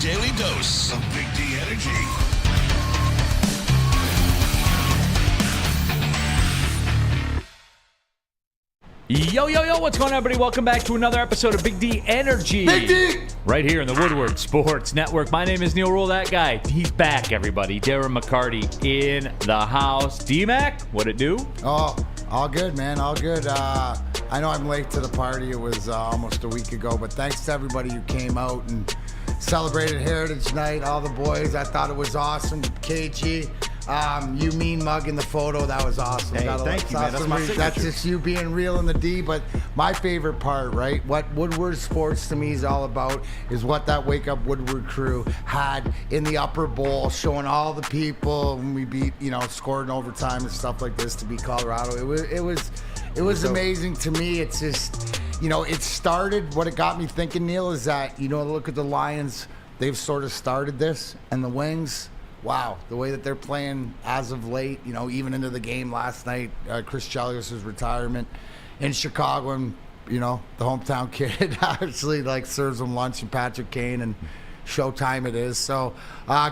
daily dose of Big D energy. Yo, what's going on, everybody? Welcome back to another episode of Big D Energy. Big D! Right here in the Woodward Sports Network. My name is Neal, Ruhl, that guy. He's back, everybody. Darren McCarty in the house. D-Mac, what it do? Oh, all good, man. All good. I know I'm late to the party. It was almost a week ago, but thanks to everybody who came out and celebrated Heritage Night. All the boys, I thought it was awesome. KG. You mean mug in the photo, that was awesome. Hey, thank you, man. That's my signature. That's just you being real in the D, but my favorite part, right, what Woodward Sports to me is all about is what that Wake Up Woodward crew had in the upper bowl, showing all the people when we beat, scored in overtime and stuff like this to beat Colorado. It was amazing to me. It's just, it started, what it got me thinking, Neal, is that, look at the Lions, they've sort of started this, and the Wings, wow, the way that they're playing as of late, even into the game last night, Chris Chelios' retirement in Chicago, and, the hometown kid actually, serves them lunch, and Patrick Kane, and showtime it is. So,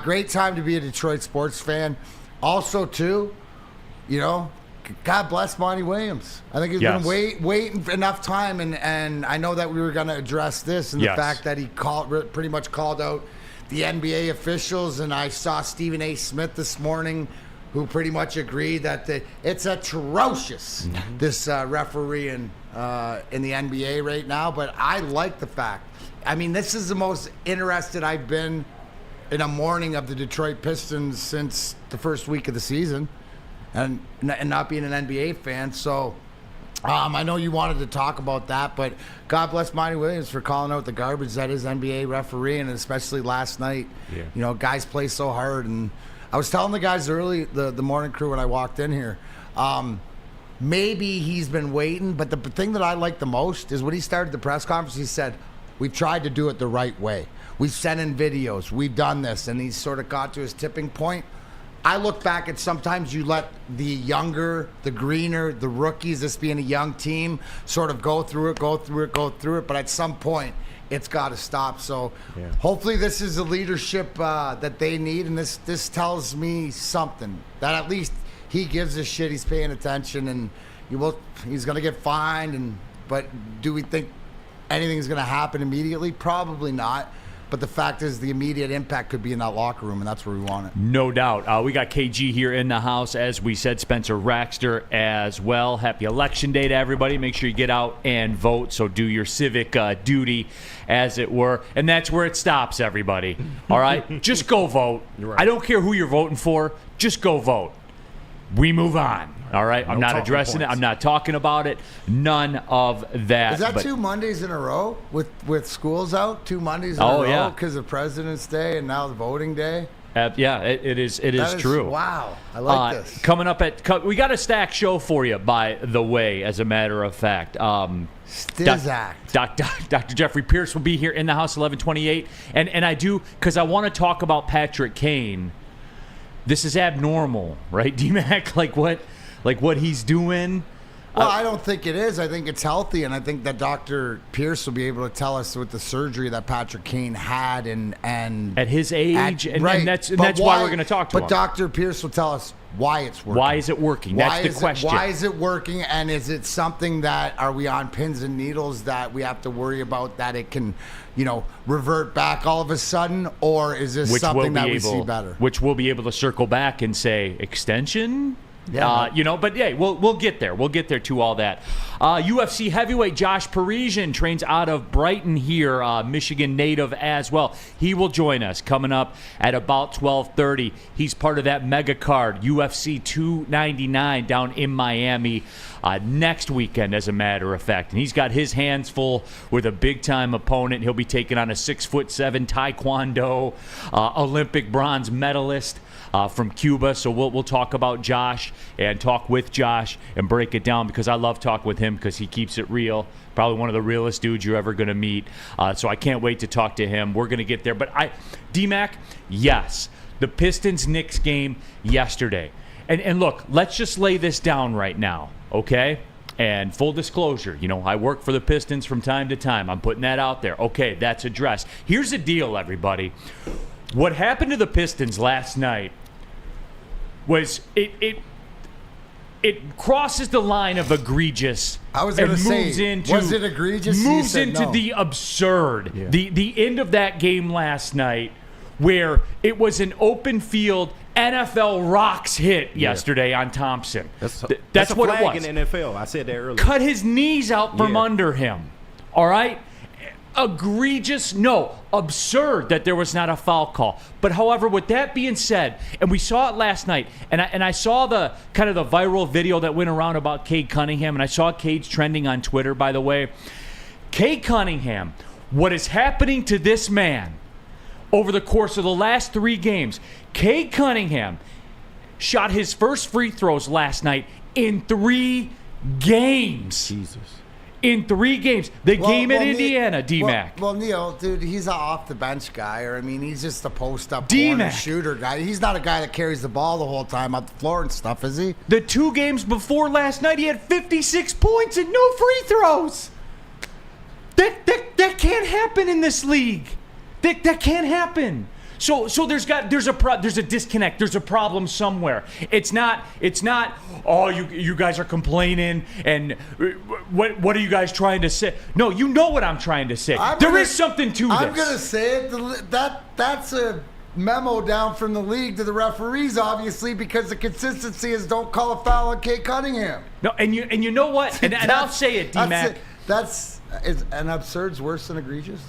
great time to be a Detroit sports fan. Also, too, God bless Monty Williams. I think he's been waiting enough time, and I know that we were going to address this, and the fact that he pretty much called out the NBA officials, and I saw Stephen A. Smith this morning, who pretty much agreed that it's atrocious, this referee in the NBA right now. But I like the fact. I mean, this is the most interested I've been in a morning of the Detroit Pistons since the first week of the season, and not being an NBA fan. So I know you wanted to talk about that, but God bless Monty Williams for calling out the garbage that is NBA refereeing, and especially last night. Yeah. Guys play so hard, and I was telling the guys early, the morning crew, when I walked in here, maybe he's been waiting, but the thing that I like the most is when he started the press conference, he said, we've tried to do it the right way. We've sent in videos. We've done this, and he sort of got to his tipping point. I look back at sometimes you let the younger, the greener, the rookies, this being a young team, sort of go through it. But at some point, it's got to stop. So hopefully this is the leadership that they need. And this tells me something, that at least he gives a shit. He's paying attention, and he's going to get fined. But do we think anything's going to happen immediately? Probably not. But the fact is, the immediate impact could be in that locker room, and that's where we want it. No doubt. We got KG here in the house, as we said, Spencer Raxter as well. Happy Election Day to everybody. Make sure you get out and vote, so do your civic duty, as it were. And that's where it stops, everybody. All right? Just go vote. Right. I don't care who you're voting for. Just go vote. We move on. All right? I'm not addressing it. I'm not talking about it. None of that. Is that 2 Mondays in a row with schools out? 2 Mondays in a row because of President's Day and now the voting day? It is true. Wow. I like this. Coming up we got a stacked show for you, by the way, as a matter of fact. Stizak. Dr. Jeffrey Pierce will be here in the house 11:28. And I do, because I want to talk about Patrick Kane. This is abnormal, right, D-Mac? Like what he's doing. Well, I don't think it is. I think it's healthy, and I think that Dr. Pierce will be able to tell us with the surgery that Patrick Kane had, and at his age, and that's why we're going to talk to him. But Dr. Pierce will tell us why it's working. Why is it working? That's the question. Why is it working, and is it something that, are we on pins and needles that we have to worry about that it can, revert back all of a sudden, or is this something that we see better? Which we'll be able to circle back and say, extension? Yeah, but yeah, we'll get there. We'll get there to all that. UFC heavyweight Josh Parisian trains out of Brighton here, Michigan native as well. He will join us coming up at about 12:30. He's part of that mega card, UFC 299 down in Miami next weekend, as a matter of fact. And he's got his hands full with a big-time opponent. He'll be taking on a 6'7" Taekwondo Olympic bronze medalist from Cuba. So we'll talk about Josh and talk with Josh and break it down, because I love talking with him because he keeps it real. Probably one of the realest dudes you're ever going to meet. So I can't wait to talk to him. We're going to get there. But D-Mac, yes, the Pistons-Knicks game yesterday. And look, let's just lay this down right now, okay? And full disclosure, I work for the Pistons from time to time. I'm putting that out there. Okay, that's addressed. Here's the deal, everybody. What happened to the Pistons last night was it crosses the line of egregious. I was going to say, was it egregious? Moves into the absurd. Yeah. The end of that game last night, where it was an open field NFL rocks hit yesterday on Thompson. That's what it was. In the NFL. I said that earlier. Cut his knees out from under him. All right? Egregious, no, absurd that there was not a foul call. But however, with that being said, and we saw it last night, and I saw the kind of the viral video that went around about Cade Cunningham, and I saw Cade's trending on Twitter, by the way. Cade Cunningham, what is happening to this man over the course of the last 3 games? Cade Cunningham shot his first free throws last night in 3 games. Jesus. In 3 games. The game at Indiana, D-Mac. Well, Neal, dude, he's an off-the-bench guy. He's just a post-up corner shooter guy. He's not a guy that carries the ball the whole time up the floor and stuff, is he? The 2 games before last night, he had 56 points and no free throws. That can't happen in this league. That can't happen. So there's a disconnect. There's a problem somewhere. It's not. Oh, you guys are complaining, and what are you guys trying to say? No, you know what I'm trying to say. There is something to this. I'm gonna say it. That's a memo down from the league to the referees, obviously, because the consistency is don't call a foul on Cade Cunningham. No, and you know what? And I'll say it, D-Mac. Is an absurd's worse than egregious?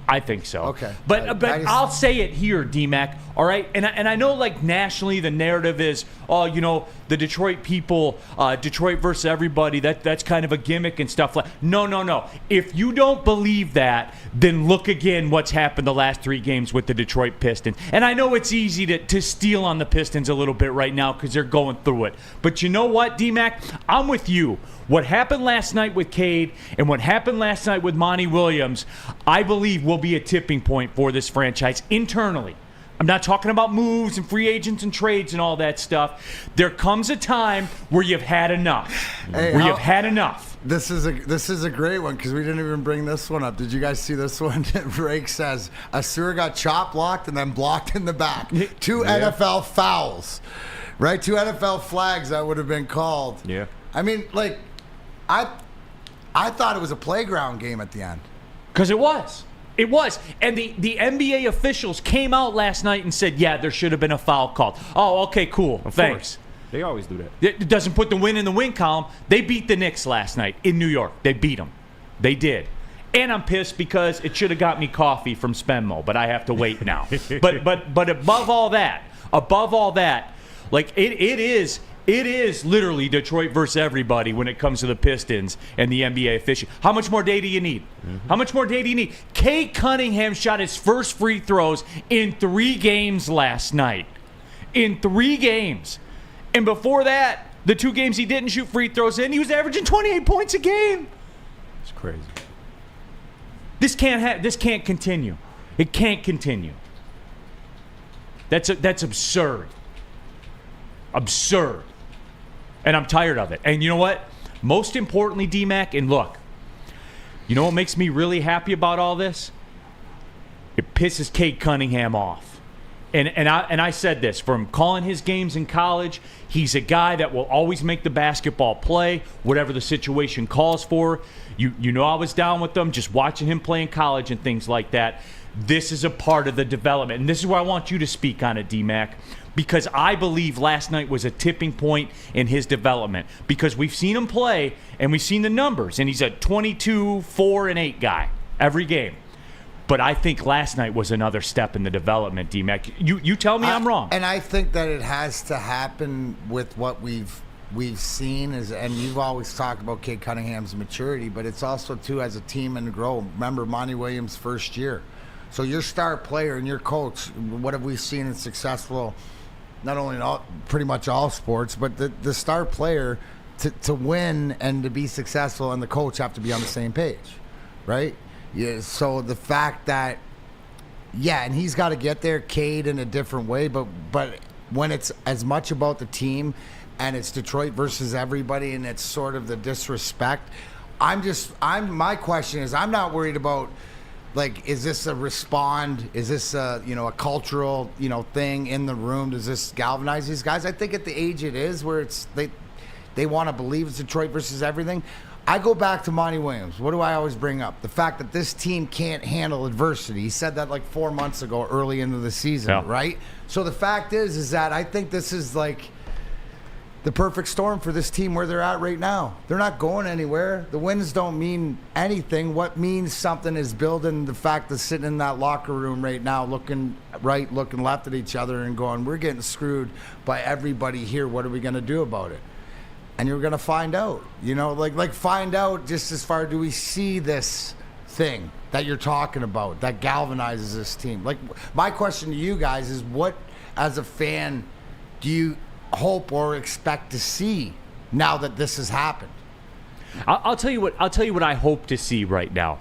I think so. Okay. But I'll say it here, D-Mac, all right? And I know, like, nationally the narrative is, the Detroit people, Detroit versus everybody, that's kind of a gimmick and stuff like. No. If you don't believe that, then look again what's happened the last 3 games with the Detroit Pistons. And I know it's easy to steal on the Pistons a little bit right now because they're going through it. But you know what, D-Mac? I'm with you. What happened last night with Cade and what happened last night with Monty Williams, I believe will be a tipping point for this franchise internally. I'm not talking about moves and free agents and trades and all that stuff. There comes a time where you've had enough. You've had enough. This is a great one because we didn't even bring this one up. Did you guys see this one? Rake says Asura got chop blocked and then blocked in the back. 2 NFL fouls, right? 2 NFL flags that would have been called. Yeah. I thought it was a playground game at the end. Because it was. It was. And the NBA officials came out last night and said, yeah, there should have been a foul called. Oh, okay, cool. Thanks. Course. They always do that. It doesn't put the win in the win column. They beat the Knicks last night in New York. They beat them. They did. And I'm pissed because it should have got me coffee from Spenmo, but I have to wait now. but above all that, like it is literally Detroit versus everybody when it comes to the Pistons and the NBA official. How much more data do you need? Mm-hmm. How much more data do you need? Cade Cunningham shot his first free throws in 3 games last night. In 3 games. And before that, the 2 games he didn't shoot free throws in, he was averaging 28 points a game. It's crazy. This can't continue. It can't continue. That's absurd. Absurd. And I'm tired of it. And you know what? Most importantly, D-Mac, and look, you know what makes me really happy about all this? It pisses Cade Cunningham off. And I said this, from calling his games in college, he's a guy that will always make the basketball play, whatever the situation calls for. You know I was down with them, just watching him play in college and things like that. This is a part of the development. And this is where I want you to speak on it, D-Mac. Because I believe last night was a tipping point in his development. Because we've seen him play, and we've seen the numbers. And he's a 22, 4, and 8 guy every game. But I think last night was another step in the development, D-Mac. You tell me I'm wrong. And I think that it has to happen with what we've seen. And you've always talked about Cade Cunningham's maturity, but it's also, too, as a team and grow. Remember, Monty Williams' first year. So your star player and your coach, what have we seen in successful, not only in pretty much all sports, but the star player to win and to be successful and the coach have to be on the same page, right? Yeah. So the fact that, and he's got to get there, Cade, in a different way, but when it's as much about the team, and it's Detroit versus everybody, and it's sort of the disrespect. My question is, I'm not worried about, like, is this a respond? Is this a cultural, thing in the room? Does this galvanize these guys? I think at the age it is, where they want to believe it's Detroit versus everything. I go back to Monty Williams. What do I always bring up? The fact that this team can't handle adversity. He said that like 4 months ago, early into the season, right? So the fact is that I think this is like the perfect storm for this team where they're at right now. They're not going anywhere. The wins don't mean anything. What means something is building the fact that sitting in that locker room right now, looking right, looking left at each other and going, we're getting screwed by everybody here. What are we going to do about it? And you're going to find out, like find out just as far, do we see this thing that you're talking about that galvanizes this team? Like, my question to you guys is, what, as a fan, do you hope or expect to see now that this has happened? I'll tell you what I hope to see right now.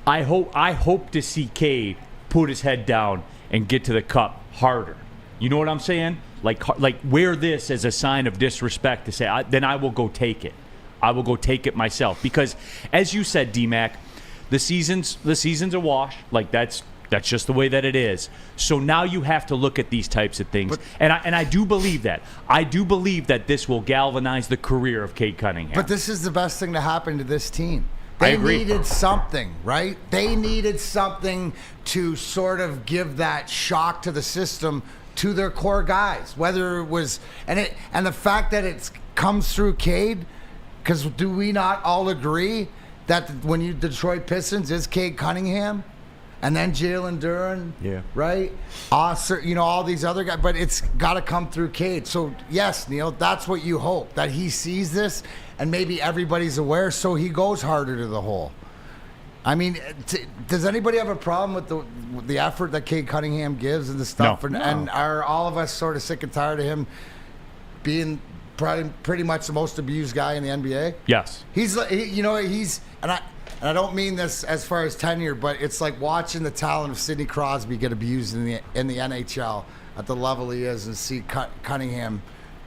I hope to see Cade put his head down and get to the cup harder. You know what I'm saying? Like wear this as a sign of disrespect to say, then I will go take it. I will go take it myself. Because, as you said, D-Mac, the season's a wash. Like, that's just the way that it is. So now you have to look at these types of things. And I do believe that. I do believe that this will galvanize the career of Cade Cunningham. But this is the best thing to happen to this team. I They agree. needed something, right? They needed something to sort of give that shock to the system, to their core guys, whether it was, and the fact that it comes through Cade, because do we not all agree that when you Detroit Pistons is Cade Cunningham, and then Jalen Darren, right? All these other guys, but it's got to come through Cade. So yes, Neal, that's what you hope, that he sees this, and maybe everybody's aware, so he goes harder to the hole. I mean, does anybody have a problem with the effort that Cade Cunningham gives and the stuff? No. And are all of us sort of sick and tired of him being pretty much the most abused guy in the NBA? Yes. And I don't mean this as far as tenure, but it's like watching the talent of Sidney Crosby get abused in the NHL at the level he is, and see Cunningham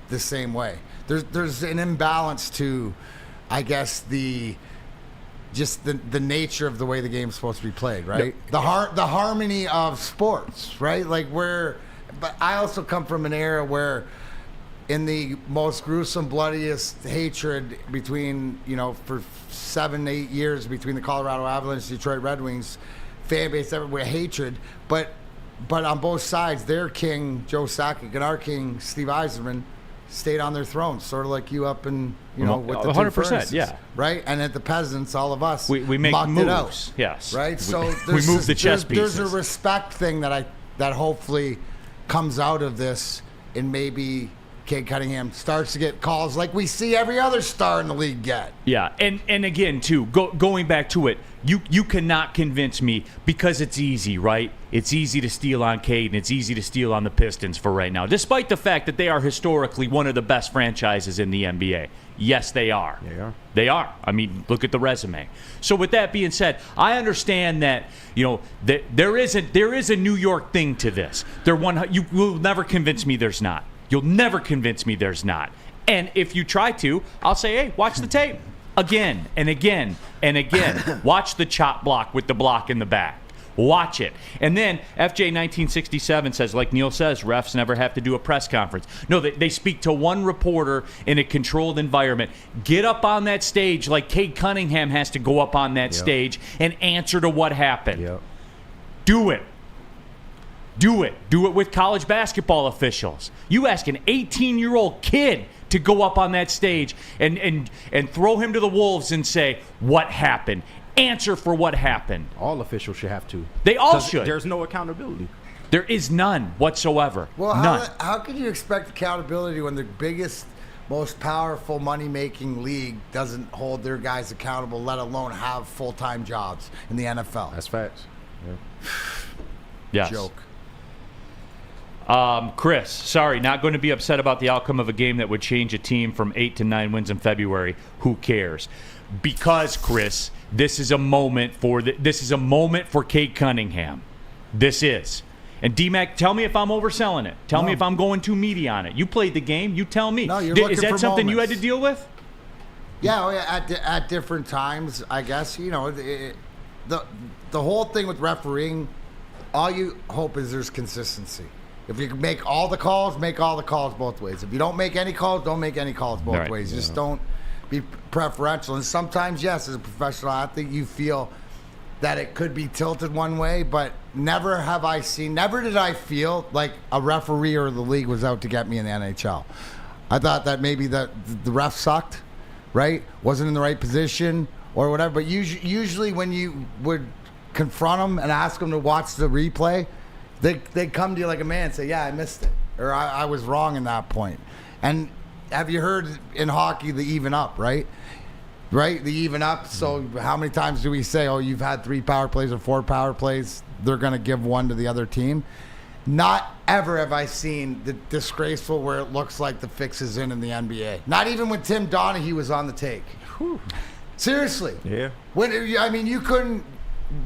the same way. There's an imbalance to, I guess, the nature of the way the game's supposed to be played, right? Yep. The harmony of sports, right? But I also come from an era where, in the most gruesome, bloodiest hatred between, for 7-8 years between the Colorado Avalanche, Detroit Red Wings, fan base everywhere, hatred. But on both sides, their king, Joe Sakic, and our king, Steve Yzerman, stayed on their thrones, sort of like you up in, with the 100%, two furnaces, yeah. right? And at the peasants, all of us, we make mucked moves, it out, yes. right? So we move the chess pieces. There's a respect thing that hopefully comes out of this, and maybe Cade Cunningham starts to get calls like we see every other star in the league get. Yeah, and again, too, going back to it, you cannot convince me, because it's easy, right? It's easy to steal on Cade, and it's easy to steal on the Pistons for right now, despite the fact that they are historically one of the best franchises in the NBA. Yes, they are. They are. I mean, look at the resume. So with that being said, I understand that, that there is a New York thing to this. You will never convince me there's not. You'll never convince me there's not. And if you try to, I'll say, hey, watch the tape. Again and again and again. Watch the chop block with the block in the back. Watch it. And then FJ 1967 says, like Neal says, refs never have to do a press conference. No, they speak to one reporter in a controlled environment. Get up on that stage like Cade Cunningham has to go up on that stage and answer to what happened. Yep. Do it. Do it. Do it with college basketball officials. You ask an 18-year-old kid to go up on that stage and throw him to the wolves and say, what happened? Answer for what happened. All officials should have to. They all should. There's no accountability. There is none whatsoever. Well, none. how can you expect accountability when the biggest, most powerful money-making league doesn't hold their guys accountable, let alone have full-time jobs in the NFL? That's facts. Yes. Joke. Chris, sorry, not going to be upset about the outcome of a game that would change a team from 8 to 9 wins in February. Who cares? Because, Chris, this is a moment for Cade Cunningham. This is. And D-Mac, tell me if I'm overselling it. Tell me if I'm going too meaty on it. You played the game. You tell me. No, you're looking Is that for something you had moments. to deal with? Yeah, at different times, I guess. The whole thing with refereeing, all you hope is there's consistency. If you can make all the calls both ways. If you don't make any calls, don't make any calls both ways. Just don't be preferential. And sometimes, yes, as a professional athlete, you feel that it could be tilted one way, but never did I feel like a referee or the league was out to get me in the NHL. I thought that maybe the ref sucked, right? Wasn't in the right position or whatever. But usually when you would confront them and ask them to watch the replay, they come to you like a man and say, yeah, I missed it. Or I was wrong in that point. And have you heard in hockey the even up, right? Right? The even up. So how many times do we say, oh, you've had 3 power plays or 4 power plays, they're going to give one to the other team? Not ever have I seen the disgraceful where it looks like the fix is in the NBA. Not even when Tim Donaghy was on the take. Whew. Seriously. Yeah. You couldn't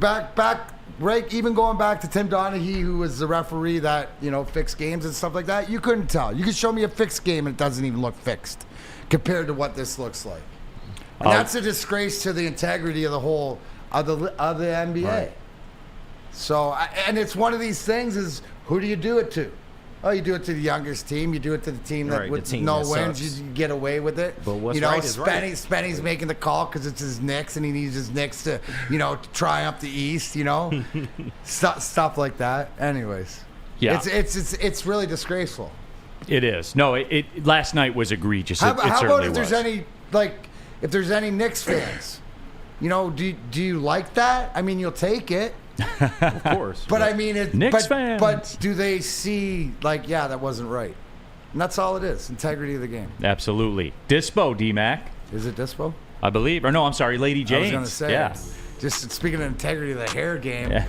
back right, even going back to Tim Donaghy, who was the referee that, fixed games and stuff like that, you couldn't tell. You could show me a fixed game and it doesn't even look fixed compared to what this looks like. And that's a disgrace to the integrity of the whole of the NBA. Right. So, and it's one of these things is, who do you do it to? Oh, you do it to the youngest team. You do it to the team that with no wins, you get away with it. But what's right is right. Spenny's making the call because it's his Knicks and he needs his Knicks to, to triumph the East. Stuff like that. Anyways, yeah, it's really disgraceful. It is. No, it last night was egregious. How certainly about if was. there's any Knicks fans? Do you like that? I mean, you'll take it. Of course. But Knicks fans. But do they see that wasn't right? And that's all it is. Integrity of the game. Absolutely. Dispo, D-Mac. Is it Dispo? I believe. Or no, I'm sorry, Lady James. I was going to say. Yeah. Just speaking of integrity of the hair game. Yeah.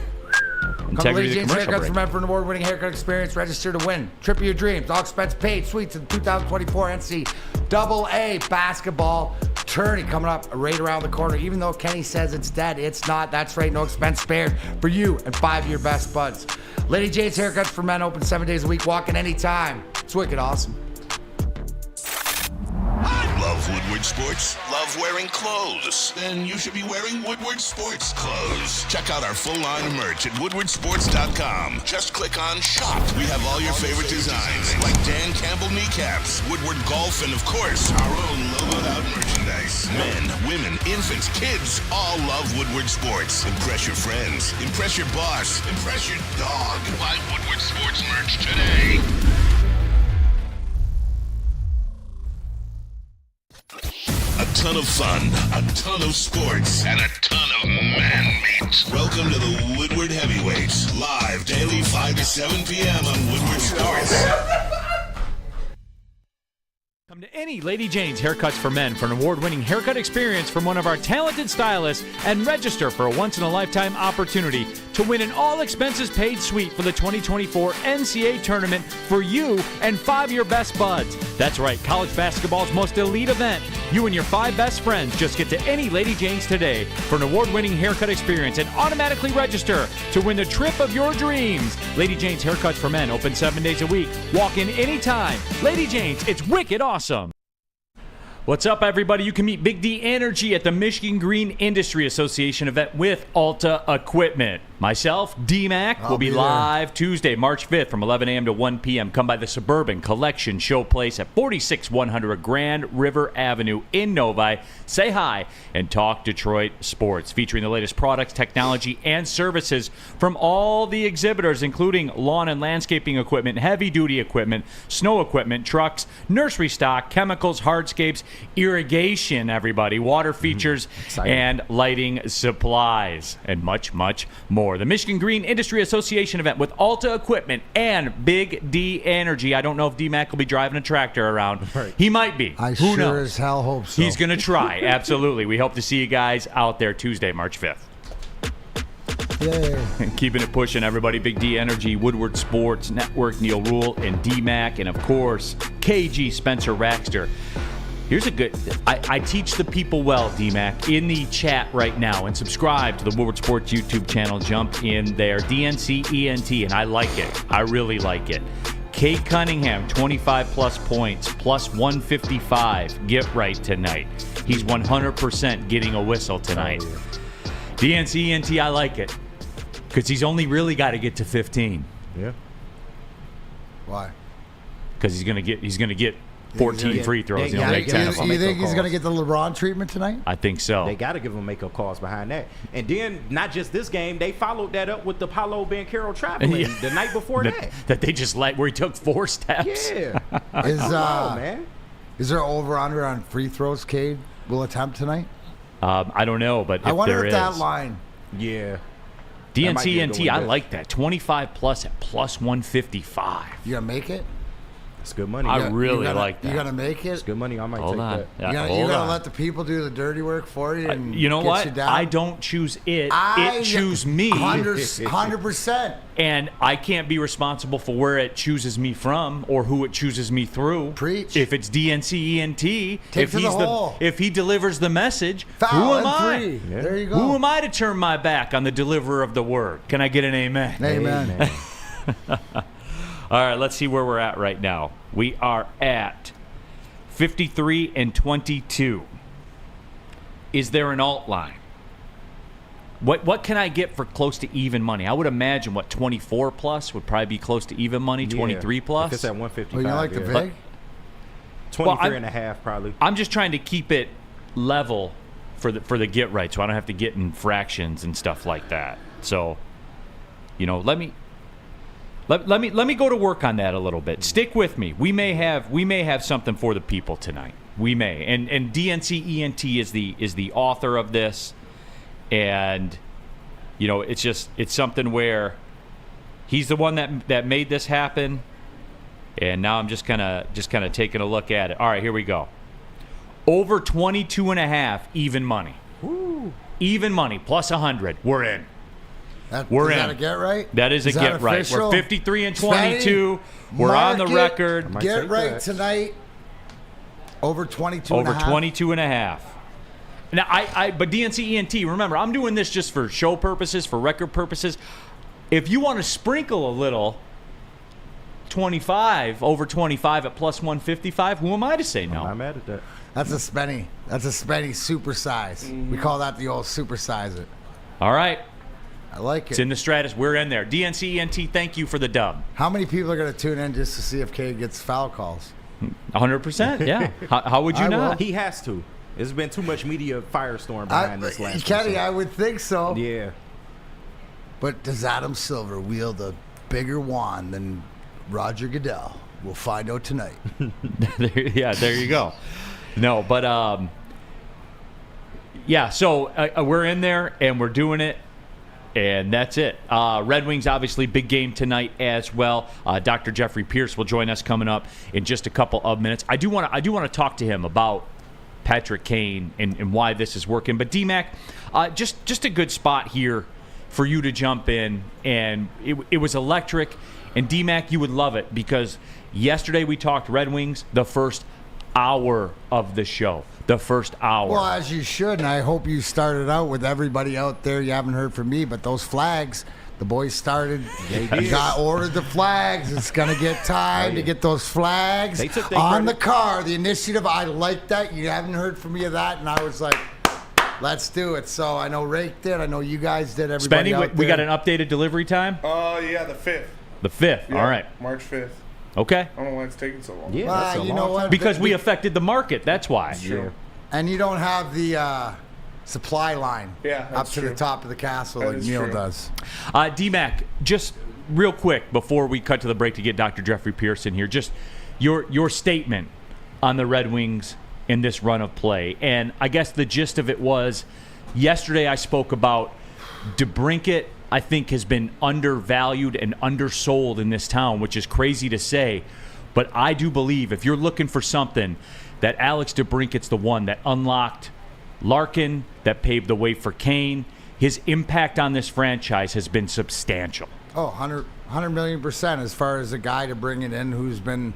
Come to Integrity Lady of the James commercial Haircuts break. for Men for an award-winning haircut experience. Register to win. Trip of your dreams. All expense paid. Suites in 2024 NCAA basketball tourney coming up right around the corner. Even though Kenny says it's dead, it's not. That's right. No expense spared for you and 5 of your best buds. Lady Jane's Haircuts for Men open 7 days a week. Walk in anytime. It's wicked awesome. Love Woodward Sports? Love wearing clothes? Then you should be wearing Woodward Sports clothes. Check out our full line of merch at woodwardsports.com. Just click on Shop. We have all your favorite designs, like Dan Campbell kneecaps, Woodward Golf, and of course, our own logoed out merchandise. Men, women, infants, kids all love Woodward Sports. Impress your friends. Impress your boss. Impress your dog. Buy Woodward Sports merch today. A ton of fun, a ton of sports, and a ton of man meat. Welcome to the Woodward Heavyweights, live daily 5 to 7 p.m. on Woodward Sports. Come to any Lady Jane's Haircuts for Men for an award-winning haircut experience from one of our talented stylists and register for a once-in-a-lifetime opportunity to win an all-expenses-paid suite for the 2024 NCAA tournament for you and 5 of your best buds. That's right, college basketball's most elite event. You and your 5 best friends just get to any Lady Jane's today for an award-winning haircut experience and automatically register to win the trip of your dreams. Lady Jane's Haircuts for Men open 7 days a week. Walk in anytime. Lady Jane's, it's wicked awesome. What's up, everybody? You can meet Big D Energy at the Michigan Green Industry Association event with Alta Equipment. Myself, D-Mac, will be live Tuesday, March 5th from 11 a.m. to 1 p.m. Come by the Suburban Collection Showplace at 46100 Grand River Avenue in Novi. Say hi and talk Detroit sports, featuring the latest products, technology, and services from all the exhibitors, including lawn and landscaping equipment, heavy-duty equipment, snow equipment, trucks, nursery stock, chemicals, hardscapes, irrigation, everybody, water features, and lighting supplies, and much, much more. The Michigan Green Industry Association event with Alta Equipment and Big D Energy. I don't know if D-Mac will be driving a tractor around. Right. He might be. I Who sure knows? as hell hope so. He's going to try. Absolutely. We hope to see you guys out there Tuesday, March 5th. Yay. Keeping it pushing, everybody. Big D Energy, Woodward Sports Network, Neal Ruhl, and D-Mac, and of course, KG Spencer Raxter. Here's a good. I teach the people well, D-Mac, in the chat right now, and subscribe to the Woodward Sports YouTube channel. Jump in there, DNCENT, and I like it. I really like it. Kate Cunningham, 25-plus points, plus 155. Get right tonight. He's 100% getting a whistle tonight. DNCENT, I like it, because he's only really got to get to 15. Yeah. Why? Because he's gonna get 14 free throws. He'll make 10 of them. You think he's going to get the LeBron treatment tonight? I think so. They got to give him makeup calls behind that. And then, not just this game, they followed that up with the Paulo Banchero traveling the night before that. That they just let, where he took 4 steps. Yeah. Man. Is there over-under on free throws Cade will attempt tonight? I don't know, but if I wonder there if is. that line. Yeah. DNCENT, I like that. 25 plus at plus 155. You going to make it? It's good money. I really like that. You going to make it? It's good money. I might Hold take on. that. Yeah, You hold gotta on. let the people do the dirty work for you and You know get what? you down. I don't choose it. It choose me. 100%. And I can't be responsible for where it chooses me from or who it chooses me through. Preach. If it's DNCENT, Take to the hole. if he delivers the message, Foul who am and I? 3. Yeah. There you go. Who am I to turn my back on the deliverer of the word? Can I get an amen? Amen. All right, let's see where we're at right now. We are at 53 and 22. Is there an alt line? What can I get for close to even money? I would imagine 24 plus would probably be close to even money. 23 plus. If it's at 155. Well, you like the vig? 23 and a half probably. I'm just trying to keep it level for the get right, so I don't have to get in fractions and stuff like that. So, let me go to work on that a little bit. Stick with me. We may have something for the people tonight. We may. And DNCENT is the author of this, and it's something where he's the one that made this happen, and now I'm just kind of taking a look at it. All right, here we go. Over 22.5 even money. Woo. Even money plus 100. We're in. Is that a get right? That is a that get right. official? We're 53 and 22. We're on the Mark it. record. might Get take right that. tonight. Over 22 Over and a half. 22 and a half. Now, but DNCENT, remember, I'm doing this just for show purposes, for record purposes. If you want to sprinkle a little 25, over 25 at plus 155, who am I to say no? I'm not mad at that. That's a spenny. That's a spenny super size. We call that the old super size it. All right. I like It's it. in the Stratus. We're in there. DNCENT, thank you for the dub. How many people are going to tune in just to see if Cade gets foul calls? 100%, yeah. How would you I not? He has to. There's been too much media firestorm behind this last Kenny, episode. I would think so. Yeah. But does Adam Silver wield a bigger wand than Roger Goodell? We'll find out tonight. There you go. No, but so we're in there and we're doing it, and that's it. Red Wings, obviously, big game tonight as well. Dr. Jeffrey Pierce will join us coming up in just a couple of minutes. I do want to talk to him about Patrick Kane and why this is working. But D-Mac, just a good spot here for you to jump in, and it was electric. And D-Mac, you would love it because yesterday we talked Red Wings the first hour of the show. The first hour. Well, as you should, and I hope you started out with everybody out there. You haven't heard from me, but those flags, the boys started. They ordered the flags. It's going to get time to get those flags They took their on credit. the car. The initiative, I like that. You haven't heard from me of that, and I was like, let's do it. So I know Rake did. I know you guys did. Everybody out Spenny, we there. got an updated delivery time? Yeah, the 5th. The 5th. Yeah, All right. March 5th. Okay. I don't know why it's taking so long. Yeah, Well, that's a you long know what? time. Because we affected the market. That's why. Yeah. And you don't have the supply line Yeah, up that's to true. the top of the castle That like is Neal true. does. D-Mac, just real quick before we cut to the break to get Dr. Jeffrey Pierce in here, just your statement on the Red Wings in this run of play. And I guess the gist of it was yesterday I spoke about DeBrincat, I think, has been undervalued and undersold in this town, which is crazy to say. But I do believe if you're looking for something, that Alex DeBrincat's the one that unlocked Larkin, that paved the way for Kane. His impact on this franchise has been substantial. Oh, 100 million% as far as a guy to bring it in who's been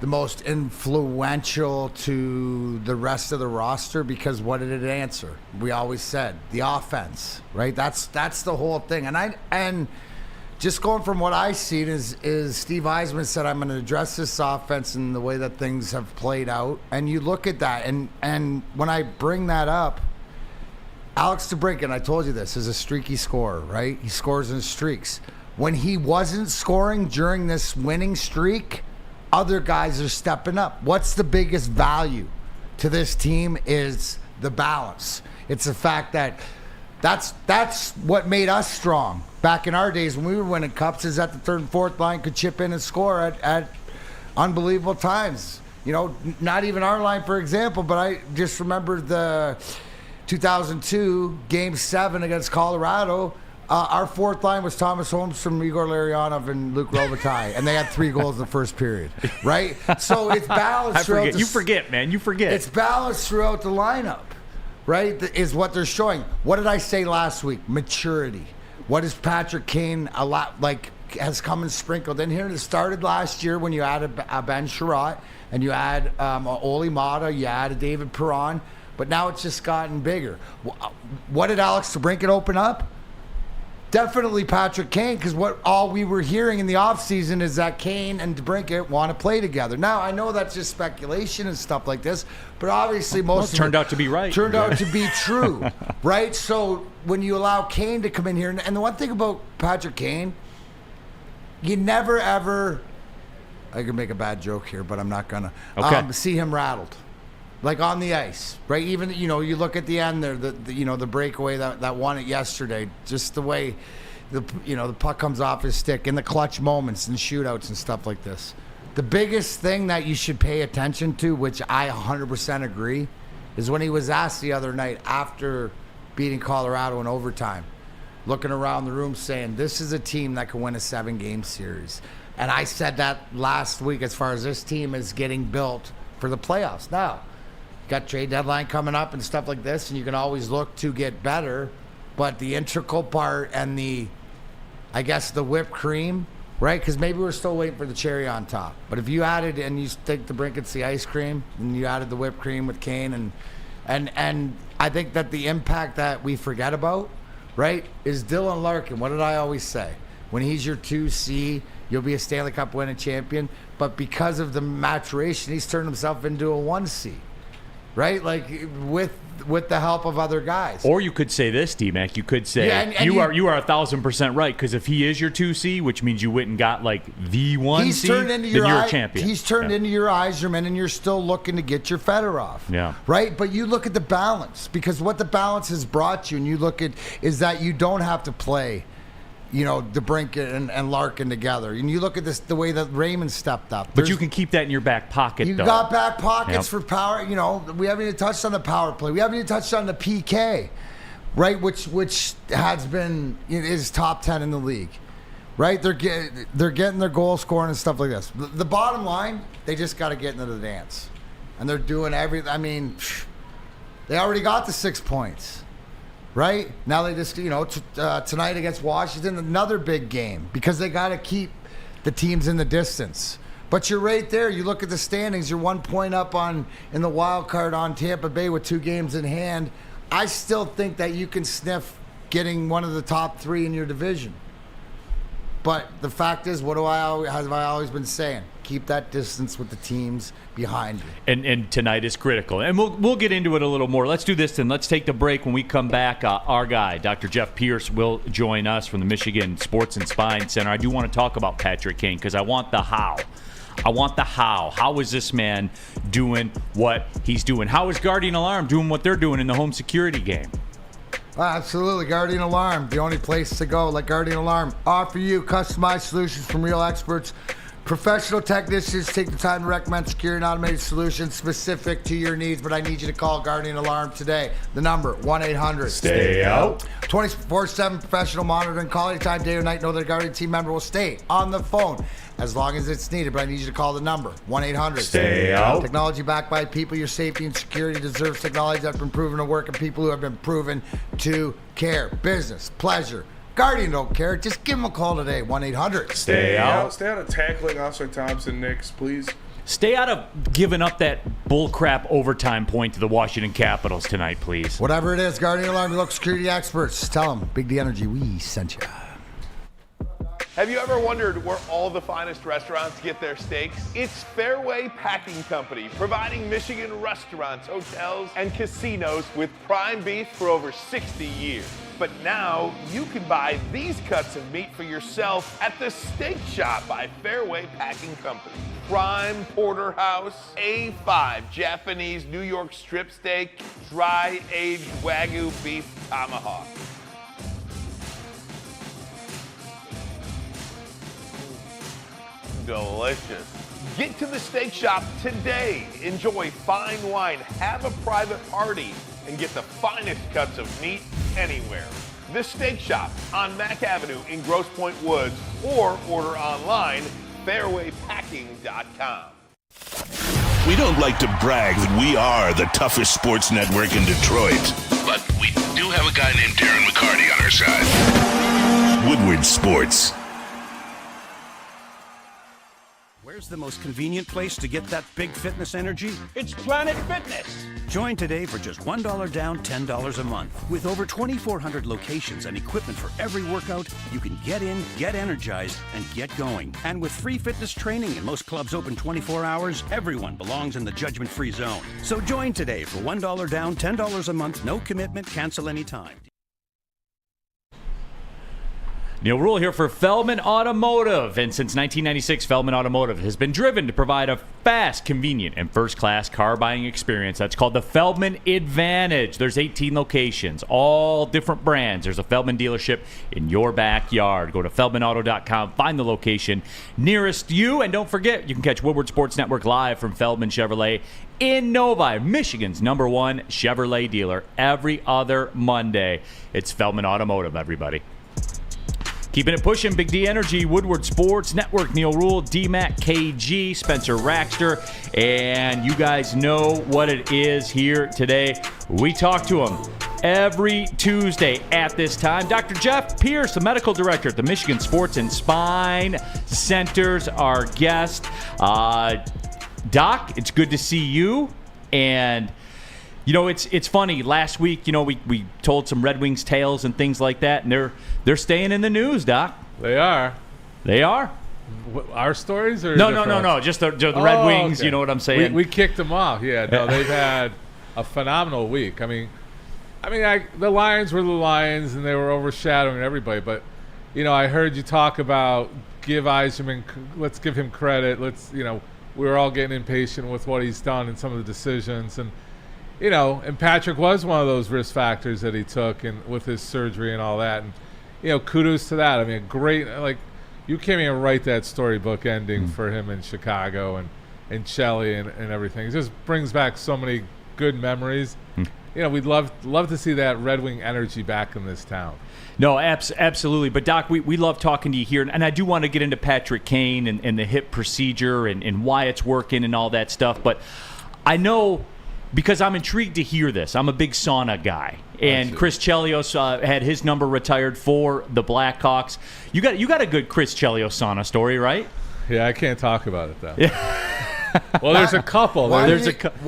the most influential to the rest of the roster, because what did it answer? We always said the offense, right? That's the whole thing. And just going from what I see is Steve Eisman said, I'm going to address this offense and the way that things have played out. And you look at that, and when I bring that up, Alex DeBrincat, I told you this, is a streaky scorer, right? He scores in streaks. When he wasn't scoring during this winning streak, other guys are stepping up. What's the biggest value to this team is the balance. It's the fact that that's what made us strong back in our days when we were winning cups, is that the third and fourth line could chip in and score at unbelievable times. You know, not even our line, for example, but I just remember the 2002 Game 7 against Colorado. Our fourth line was Thomas Holmstrom, Igor Larionov, and Luke Robitaille, and they had 3 goals in the first period, right? So it's balanced throughout. You forget, man. You forget. It's balanced throughout the lineup, right? Is what they're showing. What did I say last week? Maturity. What is Patrick Kane has come and sprinkled in here? It started last year when you added Ben Sherratt and you add Oli Mata, you added David Perron, but now it's just gotten bigger. What did Alex DeBrincat open up? Definitely Patrick Kane, because all we were hearing in the offseason is that Kane and DeBrincat want to play together. Now, I know that's just speculation and stuff like this, but obviously most turned out to be right. Turned out to be true, right? So when you allow Kane to come in here, and the one thing about Patrick Kane, you never ever, I could make a bad joke here, but I'm not going to, see him rattled. Like on the ice, right? Even, you look at the end there, the breakaway that won it yesterday, just the way the puck comes off his stick in the clutch moments and shootouts and stuff like this. The biggest thing that you should pay attention to, which I 100% agree, is when he was asked the other night after beating Colorado in overtime, looking around the room saying, this is a team that can win a 7-game series. And I said that last week as far as this team is getting built for the playoffs. Now, got trade deadline coming up and stuff like this, and you can always look to get better, but the integral part and the whipped cream, right? Because maybe we're still waiting for the cherry on top. But if you added, and you take the Brinkets, the ice cream, and you added the whipped cream with Kane, and I think that the impact that we forget about, right, is Dylan Larkin. What did I always say? When he's your 2C, you'll be a Stanley Cup winning champion. But because of the maturation, he's turned himself into a 1C. Right, like with the help of other guys. Or you could say this, D-Mac. You could say you are 1,000% right, because if he is your 2C, which means you went and got like the 1C, then you're a champion. He's turned into your Yzerman, and you're still looking to get your Fedorov. Yeah. Right, but you look at the balance, because what the balance has brought you, and you look at, is that you don't have to play, DeBrincat and Larkin together. And you look at this, the way that Raymond stepped up. But you can keep that in your back pocket, You though. got back pockets for power. We haven't even touched on the power play. We haven't even touched on the PK, right? Which has been, is top 10 in the league, right? They're getting their goal scoring and stuff like this. The bottom line, they just got to get into the dance. And they're doing they already got the 6 points. Right? Now they just, tonight against Washington, another big game, because they got to keep the teams in the distance. But you're right there. You look at the standings, you're 1 point up in the wild card on Tampa Bay with 2 games in hand. I still think that you can sniff getting one of the top 3 in your division. But the fact is, have I always been saying? Keep that distance with the teams behind you. And tonight is critical. And we'll get into it a little more. Let's do this then. Let's take the break. When we come back, our guy, Dr. Jeff Pierce, will join us from the Michigan Sports and Spine Center. I do want to talk about Patrick Kane, because I want the how. How is this man doing what he's doing? How is Guardian Alarm doing what they're doing in the home security game? Absolutely. Guardian Alarm, the only place to go. Let Guardian Alarm offer you customized solutions from real experts. Professional technicians take the time to recommend secure and automated solutions specific to your needs, but I need you to call Guardian Alarm today. The number, 1-800-STAY-OUT. 24/7 professional monitoring. Call anytime, day or night. Know that a Guardian team member will stay on the phone as long as it's needed, but I need you to call the number, 1-800-STAY-OUT. Technology backed by people. Your safety and security deserves technology that's been proven to work and people who have been proven to care. Business, pleasure. Guardian don't care. Just give them a call today, 1-800-STAY-OUT. Stay out of tackling Officer Thompson, Nix, please. Stay out of giving up that bullcrap overtime point to the Washington Capitals tonight, please. Whatever it is, Guardian Alarm, local security experts. Tell them, Big D Energy, we sent you. Have you ever wondered where all the finest restaurants get their steaks? It's Fairway Packing Company, providing Michigan restaurants, hotels, and casinos with prime beef for over 60 years. But now you can buy these cuts of meat for yourself at the Steak Shop by Fairway Packing Company. Prime porterhouse, A5 Japanese New York strip steak, dry aged Wagyu beef tomahawk. Delicious. Get to the Steak Shop today. Enjoy fine wine, have a private party, and get the finest cuts of meat anywhere. The Steak Shop on Mack Avenue in Grosse Pointe Woods, or order online, fairwaypacking.com. We don't like to brag that we are the toughest sports network in Detroit, but we do have a guy named Darren McCarty on our side. Woodward Sports. Where's the most convenient place to get that big fitness energy? It's Planet Fitness. Join today for just $1 down, $10 a month. With over 2,400 locations and equipment for every workout, you can get in, get energized, and get going. And with free fitness training and most clubs open 24 hours, everyone belongs in the judgment-free zone. So join today for $1 down, $10 a month, no commitment, cancel anytime. Neal Ruhl here for Feldman Automotive. And since 1996, Feldman Automotive has been driven to provide a fast, convenient, and first-class car buying experience. That's called the Feldman Advantage. There's 18 locations, all different brands. There's a Feldman dealership in your backyard. Go to feldmanauto.com, find the location nearest you. And don't forget, you can catch Woodward Sports Network live from Feldman Chevrolet in Novi, Michigan's #1 Chevrolet dealer, every other Monday. It's Feldman Automotive, everybody. Keeping it pushing, Big D Energy, Woodward Sports Network, Neal Ruhl, D-Mac, KG, Spencer Raxter, and you guys know what it is here today. We talk to him every Tuesday at this time. Dr. Jeff Pierce, the medical director at the Michigan Sports and Spine Center's our guest. Doc, it's good to see you, and you know, it's funny. Last week, you know, we told some Red Wings tales and things like that, and they're staying in the news, Doc. They are. They are. Our stories? Or No. Just the Red Wings. Okay. You know what I'm saying? We kicked them off. Yeah. No, they've had a phenomenal week. I mean, the Lions were the Lions, and they were overshadowing everybody. But you know, I heard you talk about give Yzerman. Let's give him credit. We were all getting impatient with what he's done and some of the decisions and. You know, and Patrick was one of those risk factors that he took and with his surgery and all that. And, you know, kudos to that. I mean, great. Like, you can't even write that storybook ending for him in Chicago and Shelley and everything. It just brings back so many good memories. You know, we'd love to see that Red Wing energy back in this town. No, absolutely. But, Doc, we love talking to you here. And I do want to get into Patrick Kane and the hip procedure and why it's working and all that stuff. But I know... Because I'm intrigued to hear this. I'm a big sauna guy, and Chris Chelios had his number retired for the Blackhawks. You got a good Chris Chelios sauna story, right? Yeah, I can't talk about it though. Well, there's a couple.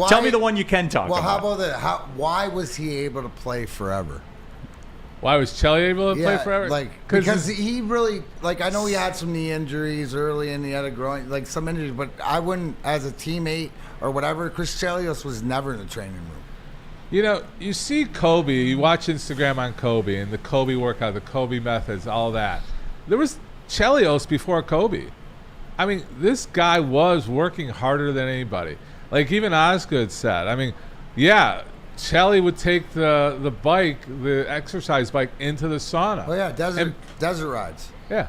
Tell me the one you can talk about. Well, how about that? Why was he able to play forever? Why was Chelly able to play forever? Because he really, I know he had some knee injuries early and he had a groin, some injuries, but I wouldn't, as a teammate or whatever, Chris Chelios was never in the training room. You know, you see Kobe, you watch Instagram on Kobe and the Kobe workout, the Kobe methods, all that. There was Chelios before Kobe. I mean, this guy was working harder than anybody. Like even Osgood said, I mean, yeah, Chelly would take the bike, the exercise bike, into the sauna. Oh yeah, desert rides. Yeah,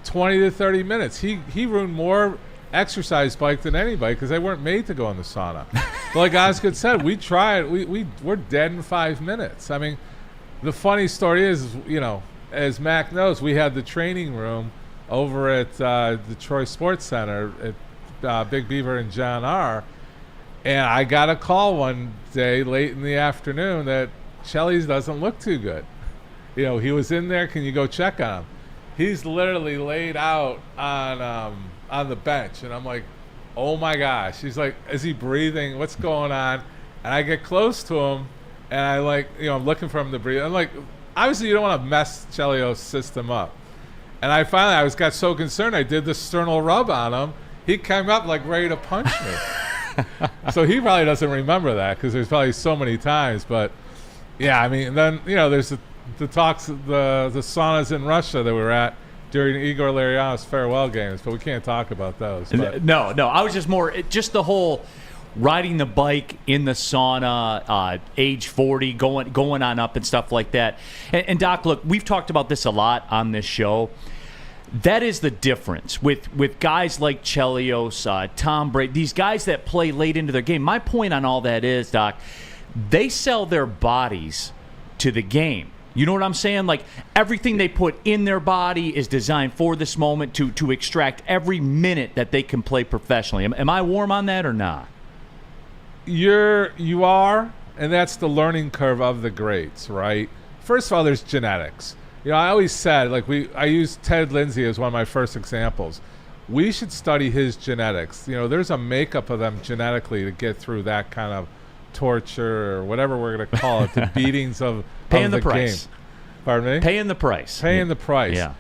20 to 30 minutes. He ruined more exercise bike than anybody because they weren't made to go in the sauna. But like Osgood said, we tried. We're dead in 5 minutes. I mean, the funny story is, you know, as Mac knows, we had the training room over at the Troy Sports Center at Big Beaver and John R. And I got a call one day late in the afternoon that Chelly's doesn't look too good. You know, he was in there. Can you go check on him? He's literally laid out on the bench, and I'm like, oh my gosh. He's like, is he breathing? What's going on? And I get close to him, and I I'm looking for him to breathe. I'm like, obviously you don't want to mess Chelio's system up. And I got so concerned, I did the sternal rub on him. He came up like ready to punch me. So he probably doesn't remember that because there's probably so many times. But yeah, I mean, then there's the talks, the saunas in Russia that we were at during Igor Larionov's farewell games, but we can't talk about those. But. No, I was just the whole riding the bike in the sauna, age 40, going on up and stuff like that. And Doc, look, we've talked about this a lot on this show. That is the difference with guys like Chelios, Tom Brady, these guys that play late into their game. My point on all that is, Doc, they sell their bodies to the game. You know what I'm saying? Like, everything they put in their body is designed for this moment to extract every minute that they can play professionally. Am I warm on that or not? You are, and that's the learning curve of the greats, right? First of all, there's genetics. I always said, I used Ted Lindsay as one of my first examples. We should study his genetics. There's a makeup of them genetically to get through that kind of torture or whatever we're going to call it, the beatings of paying the price. Game. Pardon me? Paying the price. Paying the price. Yeah.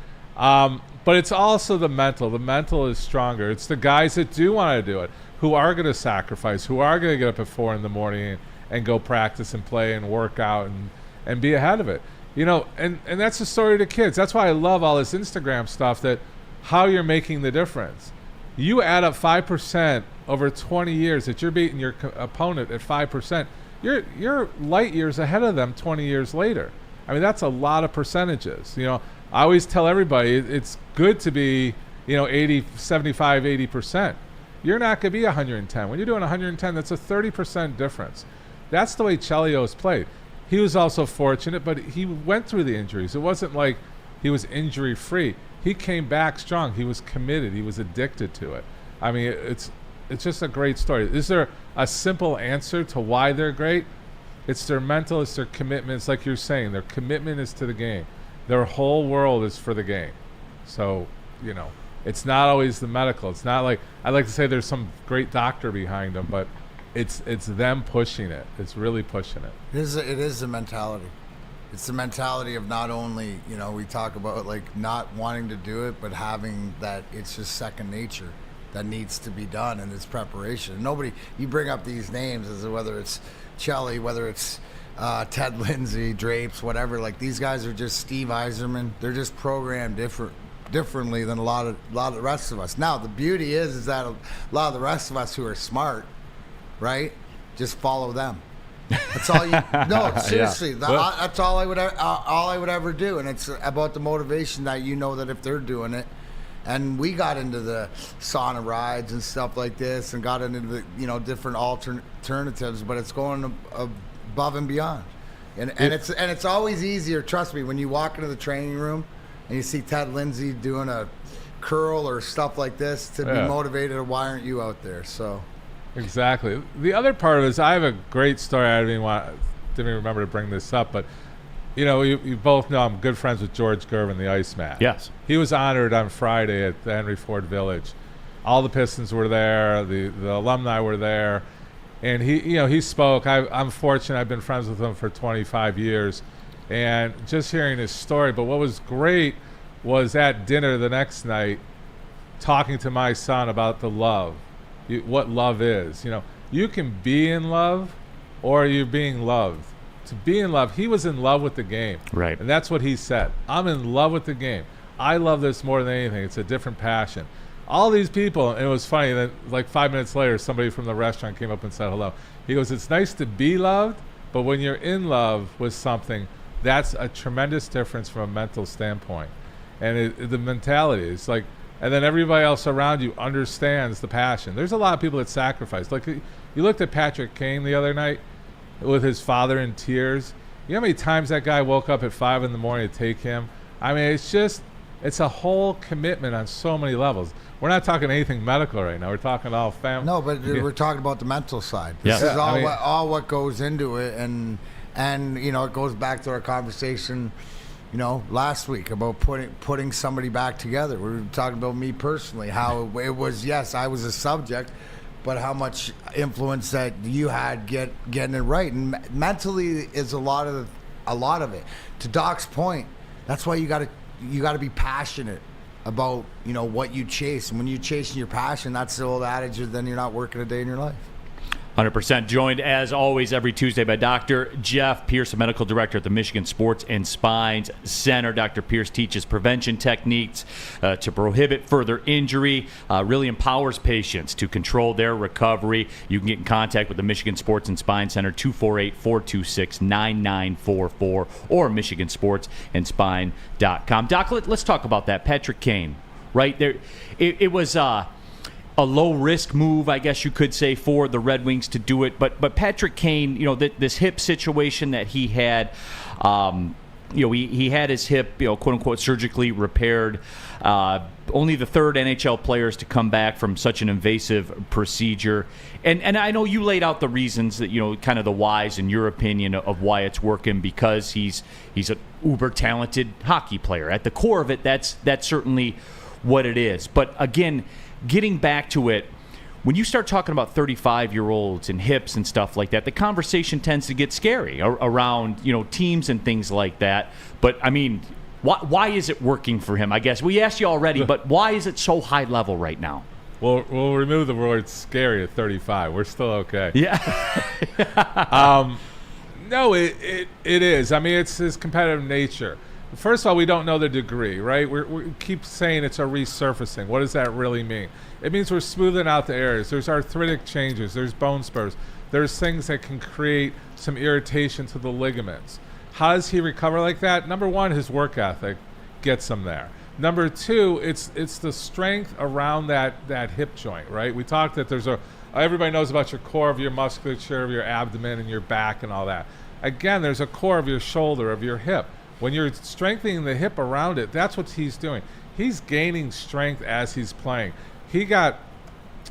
But it's also the mental. The mental is stronger. It's the guys that do want to do it, who are going to sacrifice, who are going to get up at 4 a.m. and go practice and play and work out and be ahead of it. And that's the story of the kids. That's why I love all this Instagram stuff, that how you're making the difference. You add up 5% over 20 years that you're beating your opponent at 5%. You're light years ahead of them 20 years later. I mean, that's a lot of percentages. I always tell everybody it's good to be, 80, 75, 80%. You're not going to be 110. When you're doing 110, that's a 30% difference. That's the way Chelios played. He was also fortunate, but he went through the injuries. It wasn't like he was injury-free. He came back strong. He was committed. He was addicted to it. I mean, it's just a great story. Is there a simple answer to why they're great? It's their mental. It's their commitment. It's like you're saying. Their commitment is to the game. Their whole world is for the game. So, it's not always the medical. It's not like, I'd like to say there's some great doctor behind them, but it's them pushing it. It's really pushing it. It is the mentality. It's the mentality of not only, we talk about not wanting to do it, but having that it's just second nature that needs to be done, and it's preparation. You bring up these names, as whether it's Chelly, whether it's Ted Lindsay, Drapes, whatever. These guys are just Steve Yzerman. They're just programmed differently than a lot of the rest of us. Now, the beauty is that a lot of the rest of us who are smart, right, just follow them. That's all you. No, seriously. Yeah. That's all I would ever do, and it's about the motivation that that if they're doing it, and we got into the sauna rides and stuff like this, and got into the different alternatives, but it's going above and beyond, and it's always easier. Trust me, when you walk into the training room and you see Ted Lindsay doing a curl or stuff like this, to be motivated. Why aren't you out there? So. Exactly. The other part of it is I have a great story. I didn't even remember to bring this up, but you both know I'm good friends with George Gervin, the Iceman. Yes. He was honored on Friday at the Henry Ford Village. All the Pistons were there. The alumni were there, and he spoke. I'm fortunate. I've been friends with him for 25 years, and just hearing his story. But what was great was at dinner the next night, talking to my son about the love. What love is. You can be in love or you're being loved. To be in love, he was in love with the game. Right. And that's what he said. I'm in love with the game. I love this more than anything. It's a different passion. All these people, and it was funny that 5 minutes later, somebody from the restaurant came up and said hello. He goes, it's nice to be loved, but when you're in love with something, that's a tremendous difference from a mental standpoint. And the mentality is and then everybody else around you understands the passion. There's a lot of people that sacrifice. You looked at Patrick Kane the other night with his father in tears. You know how many times that guy woke up at 5 a.m. to take him? I mean, it's a whole commitment on so many levels. We're not talking anything medical right now. We're talking all family. No, but we're talking about the mental side. This is all what goes into it, and it goes back to our conversation last week about putting somebody back together. We were talking about me personally, how it was, yes, I was a subject, but how much influence that you had getting it right. And mentally is a lot of it. To Doc's point, that's why you got to be passionate about, what you chase. And when you're chasing your passion, that's the old adage, then you're not working a day in your life. 100%. Joined, as always, every Tuesday by Dr. Jeff Pierce, a medical director at the Michigan Sports and Spine Center. Dr. Pierce teaches prevention techniques to prohibit further injury, really empowers patients to control their recovery. You can get in contact with the Michigan Sports and Spine Center, 248-426-9944, or michigansportsandspine.com. Doc, let's talk about that. Patrick Kane, right there. It was... a low-risk move, I guess you could say, for the Red Wings to do it. But Patrick Kane, this hip situation that he had, he had his hip, quote-unquote, surgically repaired. Only the third NHL players to come back from such an invasive procedure. And I know you laid out the reasons that, kind of the whys, in your opinion, of why it's working, because he's an uber-talented hockey player. At the core of it, that's certainly what it is. But, again, getting back to it, when you start talking about 35-year-olds and hips and stuff like that, the conversation tends to get scary around, teams and things like that. But, I mean, why is it working for him? I guess we asked you already, but why is it so high level right now? We'll remove the word scary at 35. We're still okay. Yeah. No, it is. I mean, it's his competitive nature. First of all, we don't know the degree, right? We keep saying it's a resurfacing. What does that really mean? It means we're smoothing out the areas. There's arthritic changes. There's bone spurs. There's things that can create some irritation to the ligaments. How does he recover like that? Number one, his work ethic gets him there. Number two, it's the strength around that hip joint, right? We talked that everybody knows about your core of your musculature, of your abdomen and your back and all that. Again, there's a core of your shoulder, of your hip. When you're strengthening the hip around it, that's what he's doing. He's gaining strength as he's playing. He got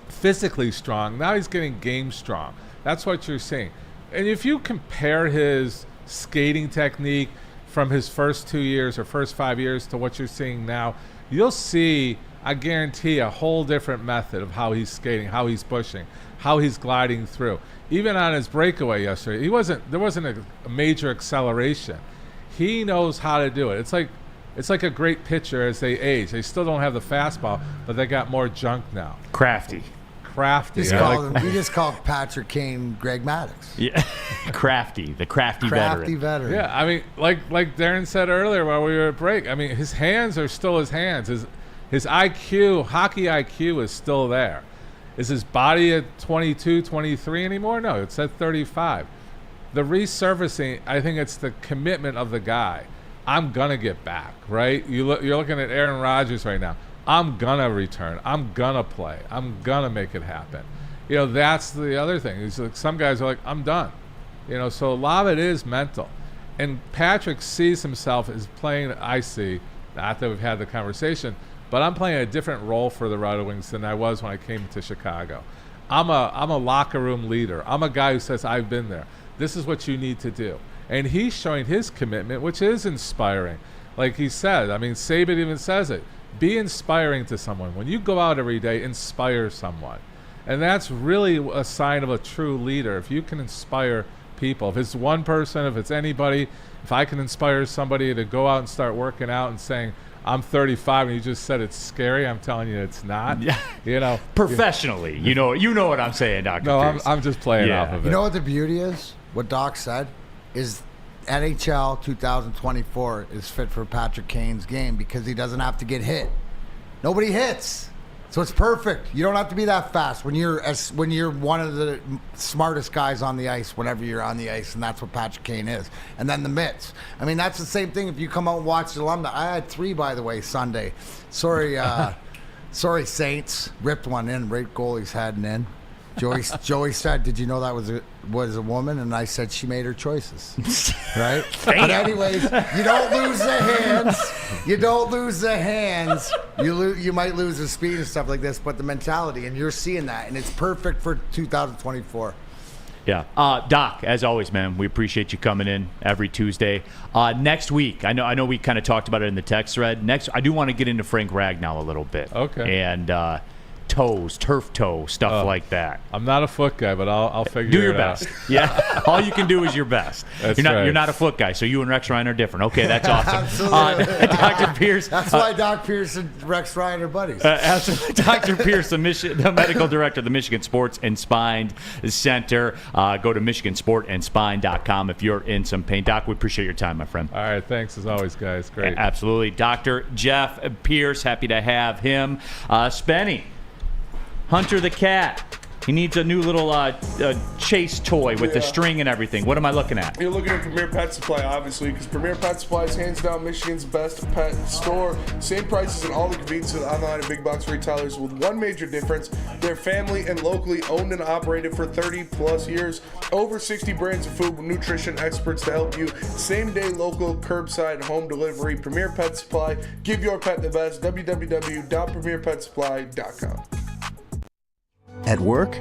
physically strong. Now he's getting game strong. That's what you're seeing. And if you compare his skating technique from his first 2 years or first 5 years to what you're seeing now, you'll see, I guarantee, a whole different method of how he's skating, how he's pushing, how he's gliding through. Even on his breakaway yesterday, there wasn't a major acceleration. He knows how to do it. It's like a great pitcher as they age. They still don't have the fastball, but they got more junk now. Crafty. You just called Patrick Kane Greg Maddux. Yeah, crafty veteran. Yeah, I mean, like Darren said earlier while we were at break. I mean, his hands are still his hands. His IQ, hockey IQ, is still there. Is his body at 22, 23 anymore? No, it's at 35. The resurfacing, I think it's the commitment of the guy. I'm going to get back, right? You're looking at Aaron Rodgers right now. I'm going to return. I'm going to play. I'm going to make it happen. That's the other thing. It's like some guys are like, I'm done. So a lot of it is mental. And Patrick sees himself as playing, I see, not that we've had the conversation, but I'm playing a different role for the Red Wings than I was when I came to Chicago. I'm a locker room leader. I'm a guy who says, I've been there. This is what you need to do. And he's showing his commitment, which is inspiring. Like he said, I mean, Saban even says it. Be inspiring to someone. When you go out every day, inspire someone. And that's really a sign of a true leader. If you can inspire people, if it's one person, if it's anybody, if I can inspire somebody to go out and start working out and saying, I'm 35 and you just said it's scary, I'm telling you it's not. Yeah. Professionally, you know what I'm saying, Dr. No, Pierce. I'm just playing off of it. You know what the beauty is? What Doc said is NHL 2024 is fit for Patrick Kane's game because he doesn't have to get hit. Nobody hits. So it's perfect. You don't have to be that fast when you're one of the smartest guys on the ice whenever you're on the ice, and that's what Patrick Kane is. And then the mitts. I mean, that's the same thing if you come out and watch the alumni. I had 3, by the way, Sunday. Sorry, Saints. Ripped one in, right goalie's heading in. Joey said, did you know that was a woman? And I said she made her choices. Right? But anyways, you don't lose the hands. You might lose the speed and stuff like this, but the mentality, and you're seeing that, and it's perfect for 2024. Yeah. Doc, as always, man, we appreciate you coming in every Tuesday. Next week, I know we kind of talked about it in the text thread. Next, I do want to get into Frank Ragnow a little bit. Okay. And turf toe, stuff like that. I'm not a foot guy, but I'll figure it out. Do your best. Yeah. All you can do is your best. That's You're not a foot guy, so you and Rex Ryan are different. Okay, that's awesome. Absolutely. Dr. Pierce. That's why Doc Pierce and Rex Ryan are buddies. Absolutely. Dr. Pierce, the medical director of the Michigan Sports and Spine Center. Go to MichiganSportandSpine.com if you're in some pain. Doc, we appreciate your time, my friend. All right, thanks as always, guys. Great. Absolutely. Dr. Jeff Pierce, happy to have him. Spenny, Hunter the cat. He needs a new little chase toy with the string and everything. What am I looking at? You're looking at Premier Pet Supply, obviously, because Premier Pet Supply is hands down Michigan's best pet store. Same prices and all the conveniences online and big box retailers, with one major difference. They're family and locally owned and operated for 30 plus years. Over 60 brands of food with nutrition experts to help you. Same day local, curbside, home delivery. Premier Pet Supply. Give your pet the best. www.premierpetsupply.com. At work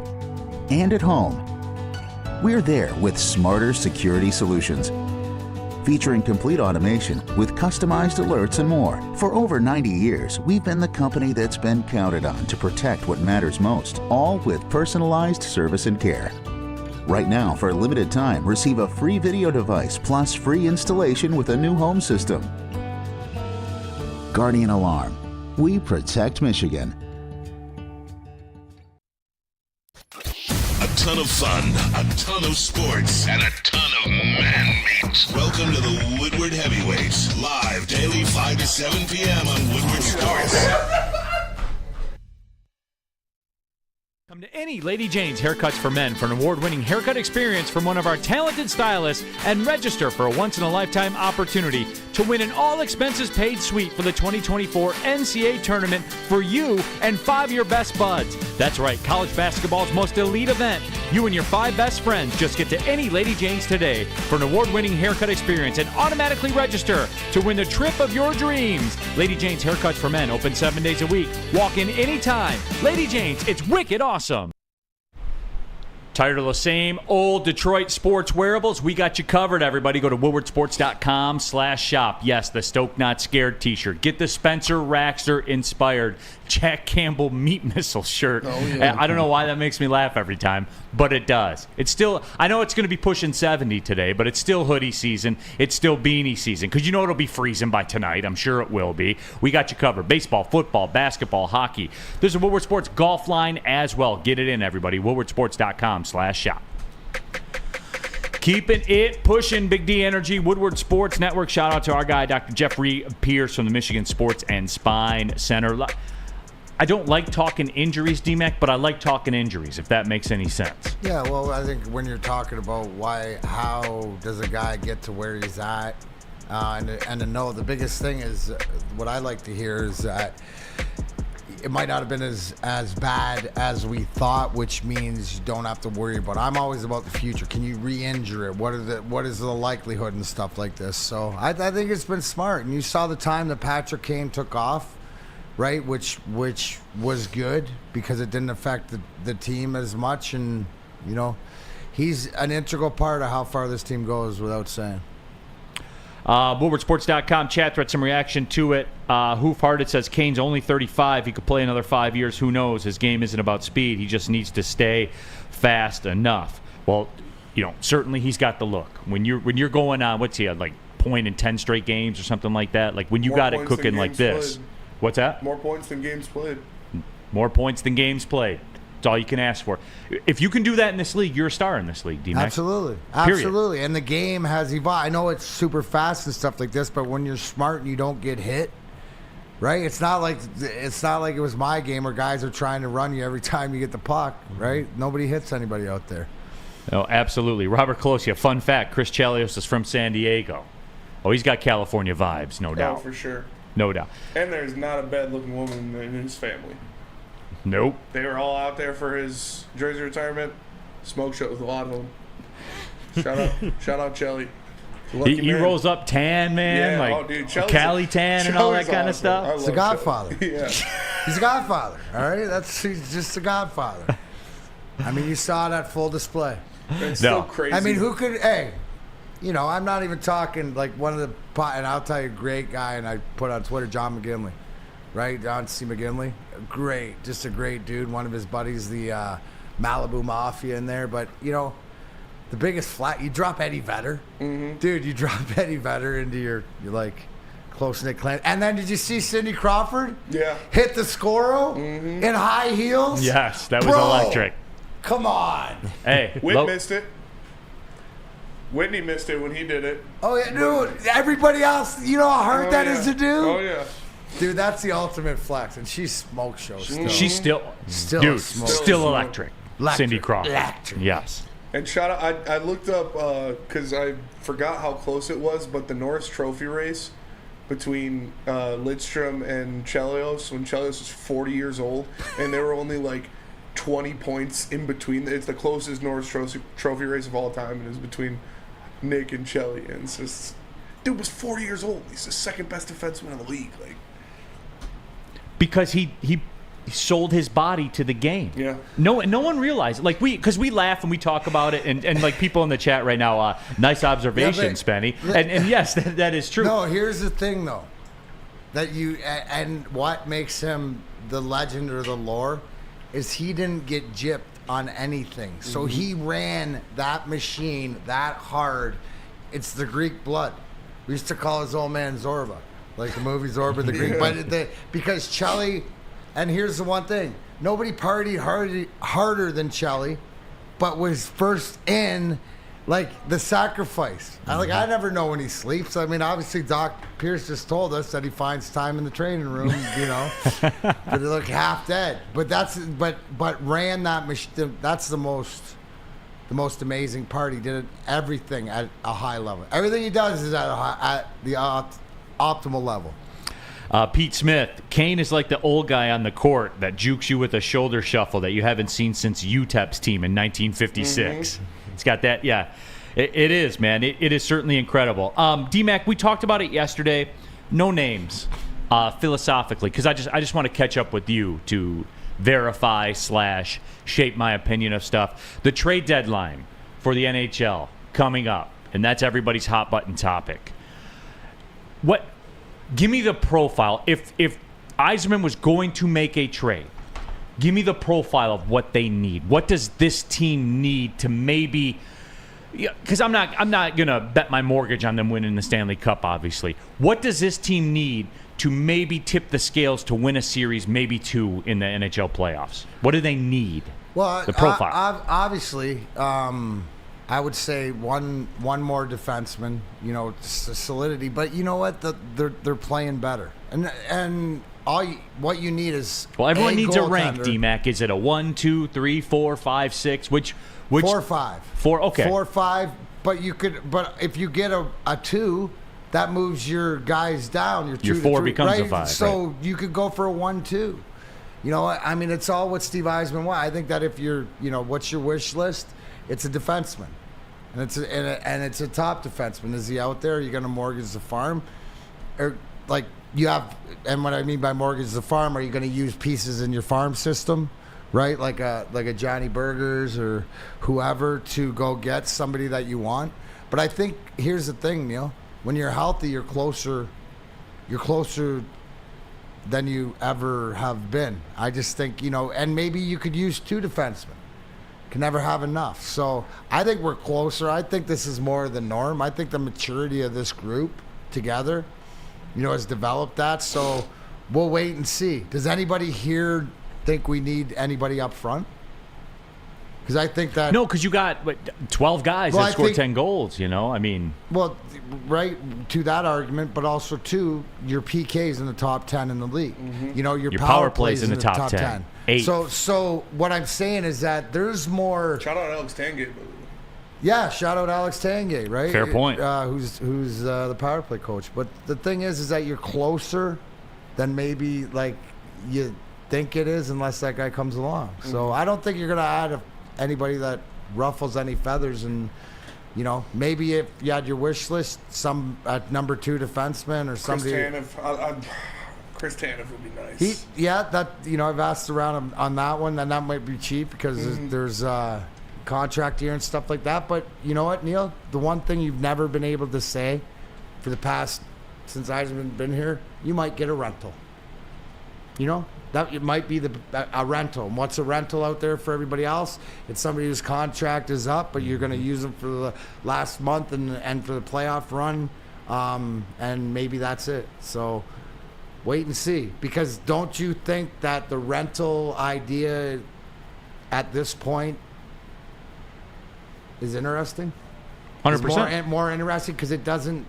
and at home, we're there with smarter security solutions. Featuring complete automation with customized alerts and more. For over 90 years, we've been the company that's been counted on to protect what matters most, all with personalized service and care. Right now, for a limited time, receive a free video device plus free installation with a new home system. Guardian Alarm. We protect Michigan. A ton of fun, a ton of sports, and a ton of man-meat. Welcome to the Woodward Heavyweights, live daily 5 to 7 p.m. on Woodward Sports. Come to any Lady Jane's Haircuts for Men for an award-winning haircut experience from one of our talented stylists and register for a once-in-a-lifetime opportunity to win an all-expenses-paid suite for the 2024 NCAA tournament for you and 5 of your best buds. That's right, college basketball's most elite event. You and your 5 best friends just get to any Lady Jane's today for an award-winning haircut experience and automatically register to win the trip of your dreams. Lady Jane's Haircuts for Men, open 7 days a week. Walk in anytime. Lady Jane's, it's wicked awesome. Tired of the same old Detroit sports wearables? We got you covered, everybody. Go to woodwardsports.com/shop. Yes, the Stoke Not Scared t-shirt. Get the Spencer Raxter inspired Jack Campbell meat missile shirt. Oh, yeah. I don't know why that makes me laugh every time, but it does. It's still, I know it's going to be pushing 70 today, but it's still hoodie season. It's still beanie season, because you know it'll be freezing by tonight. I'm sure it will be. We got you covered. Baseball, football, basketball, hockey. There's a Woodward Sports golf line as well. Get it in, everybody. woodwardsports.com/shop. Keeping it pushing, Big D Energy, Woodward Sports Network. Shout out to our guy, Dr. Jeffrey Pierce from the Michigan Sports and Spine Center. I don't like talking injuries, D-Mac, but I like talking injuries, if that makes any sense. Yeah, well, I think when you're talking about how does a guy get to where he's at, and to know the biggest thing is, what I like to hear is that it might not have been as bad as we thought, which means you don't have to worry about it. I'm always about the future. Can you re-injure it? What is the likelihood and stuff like this? So I think it's been smart. And you saw the time that Patrick Kane took off, right? Which was good because it didn't affect the team as much. And, you know, he's an integral part of how far this team goes without saying. WoodwardSports.com chat thread, some reaction to it. Hoof-Hearted says Kane's only 35. He could play another 5 years. Who knows? His game isn't about speed. He just needs to stay fast enough. Well, you know, certainly he's got the look. When you're going on, what's he at, like point in 10 straight games or something like that? Like when you got it cooking like this. Played. What's that? More points than games played. More points than games played. That's all you can ask for. If you can do that in this league, you're a star in this league, D-Mac. Absolutely. Period. Absolutely. And the game has evolved. I know it's super fast and stuff like this, but when you're smart and you don't get hit, right? It's not like it was my game where guys are trying to run you every time you get the puck, right? Nobody hits anybody out there. No, absolutely. Robert Colosia, fun fact, Chris Chelios is from San Diego. Oh, he's got California vibes, no doubt. Oh, for sure. No doubt. And there's not a bad-looking woman in his family. Nope. They were all out there for his jersey retirement. Smoke show with a lot of them. Shout out Chelly. He rolls up tan, man, Yeah, like oh, dude, Cali tan and all that kind of awesome. stuff. He's a godfather. Yeah. He's a godfather, all right? He's just a godfather. I mean, you saw that full display. It's still crazy. I mean, who could? Hey, I'm not even talking like one of the. And I'll tell you, great guy, and I put on Twitter, John McGinley, right? John C. McGinley, great, just a great dude. One of his buddies, the Malibu Mafia, in there. But the biggest flat, you drop Eddie Vedder, dude. You drop Eddie Vedder into your like close knit clan. And then did you see Cindy Crawford? Yeah. Hit the Scoro in high heels. Yes, that was electric. Come on. Hey, Missed it. Whitney missed it when he did it. Oh, yeah, dude. Everybody else, you know how hard that is to do? Oh, yeah. Dude, that's the ultimate flex. And she's smoke show still. She's still dude, still electric. Cindy Crawford. Electric. Yes. And shout out, I looked up, because I forgot how close it was, but the Norris Trophy race between Lidstrom and Chelios, when Chelios was 40 years old, and they were only like 20 points in between. It's the closest Norris Trophy race of all time, and it was between Nick and Chelly, and it's just, dude was 40 years old. He's the second best defenseman in the league, like, because he sold his body to the game. Yeah. No one realized, like, because we laugh and we talk about it, and like people in the chat right now, nice observation, Spenny, and yes, that is true. No, here's the thing though, that and what makes him the legend or the lore is he didn't get gypped on anything. So he ran that machine that hard. It's the Greek blood. We used to call his old man Zorba, like the movie Zorba the Greek. But because Chelly, and here's the one thing, nobody partied harder than Chelly, but was first in like the sacrifice. I never know when he sleeps. I mean, obviously Doc Pierce just told us that he finds time in the training room, but he look half dead. But ran that machine. That's the most amazing part. He did everything at a high level. Everything he does is at the optimal level. Pete Smith, Kane is like the old guy on the court that jukes you with a shoulder shuffle that you haven't seen since UTEP's team in 1956. It's got that, yeah. It is, man. It is certainly incredible. D-Mac, we talked about it yesterday. No names, philosophically, because I just want to catch up with you to verify / shape my opinion of stuff. The trade deadline for the NHL coming up, and that's everybody's hot button topic. Give me the profile. If Yzerman was going to make a trade, give me the profile of what they need. What does this team need to maybe? Because I'm not gonna bet my mortgage on them winning the Stanley Cup. Obviously, what does this team need to maybe tip the scales to win a series, maybe two in the NHL playoffs? What do they need? Well, the profile. Obviously, I would say one more defenseman. Solidity. But you know what? They're playing better, and. What you need is everyone needs a rank, D-Mac. Is it a 1, 2, 3, 4, 5, 6? Which 4 or 5. 4, okay. 4 or 5. But if you get a 2, that moves your guys down. Your 2 your to 4 3, becomes right? a 5. So right. you could go for a 1, 2. I mean, it's all what Steve Yzerman wants. I think that if you're, what's your wish list? It's a defenseman, and it's a top defenseman. Is he out there? Are you going to mortgage the farm, or like? You have, and what I mean by mortgage the farm, are you going to use pieces in your farm system, right? Like a Johnny Burgers or whoever to go get somebody that you want. But I think here's the thing, Neal. When you're healthy, you're closer than you ever have been. I just think, and maybe you could use 2 defensemen. Can never have enough. So I think we're closer. I think this is more the norm. I think the maturity of this group together has developed that. So we'll wait and see. Does anybody here think we need anybody up front? Because I think that... No, because you got 12 guys that scored 10 goals, I mean... Well, right, to that argument, but also, too, your PK's in the top 10 in the league. Mm-hmm. Your power play's in the top 10. 8. So what I'm saying is that there's more... Shout out Alex Tangate. Yeah, shout out Alex Tangate, right? Fair point. Who's the power play coach. But the thing is that you're closer than maybe like you think it is, unless that guy comes along. Mm-hmm. So I don't think you're going to add anybody that ruffles any feathers. And maybe if you had your wish list, some at number 2 defenseman or somebody. Chris Tanev would be nice. I've asked around on that one, and that might be cheap because there's contract year and stuff like that. But you know what, Neal? The one thing you've never been able to say for the past, since I've been here, you might get a rental. You know? That it might be a rental. And what's a rental out there for everybody else? It's somebody whose contract is up, but you're going to use them for the last month and for the playoff run, and maybe that's it. So wait and see. Because don't you think that the rental idea at this point is interesting? 100%. More interesting because it doesn't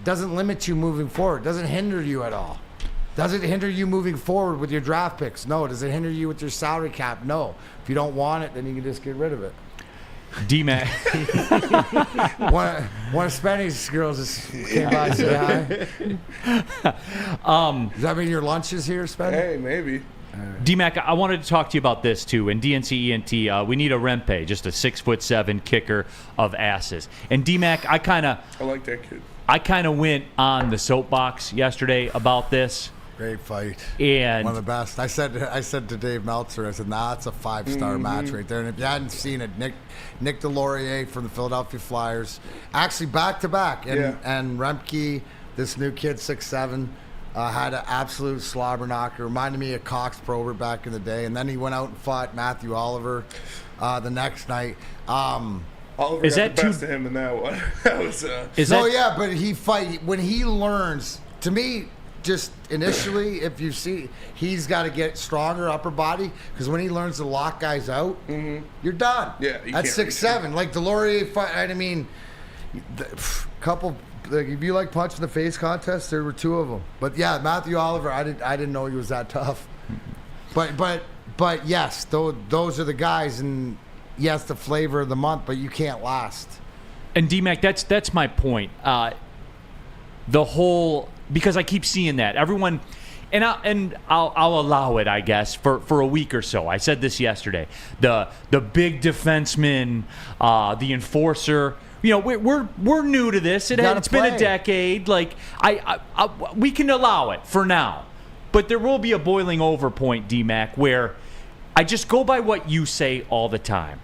limit you moving forward. It doesn't hinder you at all. Does it hinder you moving forward with your draft picks? No. Does it hinder you with your salary cap? No. If you don't want it, then you can just get rid of it. D-Mac. One of Spenny's girls just came by and said hi. Does that mean your lunch is here, Spenny? Hey, maybe. D-Mac, I wanted to talk to you about this too. And DNC ENT, we need a Rempe, just a 6'7" kicker of asses. And D-Mac, I like that kid. I kind of went on the soapbox yesterday about this. Great fight. And one of the best. I said to Dave Meltzer, I said, nah, it's a 5-star match right there. And if you hadn't seen it, Nick Delorier from the Philadelphia Flyers, actually back-to-back. And Remke, this new kid, 6'7", had an absolute slobber knocker. Reminded me of Cox Probert back in the day. And then he went out and fought Matthew Oliver the next night. Oliver got the best of him in that one. That was. But when he learns, to me, just initially, if you see, he's got to get stronger upper body because when he learns to lock guys out, you're done. Yeah, that's 6'7". Like Delorier fight. I mean, couple. Like, if you like punch in the face contest, there were two of them. But yeah, Matthew Oliver, I didn't know he was that tough. But yes, those are the guys, and yes, the flavor of the month. But you can't last. And D-Mac, that's my point. The whole. Because I keep seeing that everyone, and I'll allow it, I guess, for a week or so. I said this yesterday. The big defenseman, the enforcer. You know, we're new to this. It's been a decade. Like we can allow it for now, but there will be a boiling over point, D-Mac, where I just go by what you say all the time.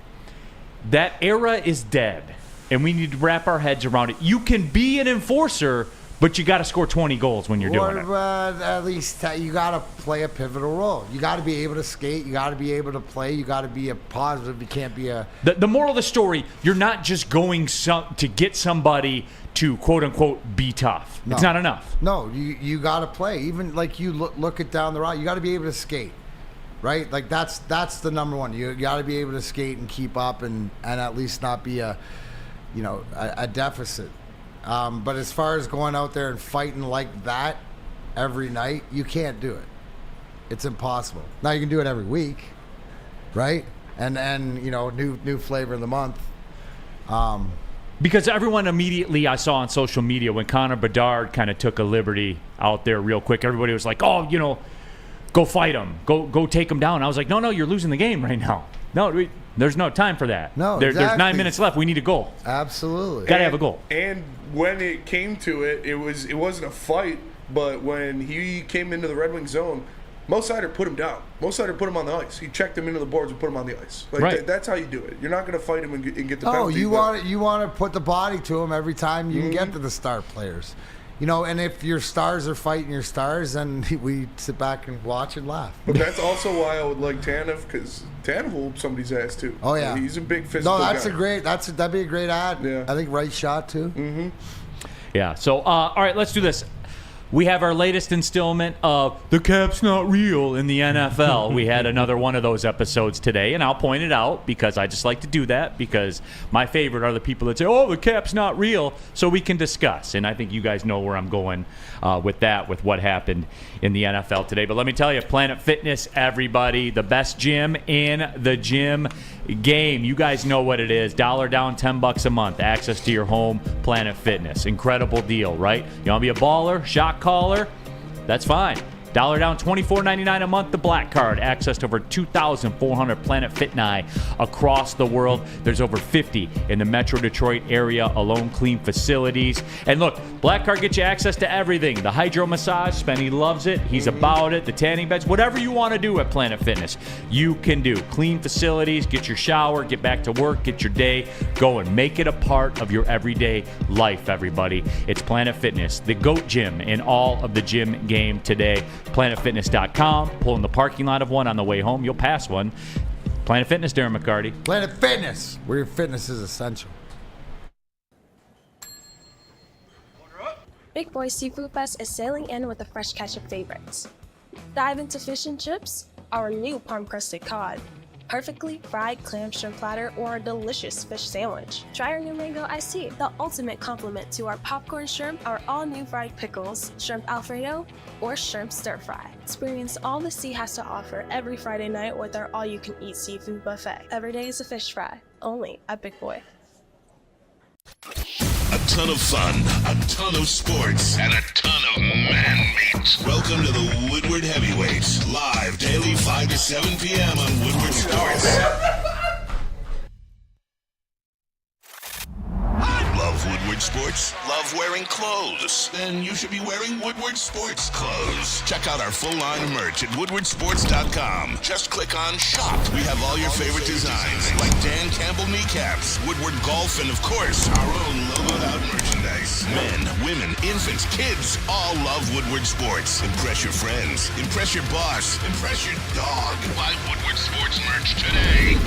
That era is dead, and we need to wrap our heads around it. You can be an enforcer. But you got to score 20 goals when you're doing it. At least you got to play a pivotal role. You got to be able to skate. You got to be able to play. You got to be a positive. You can't be a. The moral of the story: you're not just going to get somebody to quote unquote be tough. No. It's not enough. No, you got to play. Even like you look it down the road. You got to be able to skate, right? Like that's the number one. You got to be able to skate and keep up and at least not be a deficit. But as far as going out there and fighting like that every night, you can't do it. It's impossible. Now you can do it every week, right? And new flavor of the month. Because everyone immediately I saw on social media when Connor Bedard kind of took a liberty out there real quick, everybody was like, oh, go fight him. Go take him down. I was like, no, you're losing the game right now. No, there's no time for that. No, there's 9 minutes left. We need a goal. Absolutely. Got to have a goal. And when it came to it, it wasn't a fight, but when he came into the Red Wing zone, Mo Seider put him down. Mo Seider put him on the ice. He checked him into the boards and put him on the ice. Like right. That's how you do it. You're not going to fight him and get the penalty. You want to put the body to him every time you can get to the star players. And if your stars are fighting your stars, then we sit back and watch and laugh. But that's also why I would like Tanev, because Tanev will whoop somebody's ass too. Oh yeah, he's a big physical guy. That'd be a great ad. Yeah. I think right shot too. Mm-hmm. Yeah. So all right, let's do this. We have our latest installment of The Cap's Not Real in the NFL. We had another one of those episodes today, and I'll point it out because I just like to do that because my favorite are the people that say, oh, the Cap's not real, so we can discuss. And I think you guys know where I'm going with that, with what happened in the NFL today. But let me tell you, Planet Fitness, everybody, the best gym in the gym game. You guys know what it is. $1 down, $10 a month. Access to your home, Planet Fitness. Incredible deal, right? You want to be a baller, shot caller? That's fine. $1 down, $24.99 a month, the Black Card. Access to over 2,400 Planet Fit Eye across the world. There's over 50 in the Metro Detroit area alone, clean facilities. And look, Black Card gets you access to everything. The hydro massage, Spenny loves it. He's about it. The tanning beds, whatever you want to do at Planet Fitness, you can do. Clean facilities, get your shower, get back to work, get your day going. Make it a part of your everyday life, everybody. It's Planet Fitness, the GOAT gym in all of the gym game today. PlanetFitness.com. Pull in the parking lot of one on the way home. You'll pass one. Planet Fitness, Darren McCarty. Planet Fitness, where your fitness is essential. Big Boy Seafood Fest is sailing in with a fresh catch of favorites. Dive into fish and chips, our new palm-crusted cod, perfectly fried clam shrimp platter, or a delicious fish sandwich. Try our new mango iced tea, the ultimate complement to our popcorn shrimp, our all-new fried pickles, shrimp alfredo, or shrimp stir-fry. Experience all the sea has to offer every Friday night with our all-you-can-eat seafood buffet. Every day is a fish fry, only at Big Boy. A ton of fun, a ton of sports, and a ton of man meat. Welcome to the Woodward Heavyweights, live daily 5 to 7 p.m. on Woodward Sports. Love Woodward Sports? Love wearing clothes? Then you should be wearing Woodward Sports clothes. Check out our full line of merch at woodwardsports.com. Just click on shop. We have all your favorite designs, like Dan Campbell kneecaps, Woodward golf, and of course, our own logoed out merchandise. Men, women, infants, kids all love Woodward Sports. Impress your friends. Impress your boss. Impress your dog. Buy Woodward Sports merch today.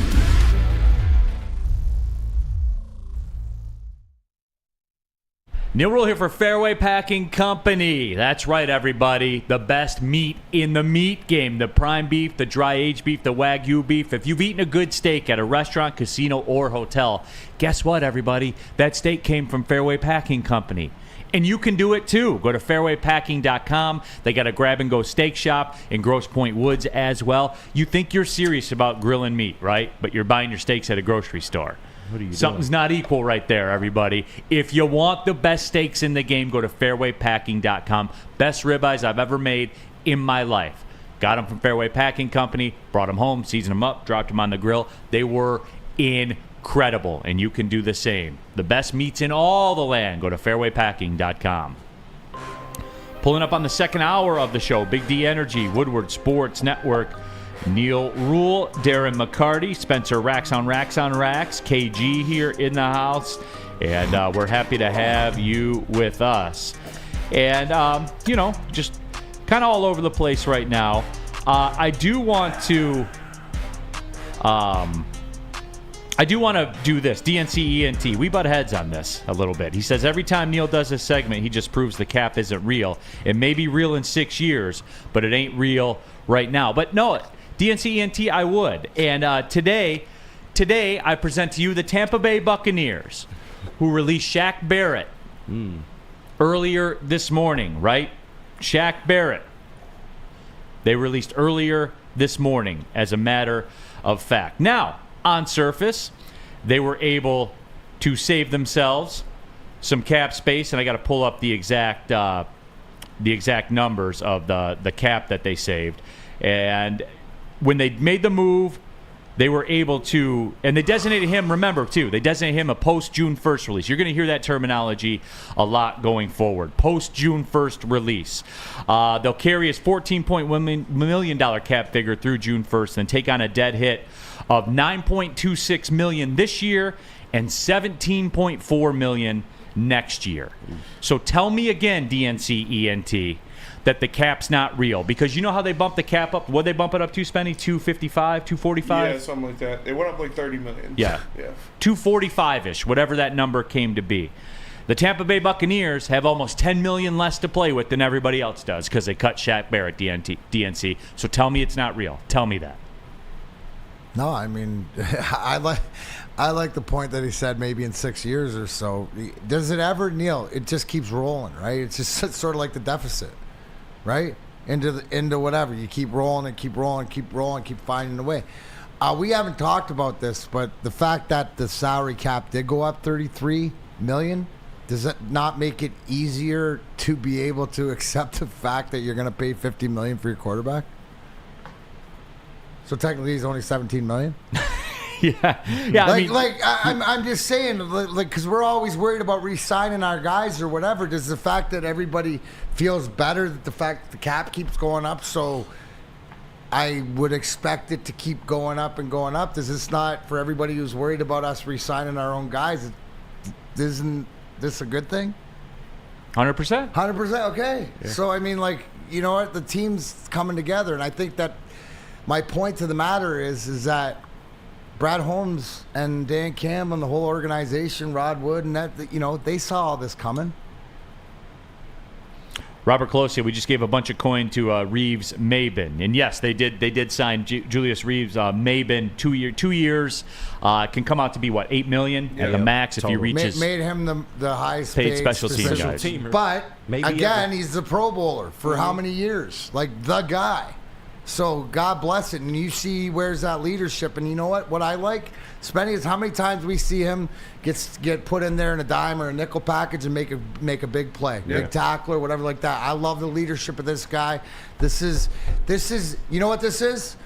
Neal Ruhl here for Fairway Packing Company. That's right, everybody. The best meat in the meat game. The prime beef, the dry aged beef, the Wagyu beef. If you've eaten a good steak at a restaurant, casino, or hotel, guess what, everybody? That steak came from Fairway Packing Company. And you can do it too. Go to fairwaypacking.com. They got a grab-and-go steak shop in Grosse Pointe Woods as well. You think you're serious about grilling meat, right? But you're buying your steaks at a grocery store. Something's not equal right there, everybody. If you want the best steaks in the game, go to fairwaypacking.com. Best ribeyes I've ever made in my life. Got them from Fairway Packing Company, brought them home, seasoned them up, dropped them on the grill. They were incredible, and you can do the same. The best meats in all the land. Go to fairwaypacking.com. Pulling up on the second hour of the show, Big D Energy, Woodward Sports Network. Neal Ruhl, Darren McCarty, Spencer Racks on Racks, KG here in the house, and we're happy to have you with us. And, just kind of all over the place right now. I do want to do this. DNC ENT. We butt heads on this a little bit. He says every time Neal does this segment, he just proves the cap isn't real. It may be real in 6 years, but it ain't real right now. But no, DNC ENT, I would. And today I present to you the Tampa Bay Buccaneers, who released Shaq Barrett earlier this morning, right? Shaq Barrett. They released earlier this morning, as a matter of fact. Now, on surface, they were able to save themselves some cap space, and I got to pull up the exact numbers of the cap that they saved. And when they made the move, they were able to, and they designated him, remember too, they designated him a post-June 1st release. You're going to hear that terminology a lot going forward. Post-June 1st release. They'll carry his $14.1 million cap figure through June 1st and take on a dead hit of $9.26 million this year and $17.4 million next year. So tell me again, DNC ENT, that the cap's not real, because you know how they bumped the cap up. What they bump it up to, Spenny? 255, 245? Yeah, something like that. They went up like 30 million. Yeah. 245-ish, whatever that number came to be. The Tampa Bay Buccaneers have almost $10 million less to play with than everybody else does because they cut Shaq Barrett, DNC. So tell me it's not real. Tell me that. No, I mean, I like the point that he said maybe in 6 years or so. Does it ever, Neal? It just keeps rolling, right? It's just sort of like the deficit, right? Into whatever. You keep rolling and keep finding a way. We haven't talked about this, but the fact that the salary cap did go up $33 million does that not make it easier to be able to accept the fact that you're going to pay $50 million for your quarterback? So technically, he's only $17 million. Yeah. I'm just saying, because we're always worried about re-signing our guys or whatever. Does the fact that everybody feels better that the fact that the cap keeps going up, so I would expect it to keep going up and going up? Does this not, for everybody who's worried about us re-signing our own guys, isn't this a good thing? 100%. 100%. Okay. Yeah. So I mean, you know what? The team's coming together, and I think that my point to the matter is that Brad Holmes and Dan Campbell and the whole organization, Rod Wood, and that, they saw all this coming. Robert Colosia, we just gave a bunch of coin to Reeves Mabin, and yes, they did sign Julius Reeves Mabin 2 years. Can come out to be what, $8 million at the max if he reaches. Made him the highest paid special team guys. But again, he's the Pro Bowler for how many years? Like the guy. So God bless it, and you see he wears that leadership. And you know what? What I like, Spenny, is how many times we see him get put in there in a dime or a nickel package and make a big play, big tackle or whatever like that. I love the leadership of this guy. This is you know what this is?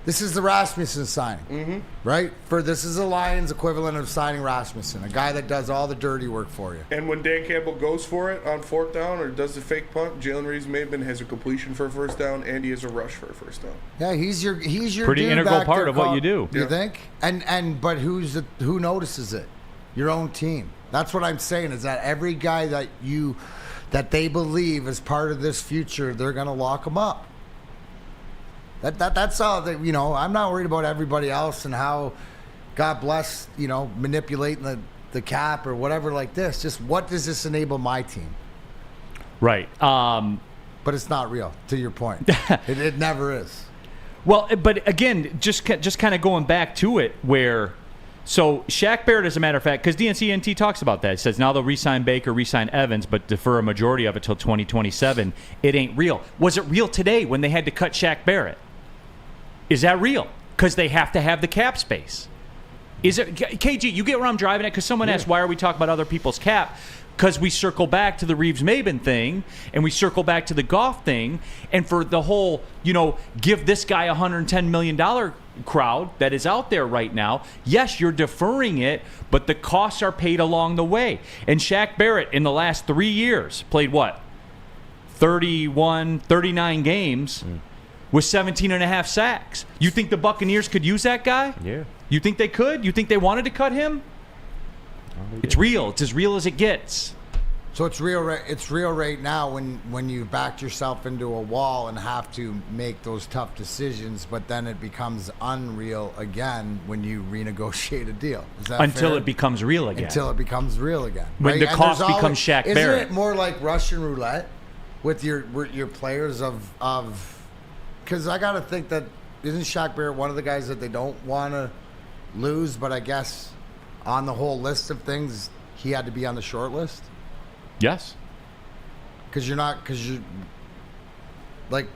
This is the Rasmussen signing, right? This is the Lions equivalent of signing Rasmussen, a guy that does all the dirty work for you. And when Dan Campbell goes for it on 4th down or does the fake punt, Jalen Reeves Mabin has a completion for a first down and he has a rush for a first down. Yeah, he's your pretty dude integral back part there of what you do. You think? But who notices it? Your own team. That's what I'm saying, is that every guy that they believe is part of this future, they're going to lock him up. That's all that, I'm not worried about everybody else and how, God bless, manipulating the cap or whatever like this. Just what does this enable my team? Right. But it's not real, to your point. It never is. Well, but again, just kind of going back to it so Shaq Barrett, as a matter of fact, because DNCNT talks about that. It says now they'll re-sign Baker, re-sign Evans, but defer a majority of it till 2027. It ain't real. Was it real today when they had to cut Shaq Barrett? Is that real? Because they have to have the cap space. Is it, KG, you get where I'm driving at? Because someone asked, why are we talking about other people's cap? Because we circle back to the Reeves-Mabin thing, and we circle back to the Goff thing, and for the whole, give this guy $110 million crowd that is out there right now, yes, you're deferring it, but the costs are paid along the way. And Shaq Barrett, in the last 3 years, played what? 39 games. With 17.5 sacks. You think the Buccaneers could use that guy? Yeah. You think they could? You think they wanted to cut him? It's real. It's as real as it gets. So it's real. It's real right now when you backed yourself into a wall and have to make those tough decisions. But then it becomes unreal again when you renegotiate a deal. Is that until fair? It becomes real again. Until it becomes real again. When the cost becomes Shaq Barrett. Isn't it more like Russian roulette with your players of? Because I got to think that isn't Shaq Barrett one of the guys that they don't want to lose, but I guess on the whole list of things, he had to be on the short list? Yes. Because you're like,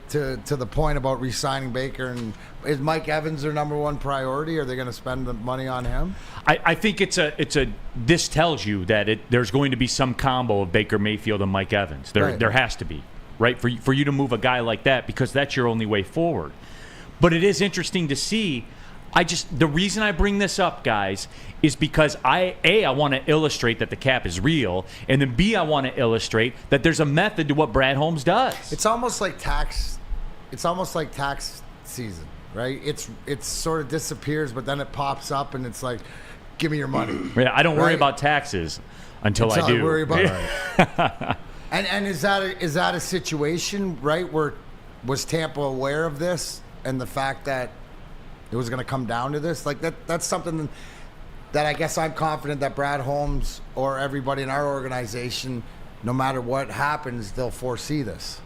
to the point about re-signing Baker, and is Mike Evans their number one priority? Are they going to spend the money on him? I think this tells you that there's going to be some combo of Baker Mayfield and Mike Evans. There has to be. Right, for you to move a guy like that, because that's your only way forward. But it is interesting to see. The reason I bring this up, guys, is because I want to illustrate that the cap is real, and then B, I want to illustrate that there's a method to what Brad Holmes does. It's almost like tax. It's almost like tax season, right? It sort of disappears, but then it pops up, and it's like, give me your money. Yeah, I don't worry about taxes until I do. I worry about it. And is that a situation, right, where was Tampa aware of this and the fact that it was going to come down to this? Like that's something that I guess I'm confident that Brad Holmes or everybody in our organization, no matter what happens, they'll foresee this.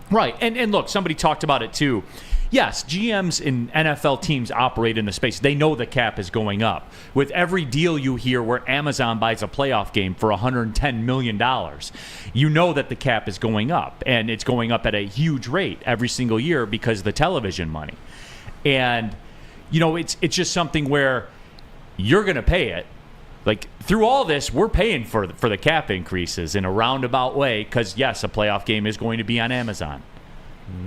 Right. And look, somebody talked about it too. Yes, GMs in NFL teams operate in the space. They know the cap is going up. With every deal you hear where Amazon buys a playoff game for $110 million, you know that the cap is going up. And it's going up at a huge rate every single year because of the television money. And, it's just something where you're going to pay it. like through all this, we're paying for the cap increases in a roundabout way because, yes, a playoff game is going to be on Amazon.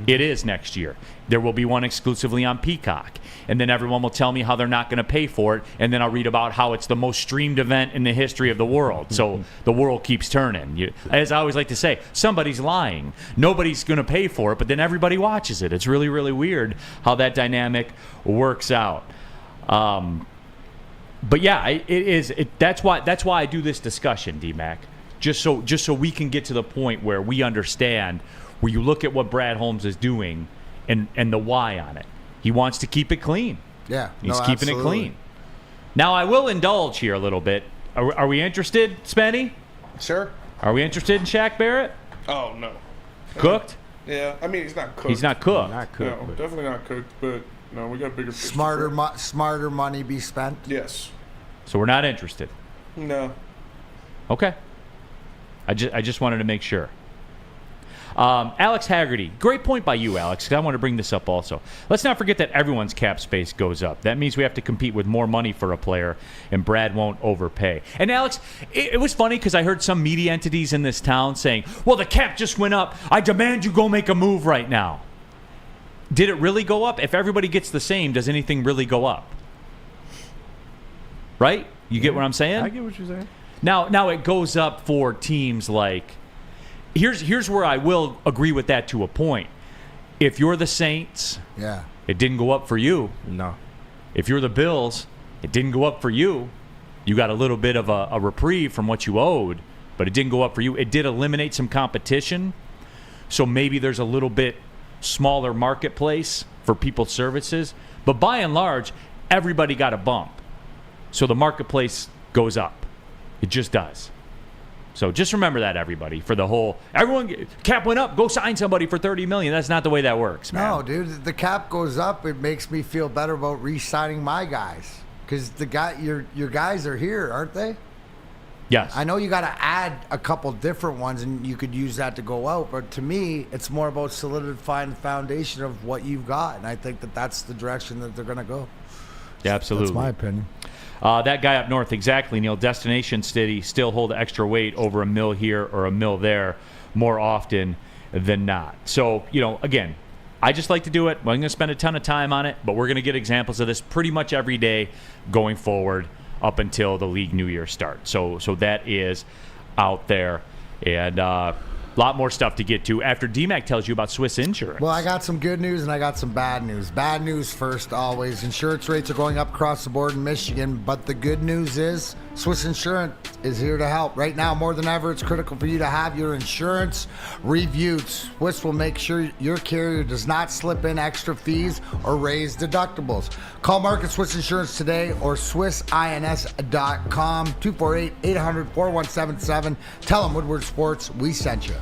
It is next year. There will be one exclusively on Peacock. And then everyone will tell me how they're not going to pay for it. And then I'll read about how it's the most streamed event in the history of the world. So the world keeps turning. As I always like to say, somebody's lying. Nobody's going to pay for it, but then everybody watches it. It's really, really weird how that dynamic works out. But yeah, it is. That's why I do this discussion, D-Mac. Just so we can get to the point where we understand, where you look at what Brad Holmes is doing and the why on it. He wants to keep it clean. Yeah. He's keeping it clean. Now, I will indulge here a little bit. Are we interested, Spenny? Sure. Are we interested in Shaq Barrett? Oh, no. Cooked? Yeah. I mean, he's not cooked. He's not cooked. No, definitely not cooked, but no, we got bigger fish. Smarter money be spent. Yes. So we're not interested. No. Okay. I just wanted to make sure. Alex Haggerty, great point by you, Alex, because I want to bring this up also. Let's not forget that everyone's cap space goes up. That means we have to compete with more money for a player, and Brad won't overpay. And Alex, it was funny because I heard some media entities in this town saying, well, the cap just went up. I demand you go make a move right now. Did it really go up? If everybody gets the same, does anything really go up? Right? You get what I'm saying? I get what you're saying. Now it goes up for teams like... Here's where I will agree with that to a point. If you're the Saints, yeah, it didn't go up for you. No. If you're the Bills, it didn't go up for you. You got a little bit of a reprieve from what you owed, but it didn't go up for you. It did eliminate some competition, so maybe there's a little bit smaller marketplace for people's services. But by and large, everybody got a bump. So the marketplace goes up. It just does. So just remember that, everybody, for the whole everyone cap went up, go sign somebody for $30 million. That's not the way that works, man. No, dude, the cap goes up. It makes me feel better about re-signing my guys because your guys are here, aren't they? Yes. I know you got to add a couple different ones, and you could use that to go out. But to me, it's more about solidifying the foundation of what you've got, and I think that's the direction that they're going to go. Yeah, absolutely. That's my opinion. That guy up north, exactly, Neal. Destination City still hold extra weight over a mill here or a mill there more often than not. So, again, I just like to do it. I'm going to spend a ton of time on it, but we're going to get examples of this pretty much every day going forward up until the league New Year starts. So that is out there. And a lot more stuff to get to after DMAC tells you about Swiss Insurance. Well, I got some good news and I got some bad news. Bad news first, always. Insurance rates are going up across the board in Michigan, but the good news is Swiss Insurance is here to help. Right now, more than ever, it's critical for you to have your insurance reviewed. Swiss will make sure your carrier does not slip in extra fees or raise deductibles. Call Market Swiss Insurance today or SwissINS.com, 248-800-4177. Tell them Woodward Sports, we sent you.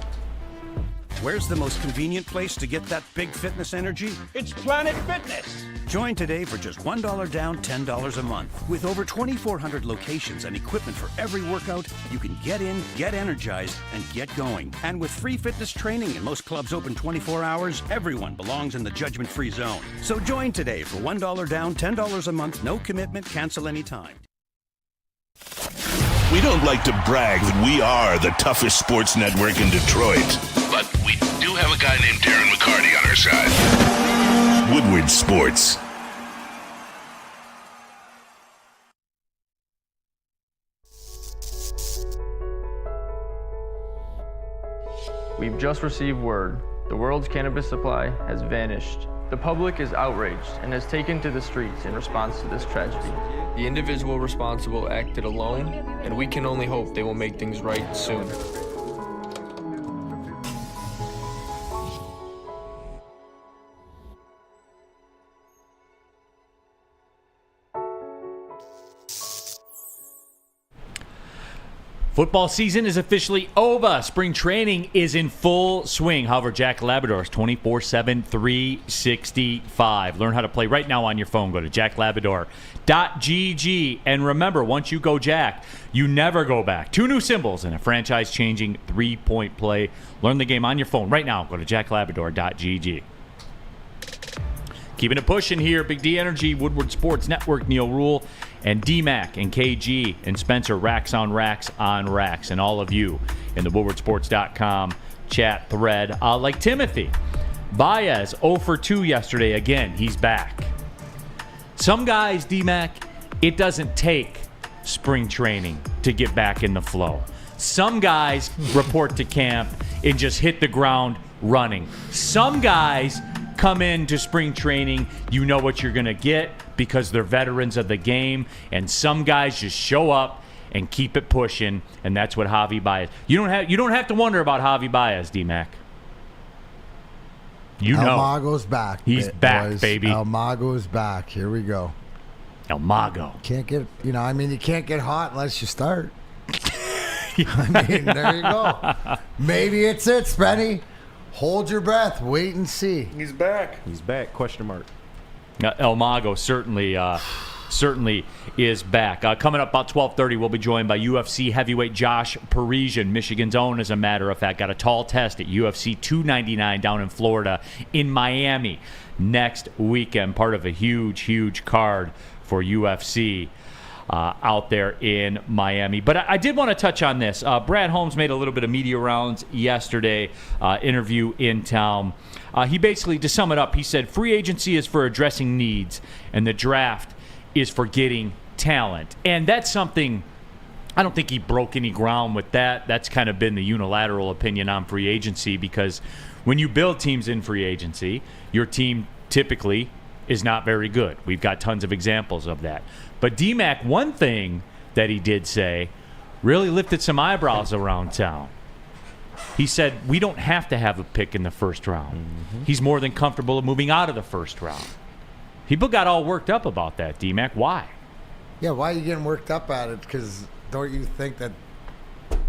Where's the most convenient place to get that big fitness energy? It's Planet Fitness. Join today for just $1 down, $10 a month. With over 2,400 locations and equipment for every workout, you can get in, get energized, and get going. And with free fitness training and most clubs open 24 hours, everyone belongs in the judgment-free zone. So join today for $1 down, $10 a month, no commitment, cancel anytime. We don't like to brag that we are the toughest sports network in Detroit, but we do have a guy named Darren McCarty on our side. Woodward Sports. We've just received word. The world's cannabis supply has vanished. The public is outraged and has taken to the streets in response to this tragedy. The individual responsible acted alone, and we can only hope they will make things right soon. Football season is officially over. Spring training is in full swing. However, Jack Labrador is 24/7, 365. Learn how to play right now on your phone. Go to jacklabrador.gg. And remember, once you go Jack, you never go back. 2 new symbols and a franchise-changing 3-point play. Learn the game on your phone right now. Go to jacklabrador.gg. Keeping it pushing here. Big D Energy, Woodward Sports Network, Neal Ruhl, and D-Mac and KG and Spencer, Racks on Racks on Racks, and all of you in the WoodwardSports.com chat thread. Like Timothy, Baez 0 for 2 yesterday. Again, he's back. Some guys, D-Mac, it doesn't take spring training to get back in the flow. Some guys report to camp and just hit the ground running. Some guys come into spring training, you know what you're going to get because they're veterans of the game, and some guys just show up and keep it pushing, and that's what Javi Baez. You don't have to wonder about Javi Baez, D-Mac. You know. El Mago's back. He's back, boys. baby. El Mago's back. Here we go. El Mago. Can't get, you can't get hot unless you start. I mean, there you go. Maybe it's it, Spenny. Hold your breath. Wait and see. He's back. He's back, question mark. El Mago certainly is back. Coming up about 12:30, we'll be joined by UFC heavyweight Josh Parisian, Michigan's own, as a matter of fact. Got a tall test at UFC 299 down in Florida, in Miami next weekend. Part of a huge card for UFC out there in Miami. But I did want to touch on this. Brad Holmes made a little bit of media rounds yesterday, interview in town. He basically, to sum it up, he said free agency is for addressing needs and the draft is for getting talent. And that's something, I don't think he broke any ground with that. That's kind of been the unilateral opinion on free agency, because when you build teams in free agency, your team typically is not very good. We've got tons of examples of that. But D-Mac, one thing that he did say really lifted some eyebrows around town. He said, we don't have to have a pick in the first round. Mm-hmm. He's more than comfortable moving out of the first round. People got all worked up about that, D-Mac. Why? Yeah, why are you getting worked up at it? Because don't you think that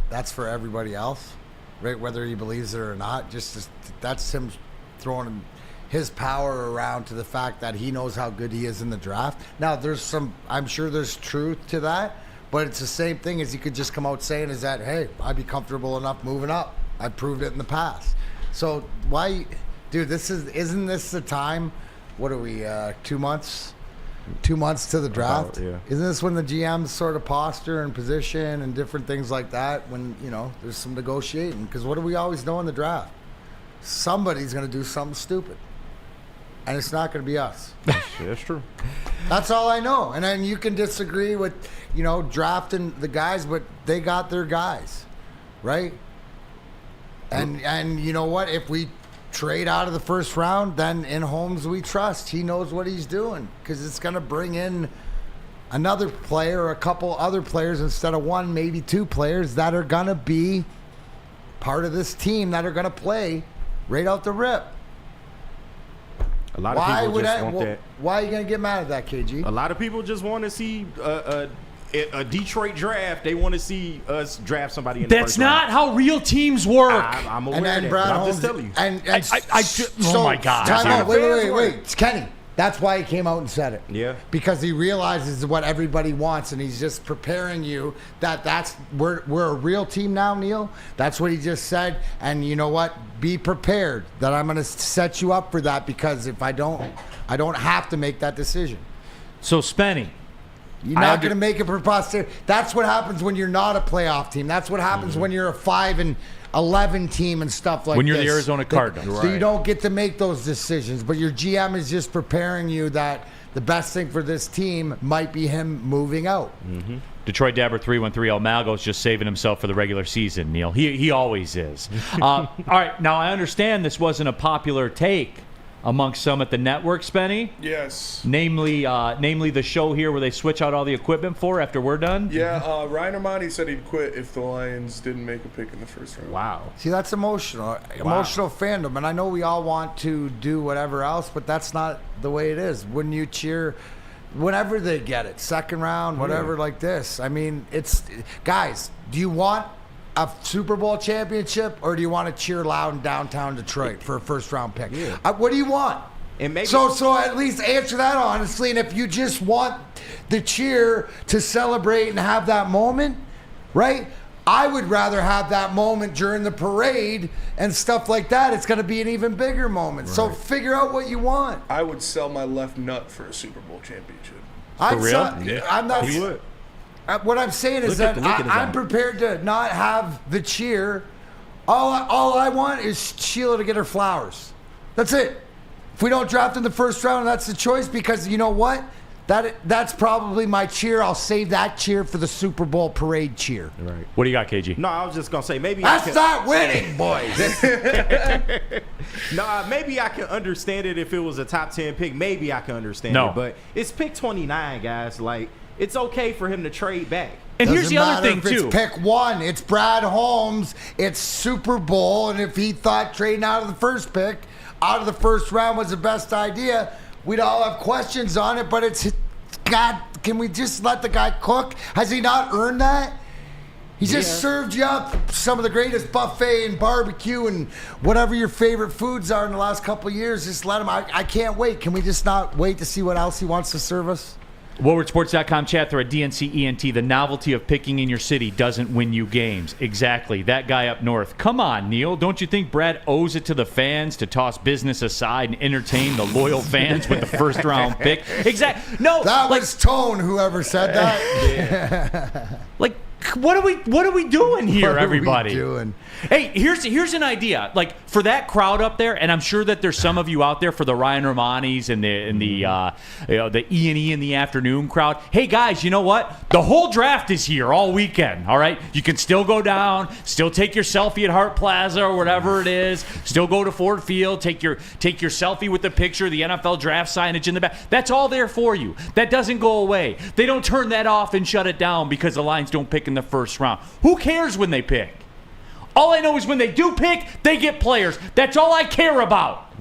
that's for everybody else, right? Whether he believes it or not, just that's him throwing his power around to the fact that he knows how good he is in the draft. Now, I'm sure there's truth to that, but it's the same thing as he could just come out saying is that, hey, I'd be comfortable enough moving up. I've proved it in the past. So why, dude, isn't this the time? What are we, 2 months? 2 months to the draft? Yeah. Isn't this when the GMs sort of posture and position and different things like that when, there's some negotiating? Because what do we always know in the draft? Somebody's going to do something stupid. And it's not going to be us. That's true. That's all I know. And then you can disagree with, drafting the guys, but they got their guys, right? And you know what? If we trade out of the first round, then in Holmes we trust. He knows what he's doing because it's going to bring in another player, a couple other players instead of one, maybe two players that are going to be part of this team that are going to play right out the rip. A lot of people just want that. Why are you going to get mad at that, KG? A lot of people just want to see a Detroit draft. They want to see us draft somebody in the first round. That's not how real teams work. I'm aware of that, but I'm just telling you. Oh, my God. Time out. Wait. It's Kenny. That's why he came out and said it. Yeah. Because he realizes what everybody wants, and he's just preparing you we're a real team now, Neal. That's what he just said. And you know what? Be prepared that I'm going to set you up for that, because if I don't have to make that decision. So, Spenny. You're not going to make it for posterity. That's what happens when you're not a playoff team. That's what happens when you're a 5-11 team and stuff like that. When you're the Arizona Cardinals. So you don't get to make those decisions. But your GM is just preparing you that the best thing for this team might be him moving out. Mm-hmm. Detroit Dabber 313 El Mago's just saving himself for the regular season, Neal. He always is. All right, now I understand this wasn't a popular take amongst some at the network, Spenny. Yes. Namely the show here where they switch out all the equipment after we're done. Yeah, Ryan Ermanni said he'd quit if the Lions didn't make a pick in the first round. Wow. See, that's emotional fandom, and I know we all want to do whatever else, but that's not the way it is. When you cheer, whenever they get it, second round, whatever, like this. I mean, guys, do you want a Super Bowl championship, or do you want to cheer loud in downtown Detroit for a first-round pick? Yeah. What do you want? And maybe so at least answer that honestly. And if you just want the cheer to celebrate and have that moment, right? I would rather have that moment during the parade and stuff like that. It's going to be an even bigger moment. Right. So figure out what you want. I would sell my left nut for a Super Bowl championship. For real? I'm not. He would. What I'm saying is that I'm prepared to not have the cheer. All I want is Sheila to get her flowers. That's it. If we don't draft in the first round, that's the choice, because you know what? That's probably my cheer. I'll save that cheer for the Super Bowl parade cheer. Right. What do you got, KG? No, I was just going to say maybe that's not winning, boys. Maybe I can understand it if it was a top 10 pick. Maybe I can understand it. But it's pick 29, guys. Like, it's okay for him to trade back. And here's the other thing, too. It's pick 1. It's Brad Holmes. It's Super Bowl. And if he thought trading out of the first pick, out of the first round was the best idea, we'd all have questions on it. But it's, God, can we just let the guy cook? Has he not earned that? He just served you up some of the greatest buffet and barbecue and whatever your favorite foods are in the last couple of years. Just let him. I can't wait. Can we just not wait to see what else he wants to serve us? WoodwardSports.com chat thread, DNCENT. The novelty of picking in your city doesn't win you games. Exactly. That guy up north. Come on, Neal. Don't you think Brad owes it to the fans to toss business aside and entertain the loyal fans with the first-round pick? Exactly. No. That was Tone, whoever said that. Like, what are we doing here, everybody? What are we doing? Hey, here's an idea. Like, for that crowd up there, and I'm sure that there's some of you out there for the Ryan Ermannis and the E&E in the afternoon crowd. Hey guys, you know what? The whole draft is here all weekend. All right, you can still go down, still take your selfie at Hart Plaza or whatever it is. Still go to Ford Field, take your selfie with the picture, the NFL draft signage in the back. That's all there for you. That doesn't go away. They don't turn that off and shut it down because the Lions don't pick in the first round. Who cares when they pick? All I know is when they do pick, they get players. That's all I care about.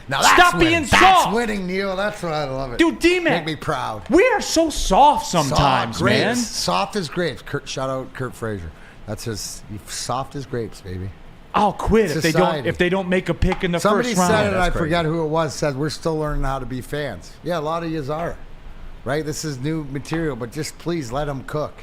Now stop being soft. That's winning, Neal. That's what I love it. Dude, D-Man. Make me proud. We are so soft sometimes, man. Soft as grapes. Shout out Kurt Frazier. That's his soft as grapes, baby. I'll quit if they don't make a pick in the Somebody first round. Somebody said it, I forgot who it was, said we're still learning how to be fans. Yeah, a lot of yous are. Right? This is new material, but just please let them cook.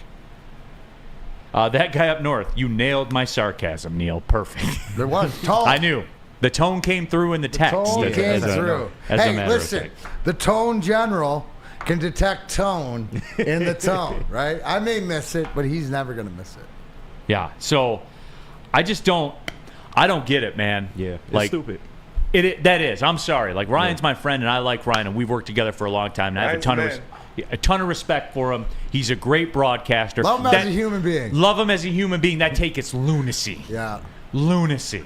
That guy up north, you nailed my sarcasm, Neal. Perfect. There was tone. I knew. The tone came through in the text. Tone came through. Hey, listen, the tone general can detect tone in the tone, right? I may miss it, but he's never going to miss it. Yeah, so I don't get it, man. Yeah, it's stupid. That is. I'm sorry. Like, Ryan's my friend, and I like Ryan, and we've worked together for a long time. And I have a ton of respect for him. He's a great broadcaster. Love him as a human being. Love him as a human being. That take is lunacy. Yeah. Lunacy.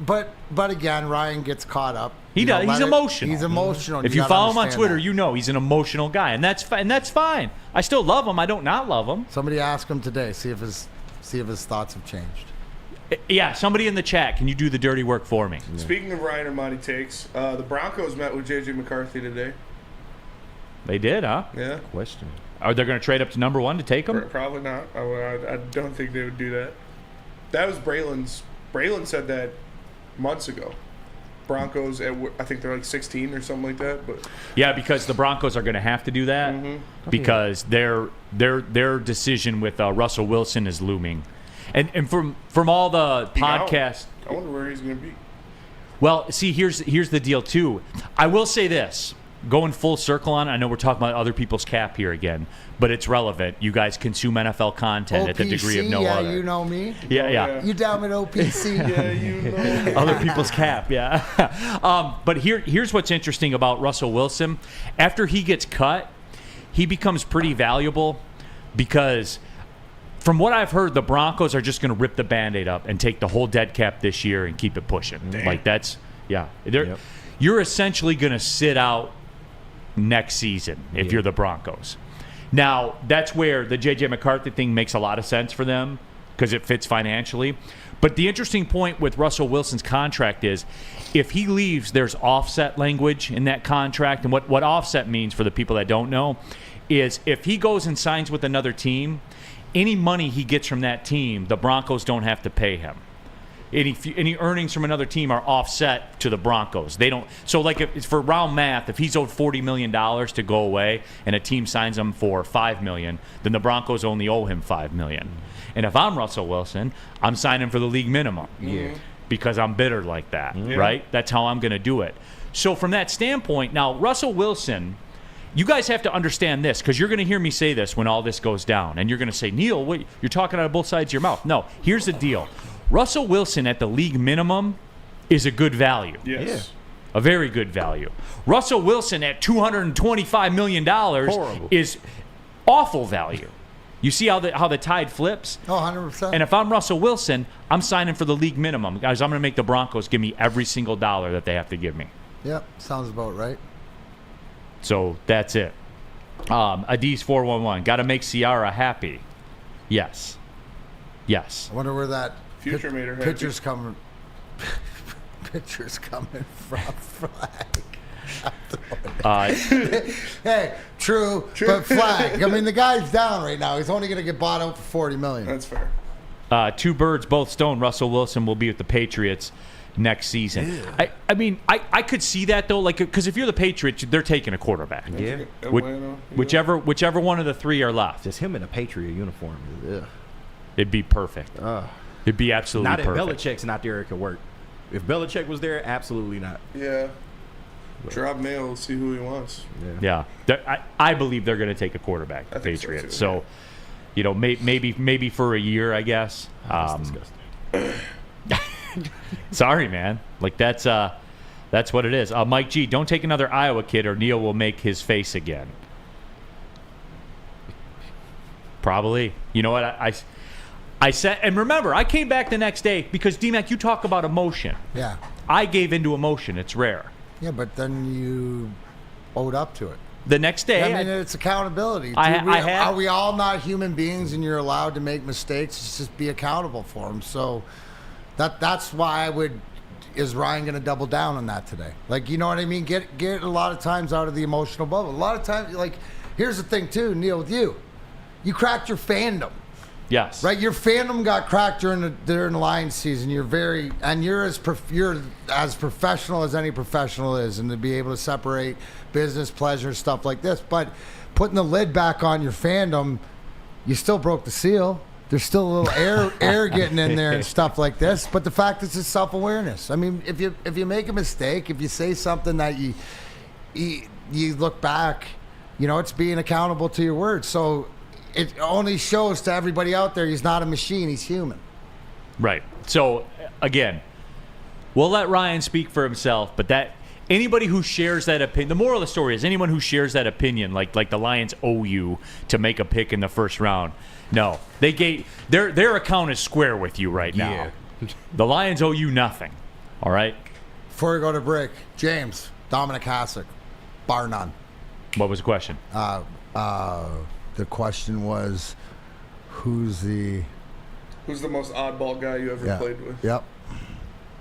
But again, Ryan gets caught up. He does. He's emotional. He's emotional. If you follow him on Twitter, you know he's an emotional guy, and that's fine. I still love him. I don't not love him. Somebody ask him today. See if his thoughts have changed. Yeah, somebody in the chat, can you do the dirty work for me? Yeah. Speaking of Ryan Ermanni takes, the Broncos met with J.J. McCarthy today. They did, huh? Yeah. Question. Are they going to trade up to number 1 to take him? Probably not. I don't think they would do that. That was Braylon's. Braylon said that months ago. Broncos, I think they're like 16 or something like that. But yeah, because the Broncos are going to have to do that because their decision with Russell Wilson is looming. And from all the podcasts, I wonder where he's going to be. Well, see, here's the deal too. I will say this, going full circle on it. I know we're talking about other people's cap here again, but it's relevant. You guys consume NFL content at the degree of no other. Yeah, you know me. Yeah. You down with OPC? Yeah, you know me. Other people's cap, yeah. But here's what's interesting about Russell Wilson. After he gets cut, he becomes pretty valuable because from what I've heard, the Broncos are just going to rip the Band-Aid up and take the whole dead cap this year and keep it pushing. Damn. Like that's, you're essentially going to sit out next season if you're the Broncos. Now, that's where the J.J. McCarthy thing makes a lot of sense for them because it fits financially. But the interesting point with Russell Wilson's contract is if he leaves, there's offset language in that contract. And what offset means for the people that don't know is if he goes and signs with another team, any money he gets from that team, the Broncos don't have to pay him. any earnings from another team are offset to the Broncos. They don't. So like if, for round math, if he's owed $40 million to go away and a team signs him for $5 million, then the Broncos only owe him $5 million. And if I'm Russell Wilson, I'm signing for the league minimum. Yeah. Because I'm bitter like that, right? That's how I'm going to do it. So from that standpoint, now Russell Wilson, you guys have to understand this because you're going to hear me say this when all this goes down, and you're going to say, Neal, what, you're talking out of both sides of your mouth. No, here's the deal. Russell Wilson at the league minimum is a good value. Yes. Yeah. A very good value. Russell Wilson at $225 million is awful value. You see how the tide flips? Oh, 100%. And if I'm Russell Wilson, I'm signing for the league minimum. Guys, I'm going to make the Broncos give me every single dollar that they have to give me. Yep, sounds about right. So that's it. Adis 411, got to make Ciara happy. Yes. Yes. I wonder where that future made her happy. Picture's coming from Flag. Hey, true, but Flag. I mean, the guy's down right now. He's only going to get bought out for $40 million. That's fair. Two birds, both stone. Russell Wilson will be with the Patriots next season. I mean, I could see that though, like, because if you're the Patriots, they're taking a quarterback. Yeah. Whichever one of the three are left. Just him in a Patriot uniform. It'd be perfect. It'd be absolutely perfect. Not if Belichick's not there, it could work. If Belichick was there, absolutely not. Yeah. Drop Neal, see who he wants. Yeah. I believe they're going to take a quarterback, the Patriots. So, you know, maybe for a year, I guess. That's disgusting. Sorry, man. Like that's what it is. Mike G, don't take another Iowa kid or Neal will make his face again. Probably. You know what? I said, and remember, I came back the next day because D-Mac, you talk about emotion. Yeah. I gave into emotion. It's rare. Yeah, but then you owed up to it. The next day, I mean, it's accountability. Are we all not human beings, and you're allowed to make mistakes? It's just be accountable for them. So that's why is Ryan going to double down on that today? Like, you know what I mean? Get a lot of times out of the emotional bubble. A lot of times, like, here's the thing too, Neal, with you cracked your fandom. Yes. Right, your fandom got cracked during the Lions season. You're as professional as any professional is, and to be able to separate business, pleasure, stuff like this. But putting the lid back on your fandom, you still broke the seal. There's still a little air getting in there and stuff like this. But the fact is, it's self-awareness. I mean, if you make a mistake, if you say something that you look back, you know, it's being accountable to your words. So it only shows to everybody out there he's not a machine, he's human. Right. So, again, we'll let Ryan speak for himself, but that anybody who shares that opinion, the moral of the story is anyone who shares that opinion, like the Lions owe you to make a pick in the first round, no. They gave their account is square with you right now. Yeah. The Lions owe you nothing. All right? Before we go to break, James, Dominic Hasek, bar none. What was the question? The question was, who's the most oddball guy you ever played with? Yep.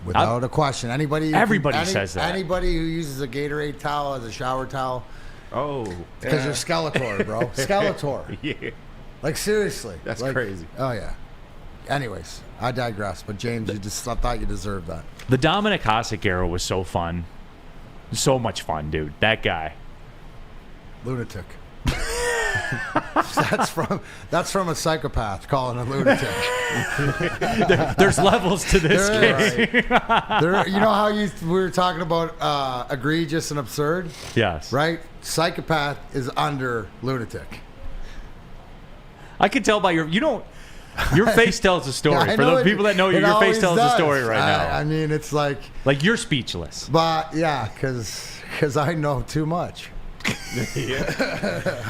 Without a question. Everybody says that. Anybody who uses a Gatorade towel as a shower towel. Oh. Because you're Skeletor, bro. Skeletor. Yeah. Like, seriously. That's crazy. Oh, yeah. Anyways, I digress. But, James, I thought you deserved that. The Dominic Hasek era was so fun. So much fun, dude. That guy. Lunatic. That's from a psychopath calling a lunatic. There's levels to this game. You know how we were talking about egregious and absurd? Yes. Right? Psychopath is under lunatic. I can tell by your face tells a story. Yeah, for the people that know you, your face tells a story right now. I mean, it's like you're speechless. But yeah, because I know too much. Yeah.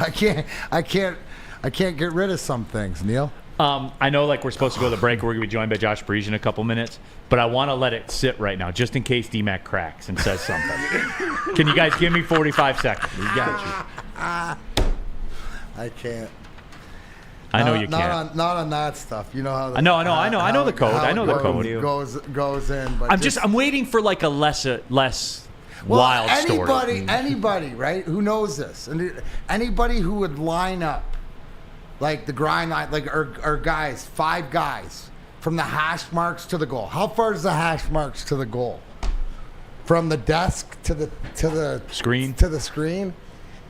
I can't get rid of some things, Neal. I know, we're supposed to go to the break. We're going to be joined by Josh Parisian in a couple minutes, but I want to let it sit right now, just in case D-Mac cracks and says something. Can you guys give me 45 seconds? We got you. I can't. I know you can't. Not on that stuff. You know how. I know the code. I know the code. Goes in. But I'm waiting for a less wild story. Anybody, right? Who knows this? And anybody who would line up, like the grind line, or guys, 5 guys, from the hash marks to the goal. How far is the hash marks to the goal? From the desk to the screen.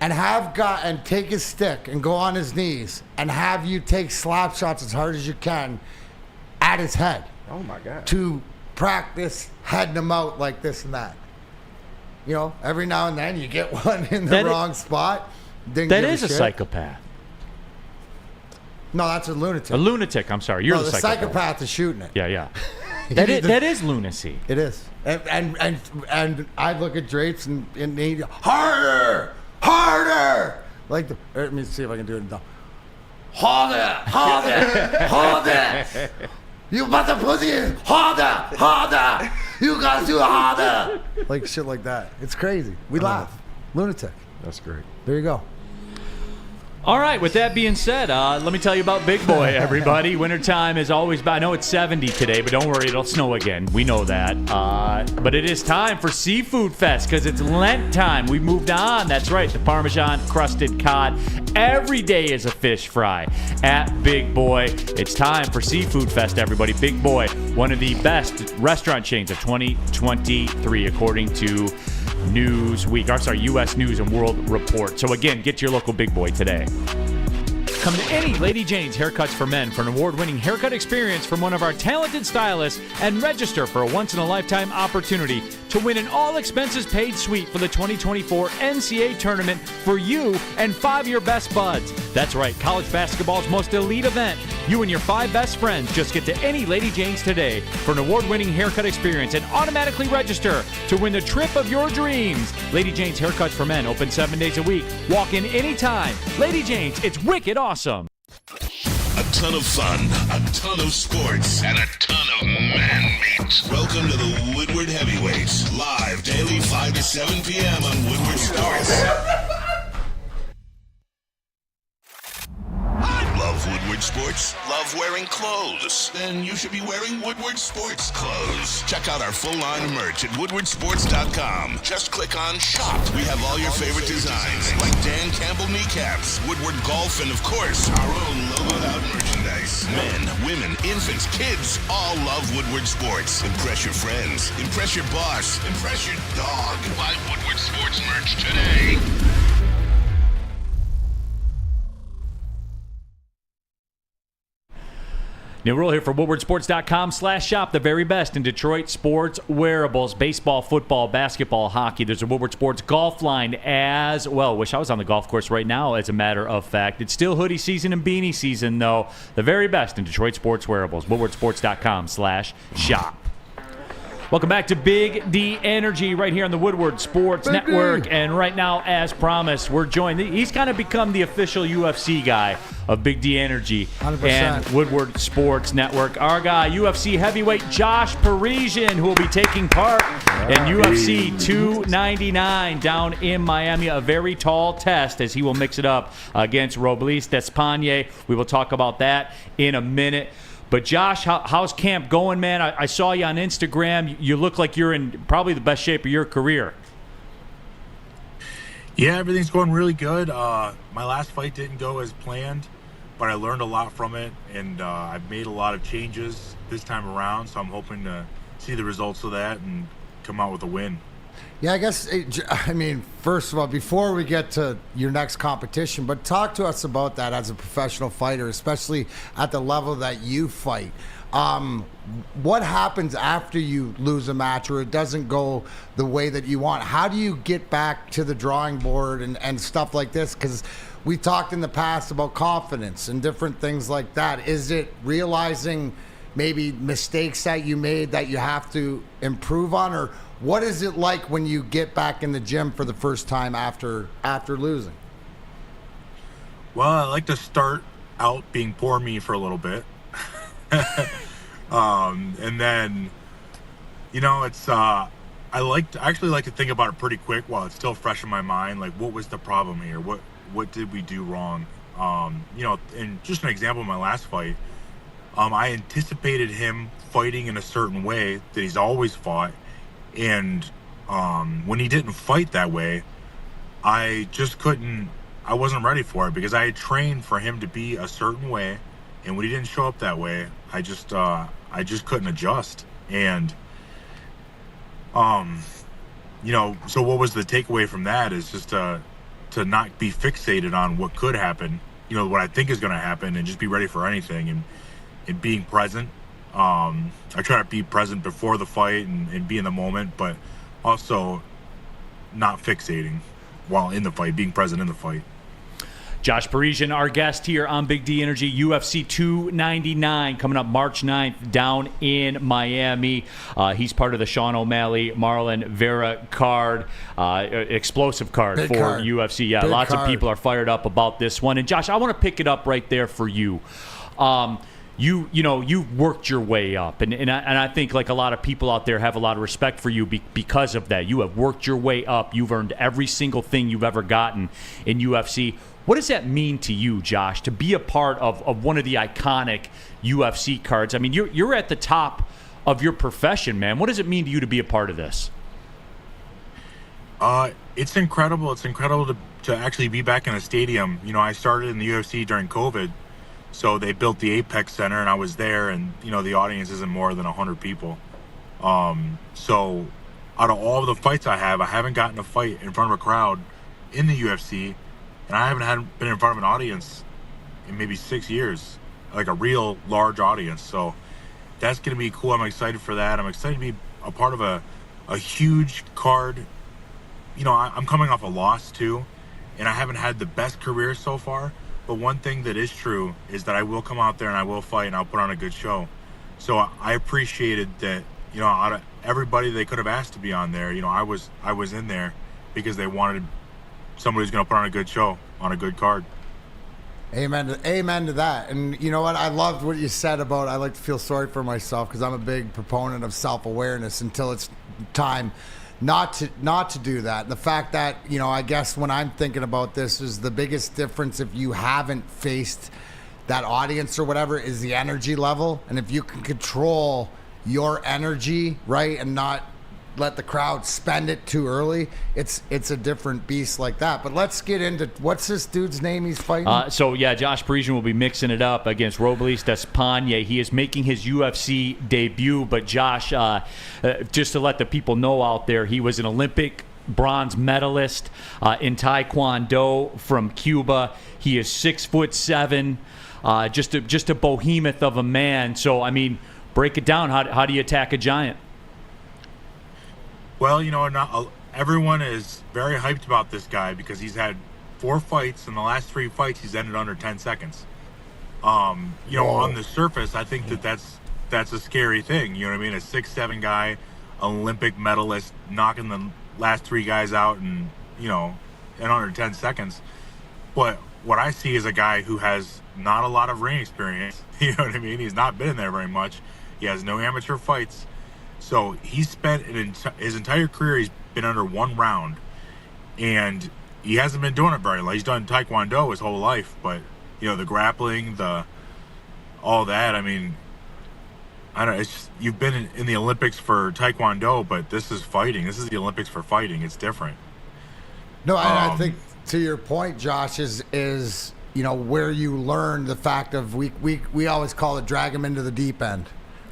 And take his stick and go on his knees and have you take slap shots as hard as you can at his head. Oh my God. To practice heading him out like this and that. You know, every now and then you get one in the wrong spot. That is a psychopath. No, that's a lunatic. A lunatic, I'm sorry. You're the psychopath is shooting it. Yeah. That is lunacy. It is. And I look at Drapes and he harder. Let me see if I can do it now. Hold it. You mother pussy, harder. You gotta do it harder. Like shit like that. It's crazy. We laugh. Lunatic. That's great. There you go. All right, with that being said, let me tell you about Big Boy, everybody. Wintertime is always, I know it's 70 today, but don't worry, it'll snow again. We know that. But it is time for Seafood Fest because it's Lent time. We moved on. That's right, the Parmesan-crusted cod. Every day is a fish fry at Big Boy. It's time for Seafood Fest, everybody. Big Boy, one of the best restaurant chains of 2023, according to U.S. News and World Report. So again, get to your local Big Boy today. Come to any Lady Jane's Haircuts for Men for an award-winning haircut experience from one of our talented stylists and register for a once-in-a-lifetime opportunity to win an all-expenses-paid suite for the 2024 NCAA tournament for you and 5 of your best buds. That's right, college basketball's most elite event. You and your 5 best friends just get to any Lady Jane's today for an award-winning haircut experience and automatically register to win the trip of your dreams. Lady Jane's Haircuts for Men, open 7 days a week. Walk in anytime. Lady Jane's, it's wicked awesome. A ton of fun, a ton of sports, and a ton of man meat. Welcome to the Woodward Heavyweights, live daily 5 to 7 p.m. on Woodward Sports. Love Woodward Sports? Love wearing clothes? Then you should be wearing Woodward Sports clothes. Check out our full line of merch at woodwardsports.com. Just click on shop. We have all your favorite designs, like Dan Campbell kneecaps, Woodward golf, and of course, our own logoed out merchandise. Men, women, infants, kids all love Woodward Sports. Impress your friends. Impress your boss. Impress your dog. Buy Woodward Sports merch today. Neal Ruhl here for WoodwardSports.com/shop. The very best in Detroit sports wearables, baseball, football, basketball, hockey. There's a Woodward Sports golf line as well. Wish I was on the golf course right now, as a matter of fact. It's still hoodie season and beanie season, though. The very best in Detroit sports wearables. WoodwardSports.com/shop. Welcome back to Big D Energy right here on the Woodward Sports Network. And right now, as promised, we're joined. He's kind of become the official UFC guy of Big D Energy 100%. and Woodward Sports Network. Our guy, UFC heavyweight Josh Parisian, who will be taking part in UFC 299 down in Miami. A very tall test as he will mix it up against Robles Despaigne. We will talk about that in a minute. But Josh, how's camp going, man? I saw you on Instagram. You look like you're in probably the best shape of your career. Yeah, everything's going really good. My last fight didn't go as planned, but I learned a lot from it, and I've made a lot of changes this time around, so I'm hoping to see the results of that and come out with a win. Yeah, I guess, first of all, before we get to your next competition, but talk to us about that as a professional fighter, especially at the level that you fight. What happens after you lose a match or it doesn't go the way that you want? How do you get back to the drawing board and stuff like this? Because we talked in the past about confidence and different things like that. Is it realizing maybe mistakes that you made that you have to improve on, or what is it like when you get back in the gym for the first time after losing? Well, I like to start out being poor me for a little bit. And then, it's I actually like to think about it pretty quick while it's still fresh in my mind. Like, what was the problem here? What did we do wrong? And just an example of my last fight, I anticipated him fighting in a certain way that he's always fought. And when he didn't fight that way, I wasn't ready for it because I had trained for him to be a certain way And when he didn't show up that way, I just couldn't adjust. And so what was the takeaway from that is just to not be fixated on what could happen, what I think is going to happen, and just be ready for anything, and being present. I try to be present before the fight and be in the moment, but also not fixating while in the fight, being present in the fight. Josh Parisian, our guest here on Big D Energy. UFC 299 coming up March 9th down in Miami. He's part of the Sean O'Malley, Marlon Vera card, explosive card Big for card. UFC. Yeah, Big lots card. of people are fired up about this one. And Josh, I want to pick it up right there for you. You've worked your way up, and I think like a lot of people out there have a lot of respect for you because of that. You have worked your way up. You've earned every single thing you've ever gotten in UFC. What does that mean to you, Josh, to be a part of one of the iconic UFC cards? I mean, you're at the top of your profession, man. What does it mean to you to be a part of this? It's incredible. It's incredible to actually be back in a stadium. I started in the UFC during COVID, so they built the Apex Center, and I was there, and the audience isn't more than 100 people. So out of all the fights I haven't gotten a fight in front of a crowd in the UFC. And I haven't been in front of an audience in maybe 6 years, like a real large audience. So that's going to be cool. I'm excited for that. I'm excited to be a part of a huge card. I'm coming off a loss too, and I haven't had the best career so far. But one thing that is true is that I will come out there and I will fight and I'll put on a good show. So I appreciated that, out of everybody they could have asked to be on there, I was in there because they wanted somebody who's going to put on a good show on a good card. Amen to that. And you know what? I loved what you said about I like to feel sorry for myself because I'm a big proponent of self-awareness until it's time not to do that. The fact that, I guess when I'm thinking about this is the biggest difference if you haven't faced that audience or whatever is the energy level. And if you can control your energy, right, and not let the crowd spend it too early, it's a different beast like that. But let's get into what's this dude's name he's fighting? Josh Parisian will be mixing it up against Robles Despaigne. He is making his UFC debut, but Josh, just to let the people know out there, he was an Olympic bronze medalist in Taekwondo from Cuba. He is 6'7", just a behemoth of a man. So, I mean, break it down. How do you attack a giant? Well, everyone is very hyped about this guy because he's had 4 fights, and the last 3 fights he's ended under 10 seconds. On the surface, I think that's a scary thing. You know what I mean? A 6'7" guy, Olympic medalist, knocking the last 3 guys out in under 10 seconds. But what I see is a guy who has not a lot of ring experience. You know what I mean? He's not been in there very much. He has no amateur fights. So he's spent his entire career, he's been under 1 round, and he hasn't been doing it very long. He's done Taekwondo his whole life, but the grappling, all that. I mean, I don't know. It's just, you've been in the Olympics for Taekwondo, but this is fighting. This is the Olympics for fighting. It's different. No, I think to your point, Josh, is where you learn the fact of we always call it drag him into the deep end.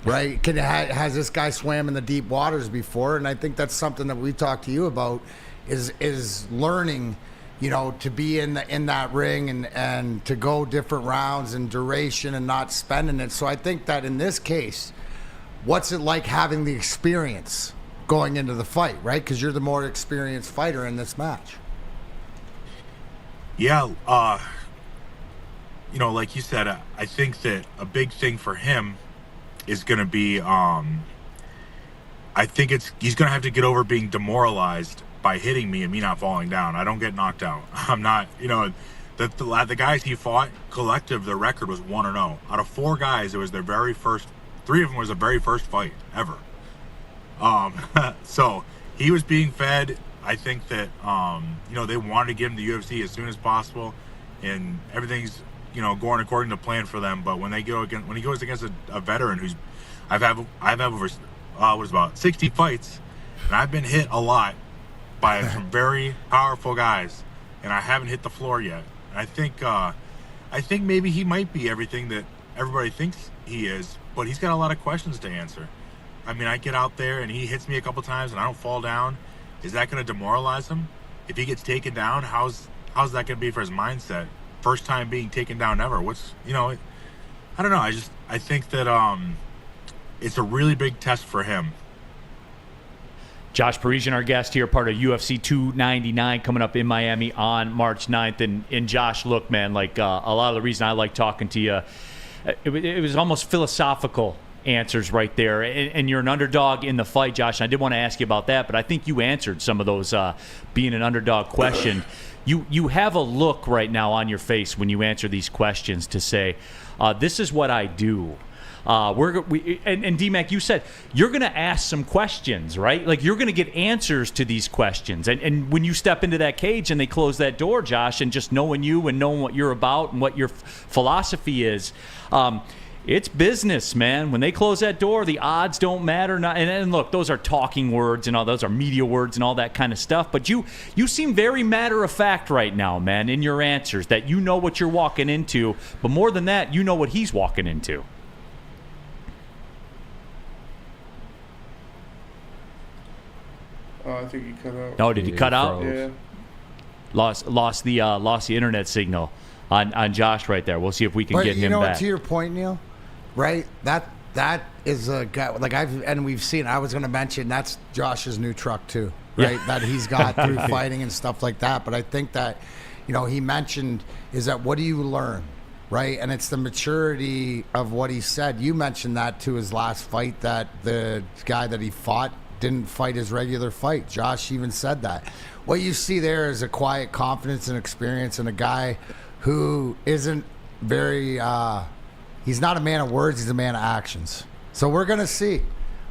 Right? Has this guy swam in the deep waters before? And I think that's something that we talked to you about is learning, to be in that ring and to go different rounds and duration and not spending it. So I think that in this case, what's it like having the experience going into the fight, right? Because you're the more experienced fighter in this match. Yeah, like you said, I think that a big thing for him is going to be, I think he's going to have to get over being demoralized by hitting me and me not falling down. I don't get knocked out. I'm not, the guys he fought, collective, their record was 1-0. Out of 4 guys, it was their very first, 3 of them was their very first fight ever. So he was being fed. I think that, they wanted to get him the UFC as soon as possible, and everything's, going according to plan for them. But when he goes against a veteran who's, I've had over, about 60 fights, and I've been hit a lot by some very powerful guys, and I haven't hit the floor yet. And I think maybe he might be everything that everybody thinks he is, but he's got a lot of questions to answer. I mean, I get out there and he hits me a couple times and I don't fall down. Is that going to demoralize him? If he gets taken down, how's that going to be for his mindset? First time being taken down ever. I don't know. I think that it's a really big test for him. Josh Parisian, our guest here, part of UFC 299 coming up in Miami on March 9th. And Josh, look, man, like a lot of the reason I like talking to you, it was almost philosophical answers right there. And you're an underdog in the fight, Josh. And I did want to ask you about that, but I think you answered some of those being an underdog question. You have a look right now on your face when you answer these questions to say, this is what I do. And D-Mac, you said you're going to ask some questions, right? Like you're going to get answers to these questions. And when you step into that cage and they close that door, Josh, and just knowing you and knowing what you're about and what your philosophy is, it's business, man. When they close that door, the odds don't matter. And look, those are talking words and all those are media words and all that kind of stuff. But you seem very matter of fact right now, man, in your answers, that you know what you're walking into. But more than that, you know what he's walking into. I think he cut out. Oh, did he cut out? Yeah. Lost the internet signal on Josh right there. We'll see if we can get him back. back. To your point, Neal, right? That is a guy like we've seen. I was going to mention that's Josh's new truck too, right? That he's got through fighting and stuff like that. But I think that he mentioned is that what do you learn, right? And it's the maturity of what he said. You mentioned that to his last fight that the guy that he fought didn't fight his regular fight. Josh even said that. What you see there is a quiet confidence and experience in a guy who isn't very he's not a man of words, he's a man of actions. So we're going to see.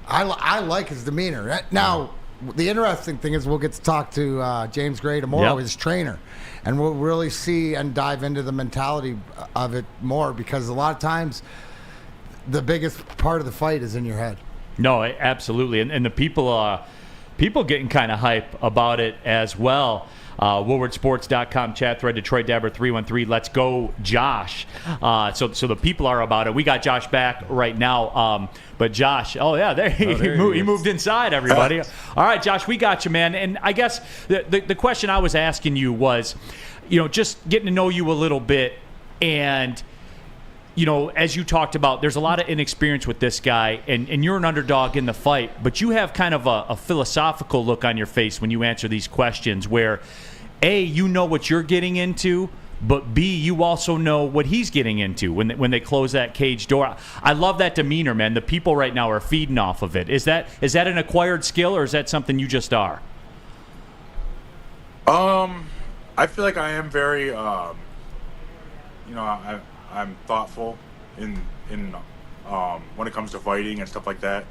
I like his demeanor. Now, the interesting thing is we'll get to talk to James Gray tomorrow, his trainer, and we'll really see and dive into the mentality of it more, because a lot of times the biggest part of the fight is in your head. No, absolutely. And the people getting kind of hype about it as well. WoodwardSports.com chat thread, Detroit Dabber 313. Let's go, Josh. So the people are about it. We got Josh back right now. But Josh, he moved inside, everybody. All right, Josh, we got you, man. And I guess the question I was asking you was, just getting to know you a little bit, and as you talked about, there's a lot of inexperience with this guy, and you're an underdog in the fight, but you have kind of a philosophical look on your face when you answer these questions where, A, you know what you're getting into, but B, you also know what he's getting into when they close that cage door. I love that demeanor, man. The people right now are feeding off of it. Is that an acquired skill, or is that something you just are? I feel like I am very, I'm thoughtful in when it comes to fighting and stuff like that.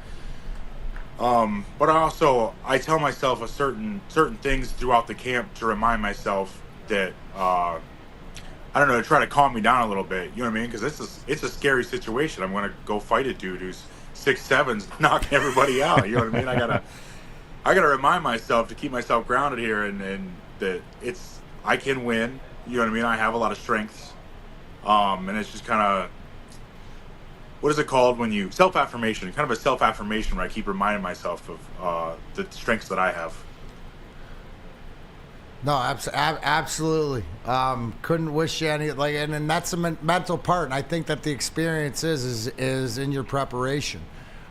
But I tell myself certain things throughout the camp to remind myself that to try to calm me down a little bit. You know what I mean? Because it's a scary situation. I'm going to go fight a dude who's 6'7", knocking everybody out. You know what I mean? I gotta remind myself to keep myself grounded here, and that I can win. You know what I mean? I have a lot of strengths. And it's just kind of, what is it called when you, self-affirmation, kind of a self-affirmation where I keep reminding myself of the strengths that I have. No, absolutely. Couldn't wish you any, and that's a mental part. And I think that the experience is in your preparation.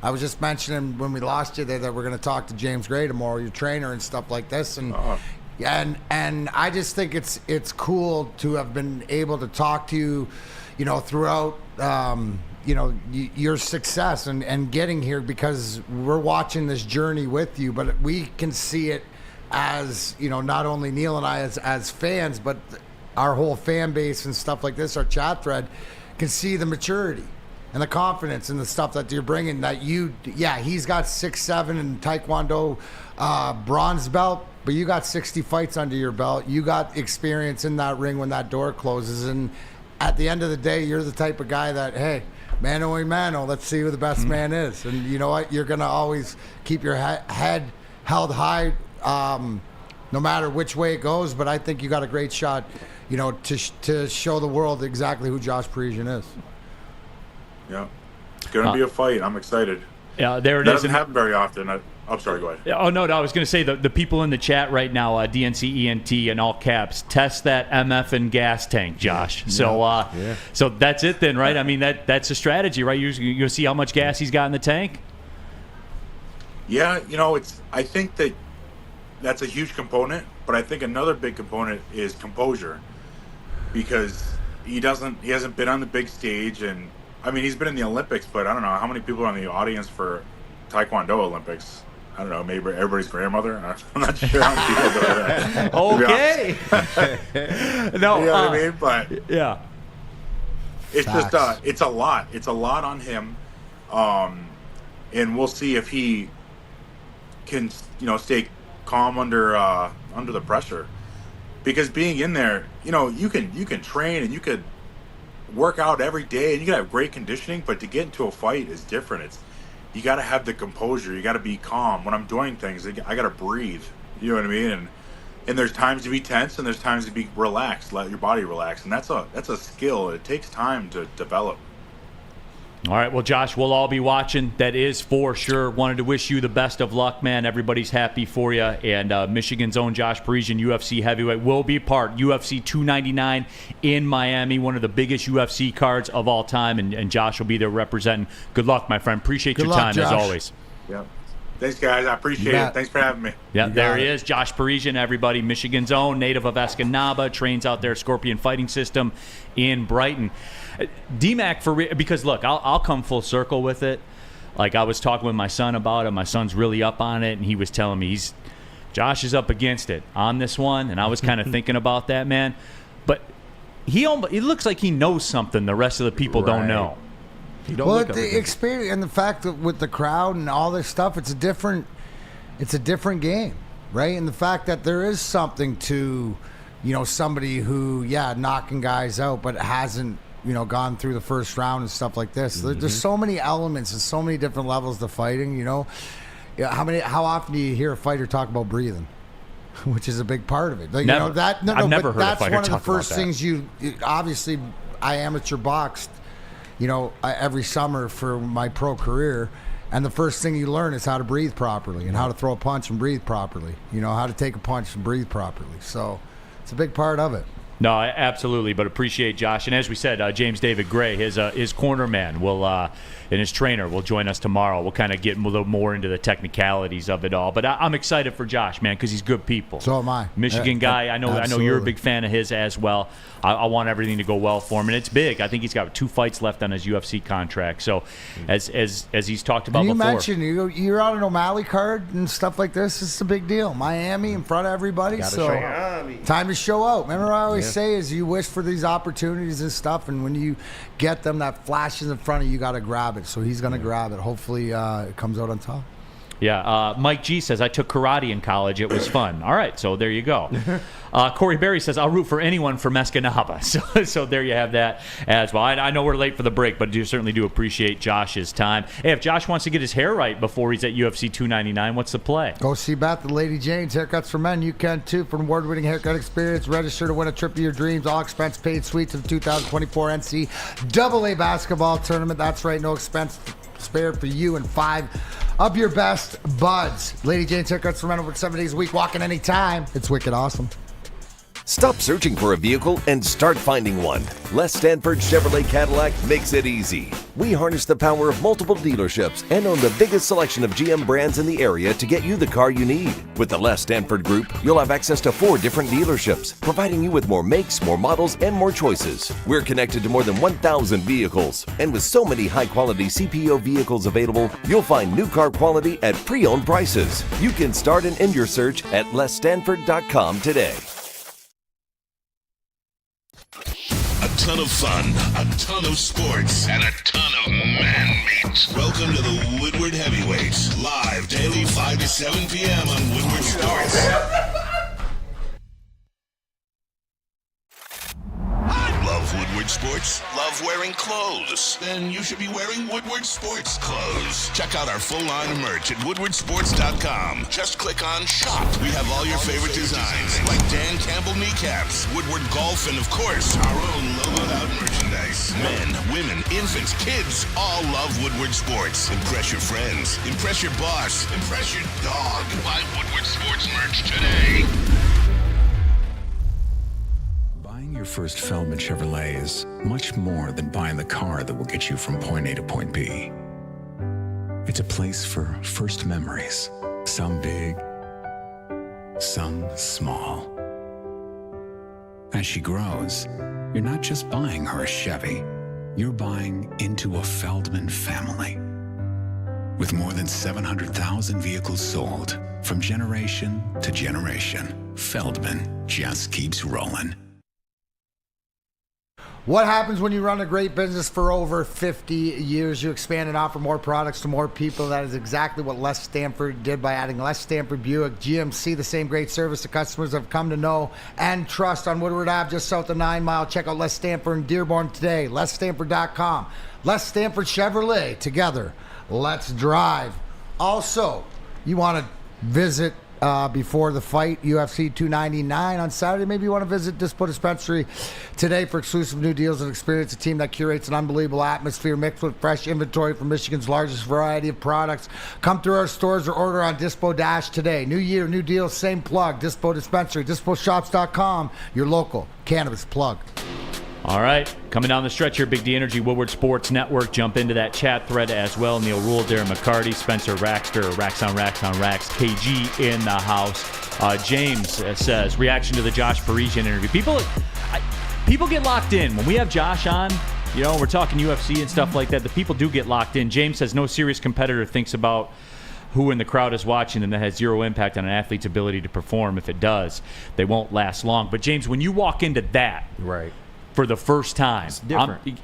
I was just mentioning when we lost you there that we're going to talk to James Gray tomorrow, your trainer and stuff like this. And I just think it's cool to have been able to talk to you, throughout, your success and getting here, because we're watching this journey with you, but we can see it as, not only Neal and I as fans, but our whole fan base and stuff like this, our chat thread, can see the maturity and the confidence and the stuff that you're bringing. That he's got 6'7" and Taekwondo bronze belt, but you got 60 fights under your belt. You got experience in that ring when that door closes. And at the end of the day, you're the type of guy that, hey, mano a mano, let's see who the best man is. And you know what? You're going to always keep your head held high, no matter which way it goes. But I think you got a great shot, to show the world exactly who Josh Parisian is. Yeah. It's going to be a fight. I'm excited. Yeah, there it that is. Doesn't happen very often. I'm sorry, go ahead. Oh, no, I was going to say the people in the chat right now, DNCENT in all caps, test that MF and gas tank, Josh. Yeah. So that's it then, right? I mean, that's a strategy, right? You'll see how much gas he's got in the tank? Yeah, I think that's a huge component, but I think another big component is composure, because he hasn't been on the big stage, and I mean, he's been in the Olympics, but I don't know how many people are in the audience for Taekwondo Olympics. I don't know, maybe everybody's grandmother. I'm not sure how many people do that. Okay. No, you know what I mean? But yeah, it's just it's a lot. It's a lot on him, and we'll see if he can stay calm under the pressure, because being in there, you can train and you could work out every day and you can have great conditioning, but to get into a fight is different. You got to have the composure. You got to be calm. When I'm doing things, I got to breathe. You know what I mean? And there's times to be tense and there's times to be relaxed, let your body relax. And that's a skill. It takes time to develop. All right, well, Josh, we'll all be watching. That is for sure. Wanted to wish you the best of luck, man. Everybody's happy for you. And Michigan's own Josh Parisian, UFC heavyweight, will be part UFC 299 in Miami, one of the biggest UFC cards of all time. And Josh will be there representing. Good luck, my friend. Appreciate your time, Josh. as always. Yeah. Thanks, guys. I appreciate it. Thanks for having me. Yeah, there he is, Josh Parisian, everybody. Michigan's own, native of Escanaba, trains out there, Scorpion Fighting System in Brighton. DMAC, because look, I'll come full circle with it. Like, I was talking with my son about it. My son's really up on it, and he was telling me Josh is up against it on this one, and I was kind of thinking about that, man. But it looks like he knows something the rest of the people don't know. Well, the experience and the fact that with the crowd and all this stuff, it's a different game, right? And the fact that there is something to, somebody who, knocking guys out, but hasn't, gone through the first round and stuff like this. Mm-hmm. There's so many elements and so many different levels to fighting. How often do you hear a fighter talk about breathing? Which is a big part of it. Like, never. I've never heard a fighter talk about that. That's one of the first things obviously, I amateur boxed, every summer for my pro career. And the first thing you learn is how to breathe properly and how to throw a punch and breathe properly. How to take a punch and breathe properly. So it's a big part of it. No, absolutely, but appreciate Josh. And as we said, James David Gray, his corner man, and his trainer will join us tomorrow. We'll kind of get a little more into the technicalities of it all. But I'm excited for Josh, man, because he's good people. So am I. Michigan guy. I know you're a big fan of his as well. I want everything to go well for him, and it's big. I think he's got 2 fights left on his UFC contract. So as he's talked about before. Mentioned you're on an O'Malley card and stuff like this. It's a big deal. Miami in front of everybody. Time to show out. Remember what I always say is you wish for these opportunities and stuff, and when you get them, that flashes in front of you, you got to grab it. So he's going to grab it. Hopefully it comes out on top. Yeah, Mike G says, I took karate in college. It was fun. All right, so there you go. Corey Berry says, I'll root for anyone from Escanaba. So there you have that as well. I know we're late for the break, but I certainly do appreciate Josh's time. Hey, if Josh wants to get his hair right before he's at UFC 299, what's the play? Go see Beth at Lady Jane's Haircuts for Men. You can, too, for an award-winning haircut experience. Register to win a trip of your dreams. All expense paid suite to the 2024 NCAA basketball tournament. That's right, no expense spared for you and 5 of your best buds. Lady Jane's Haircuts for Men over 7 days a week. Walking anytime. It's wicked awesome. Stop searching for a vehicle and start finding one. Les Stanford Chevrolet Cadillac makes it easy. We harness the power of multiple dealerships and own the biggest selection of GM brands in the area to get you the car you need. With the Les Stanford Group, you'll have access to 4 different dealerships, providing you with more makes, more models, and more choices. We're connected to more than 1,000 vehicles, and with so many high-quality CPO vehicles available, you'll find new car quality at pre-owned prices. You can start and end your search at lesstanford.com today. A ton of fun, a ton of sports, and a ton of man-meat. Welcome to the Woodward Heavyweights, live daily 5 to 7 p.m. on Woodward Sports. Love Woodward Sports? Sports? Love wearing clothes? Then you should be wearing Woodward Sports clothes. Check out our full line of merch at woodwardsports.com. Just click on Shop. We have all your favorite designs, like Dan Campbell kneecaps, Woodward Golf, and of course, our own logoed out merchandise. Men, women, infants, kids all love Woodward Sports. Impress your friends. Impress your boss. Impress your dog. Buy Woodward Sports merch today. Buying your first Feldman Chevrolet is much more than buying the car that will get you from point A to point B. It's a place for first memories, some big, some small. As she grows, you're not just buying her a Chevy, you're buying into a Feldman family. With more than 700,000 vehicles sold, from generation to generation, Feldman just keeps rolling. What happens when you run a great business for over 50 years? You expand and offer more products to more people. That is exactly what Les Stanford did by adding Les Stanford Buick GMC, the same great service that customers have come to know and trust on Woodward Ave, just south of 9 Mile. Check out Les Stanford in Dearborn today. LesStanford.com. Les Stanford Chevrolet. Together, let's drive. Also, you want to visit before the fight, UFC 299 on Saturday. Maybe you want to visit Dispo Dispensary today for exclusive new deals and experience a team that curates an unbelievable atmosphere mixed with fresh inventory from Michigan's largest variety of products. Come through our stores or order on Dispo Dash today. New year, new deals, same plug. Dispo Dispensary, DispoShops.com, your local cannabis plug. All right, coming down the stretch here, Big D Energy, Woodward Sports Network. Jump into that chat thread as well. Neal, Ruhl, Darren, McCarty, Spencer, Rackster, Racks on Racks, KG in the house. James says, reaction to the Josh Parisian interview. People get locked in. When we have Josh on, we're talking UFC and stuff like that, the people do get locked in. James says, no serious competitor thinks about who in the crowd is watching, and that has zero impact on an athlete's ability to perform. If it does, they won't last long. But, James, when you walk into that, right, for the first time. It's different.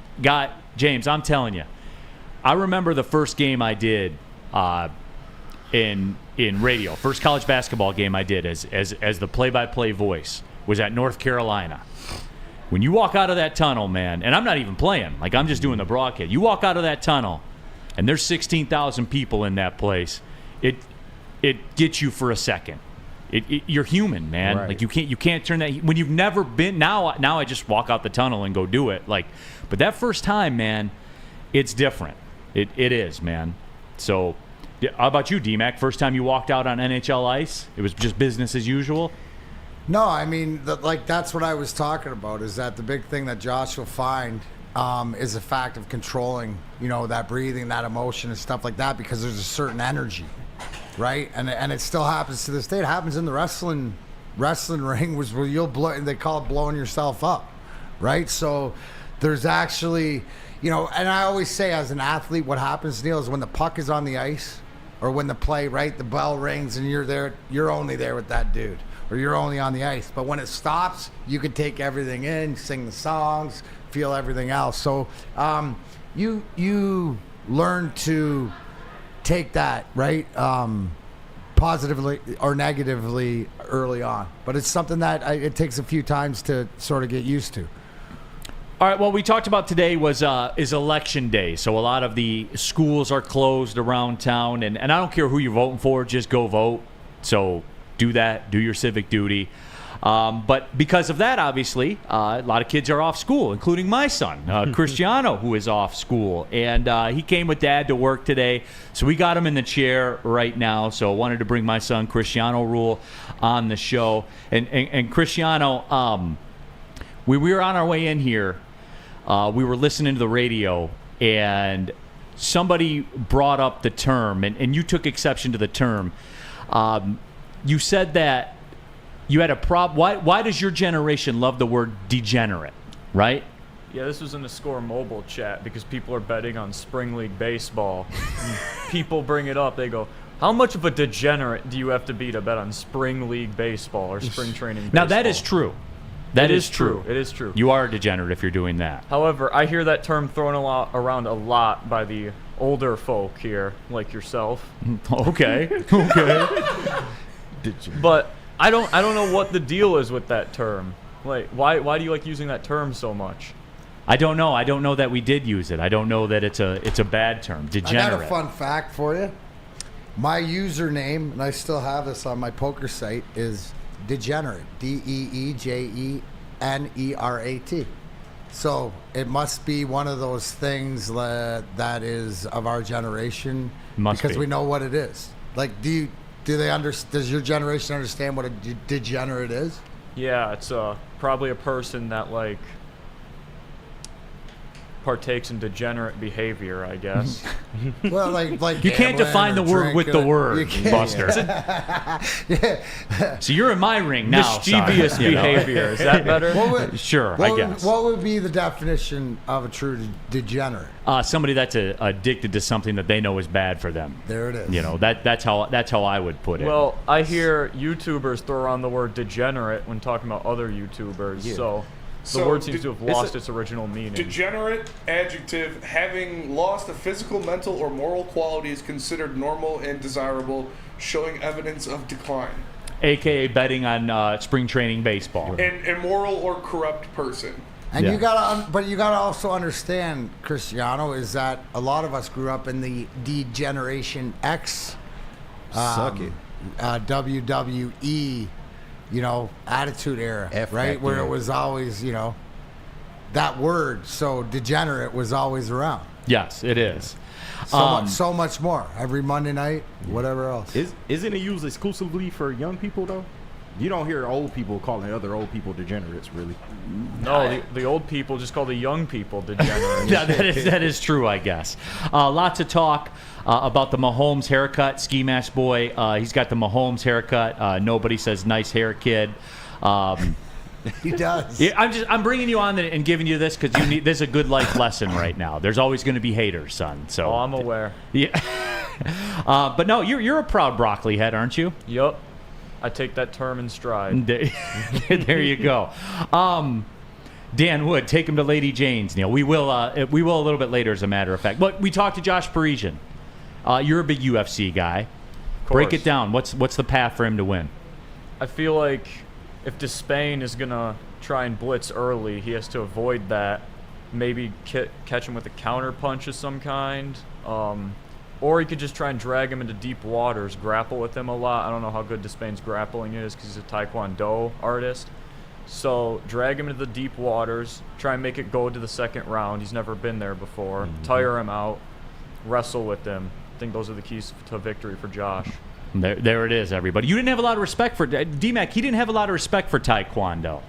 James, I'm telling you, I remember the first game I did in radio. First college basketball game I did as the play-by-play voice was at North Carolina. When you walk out of that tunnel, man, and I'm not even playing, like I'm just doing the broadcast. You walk out of that tunnel, and there's 16,000 people in that place. It gets you for a second. You're human, man. Right. Like you can't turn that when you've never been. Now I just walk out the tunnel and go do it. But that first time, man, it's different. It is, man. So, how about you, D-Mac? First time you walked out on NHL ice, it was just business as usual. No, I mean, that's what I was talking about. Is that the big thing that Josh will find is the fact of controlling, that breathing, that emotion, and stuff like that, because there's a certain energy. Right, and it still happens to this day. It happens in the wrestling ring, where you'll blow. They call it blowing yourself up, right? So there's actually, and I always say as an athlete, what happens, Neal, is when the puck is on the ice, or when the play, right, the bell rings and you're there, you're only there with that dude, or you're only on the ice. But when it stops, you can take everything in, sing the songs, feel everything else. So you learn to take that, right, positively or negatively early on. But it's something that it takes a few times to sort of get used to. All right, well, we talked about today is election day. So a lot of the schools are closed around town. And I don't care who you're voting for, just go vote. So do that, do your civic duty. But because of that, obviously, a lot of kids are off school, including my son, Cristiano, who is off school. And he came with Dad to work today, so we got him in the chair right now. So I wanted to bring my son, Cristiano Ruhl, on the show. And Cristiano, we were on our way in here. We were listening to the radio, and somebody brought up the term, and you took exception to the term. You said that you had a problem. Why does your generation love the word degenerate, right? Yeah, this was in the Score Mobile chat because people are betting on Spring League baseball. People bring it up. They go, how much of a degenerate do you have to be to bet on Spring League baseball or spring training baseball? Now, that is true. That is true. It is true. You are a degenerate if you're doing that. However, I hear that term thrown around a lot by the older folk here, like yourself. Okay. But I don't know what the deal is with that term. Like, why do you like using that term so much? I don't know. I don't know that we did use it. I don't know that it's a bad term. Degenerate. I got a fun fact for you. My username, and I still have this on my poker site, is Degenerate. DEEJENERAT. So it must be one of those things that is of our generation because we know what it is. Like, does your generation understand what a degenerate is? Yeah, it's probably a person that like partakes in degenerate behavior, I guess. Well, like you can't define the word with the word, Buster. So you're in my ring now. Mischievous behavior. Is that better? Sure, I guess. What would be the definition of a true degenerate? Somebody that's addicted to something that they know is bad for them. There it is. You know, that's how I would put it. Well, I hear YouTubers throw around the word degenerate when talking about other YouTubers, so the word seems to have lost its original meaning. Degenerate, adjective, having lost a physical, mental, or moral quality is considered normal and desirable, showing evidence of decline. AKA betting on spring training baseball. An immoral or corrupt person. And you gotta also understand, Cristiano, is that a lot of us grew up in the D-Generation X, WWE, attitude era, right? Where it was always, that word. So degenerate was always around. Yes, it is. So much more every Monday night, whatever else. Isn't it used exclusively for young people though? You don't hear old people calling other old people degenerates, really. No, the old people just call the young people degenerates. Yeah, that is true, I guess. Lots of talk about the Mahomes haircut. Ski Mask Boy, he's got the Mahomes haircut. Nobody says nice hair, kid. He does. Yeah, I'm bringing you on and giving you this because this is a good life lesson right now. There's always going to be haters, son. So I'm aware. Yeah. But no, you're a proud broccoli head, aren't you? Yup. I take that term in stride. There you go. Dan Wood, take him to Lady Jane's, Neal. We will a little bit later, as a matter of fact. But we talked to Josh Parisian. You're a big UFC guy. Break it down. What's the path for him to win? I feel like if Despain is going to try and blitz early, he has to avoid that. Maybe catch him with a counter punch of some kind. Or he could just try and drag him into deep waters, grapple with him a lot. I don't know how good Despain's grappling is because he's a Taekwondo artist. So drag him into the deep waters, try and make it go to the second round. He's never been there before. Tire him out, wrestle with him. I think those are the keys to victory for Josh. There it is, everybody. You didn't have a lot of respect for D-Mac. He didn't have a lot of respect for Taekwondo.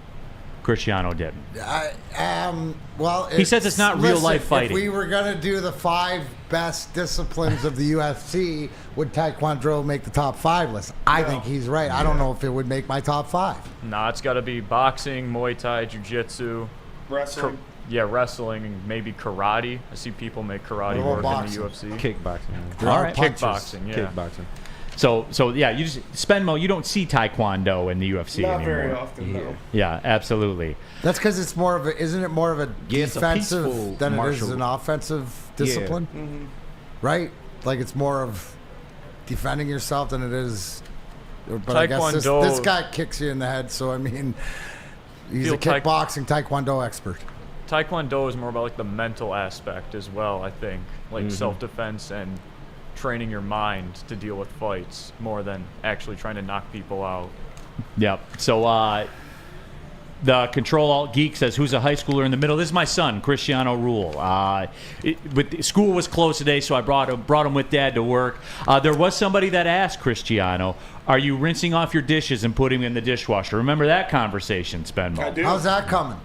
Cristiano didn't. Well, he says it's not real life fighting. If we were gonna do the 5 best disciplines of the UFC, would Taekwondo make the top 5 list? I think he's right. I don't know if it would make my top 5. Nah, it's got to be boxing, Muay Thai, Jiu-Jitsu, wrestling. Wrestling and maybe karate. I see people make karate work in the UFC. Kickboxing. All right. Kickboxing, yeah. Kickboxing. So yeah, you just Spenmo. You don't see Taekwondo in the UFC Not anymore. very often, no. Yeah, absolutely. That's because it's more of a. Isn't it more of a defensive than it is an offensive discipline? Yeah. Mm-hmm. Right? Like it's more of defending yourself than it is. But I guess Taekwondo. this guy kicks you in the head. So I mean, he's a kickboxing Taekwondo expert. Taekwondo is more about like the mental aspect as well. I think like self-defense and training your mind to deal with fights more than actually trying to knock people out. Yep. So the Control Alt Geek says, who's a high schooler in the middle? This is my son, Cristiano Ruhl. School was closed today, so I brought him with Dad to work. There was somebody that asked Cristiano, are you rinsing off your dishes and putting them in the dishwasher? Remember that conversation, Spenmo? I do. How's that coming?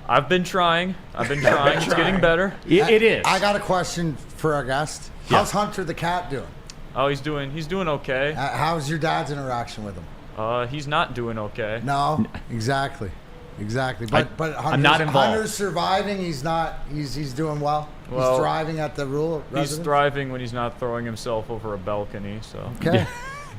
I've been trying. It's getting better. It is. I got a question for our guest. How's Hunter the cat doing? Oh, he's doing okay. How's your dad's interaction with him? He's not doing okay. No, exactly. But I'm not involved. Hunter's surviving. He's not. He's doing well. Well, he's thriving at the Ruhl residence. He's thriving when he's not throwing himself over a balcony. So okay,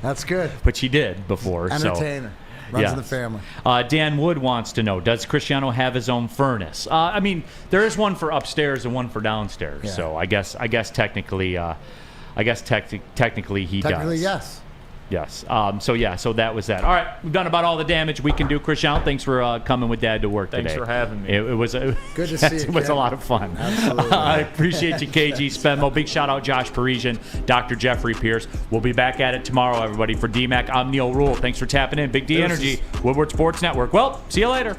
that's good. Which he did before. Entertainer. Runs in the family. Dan Wood wants to know, does Cristiano have his own furnace? I mean, there is one for upstairs and one for downstairs. Yeah. So I guess technically he does. Technically, yes. Yes. So that was that. All right, we've done about all the damage we can do. Christian, thanks for coming with Dad to work today. Thanks for having me. It was Good to see you. It was a lot of fun. Absolutely. I appreciate you, KG Spenmo. Big shout out Josh Parisian, Dr. Jeffrey Pierce. We'll be back at it tomorrow, everybody. For DMAC, I'm Neal Ruhl. Thanks for tapping in. Big D Energy, Woodward Sports Network. Well, see you later.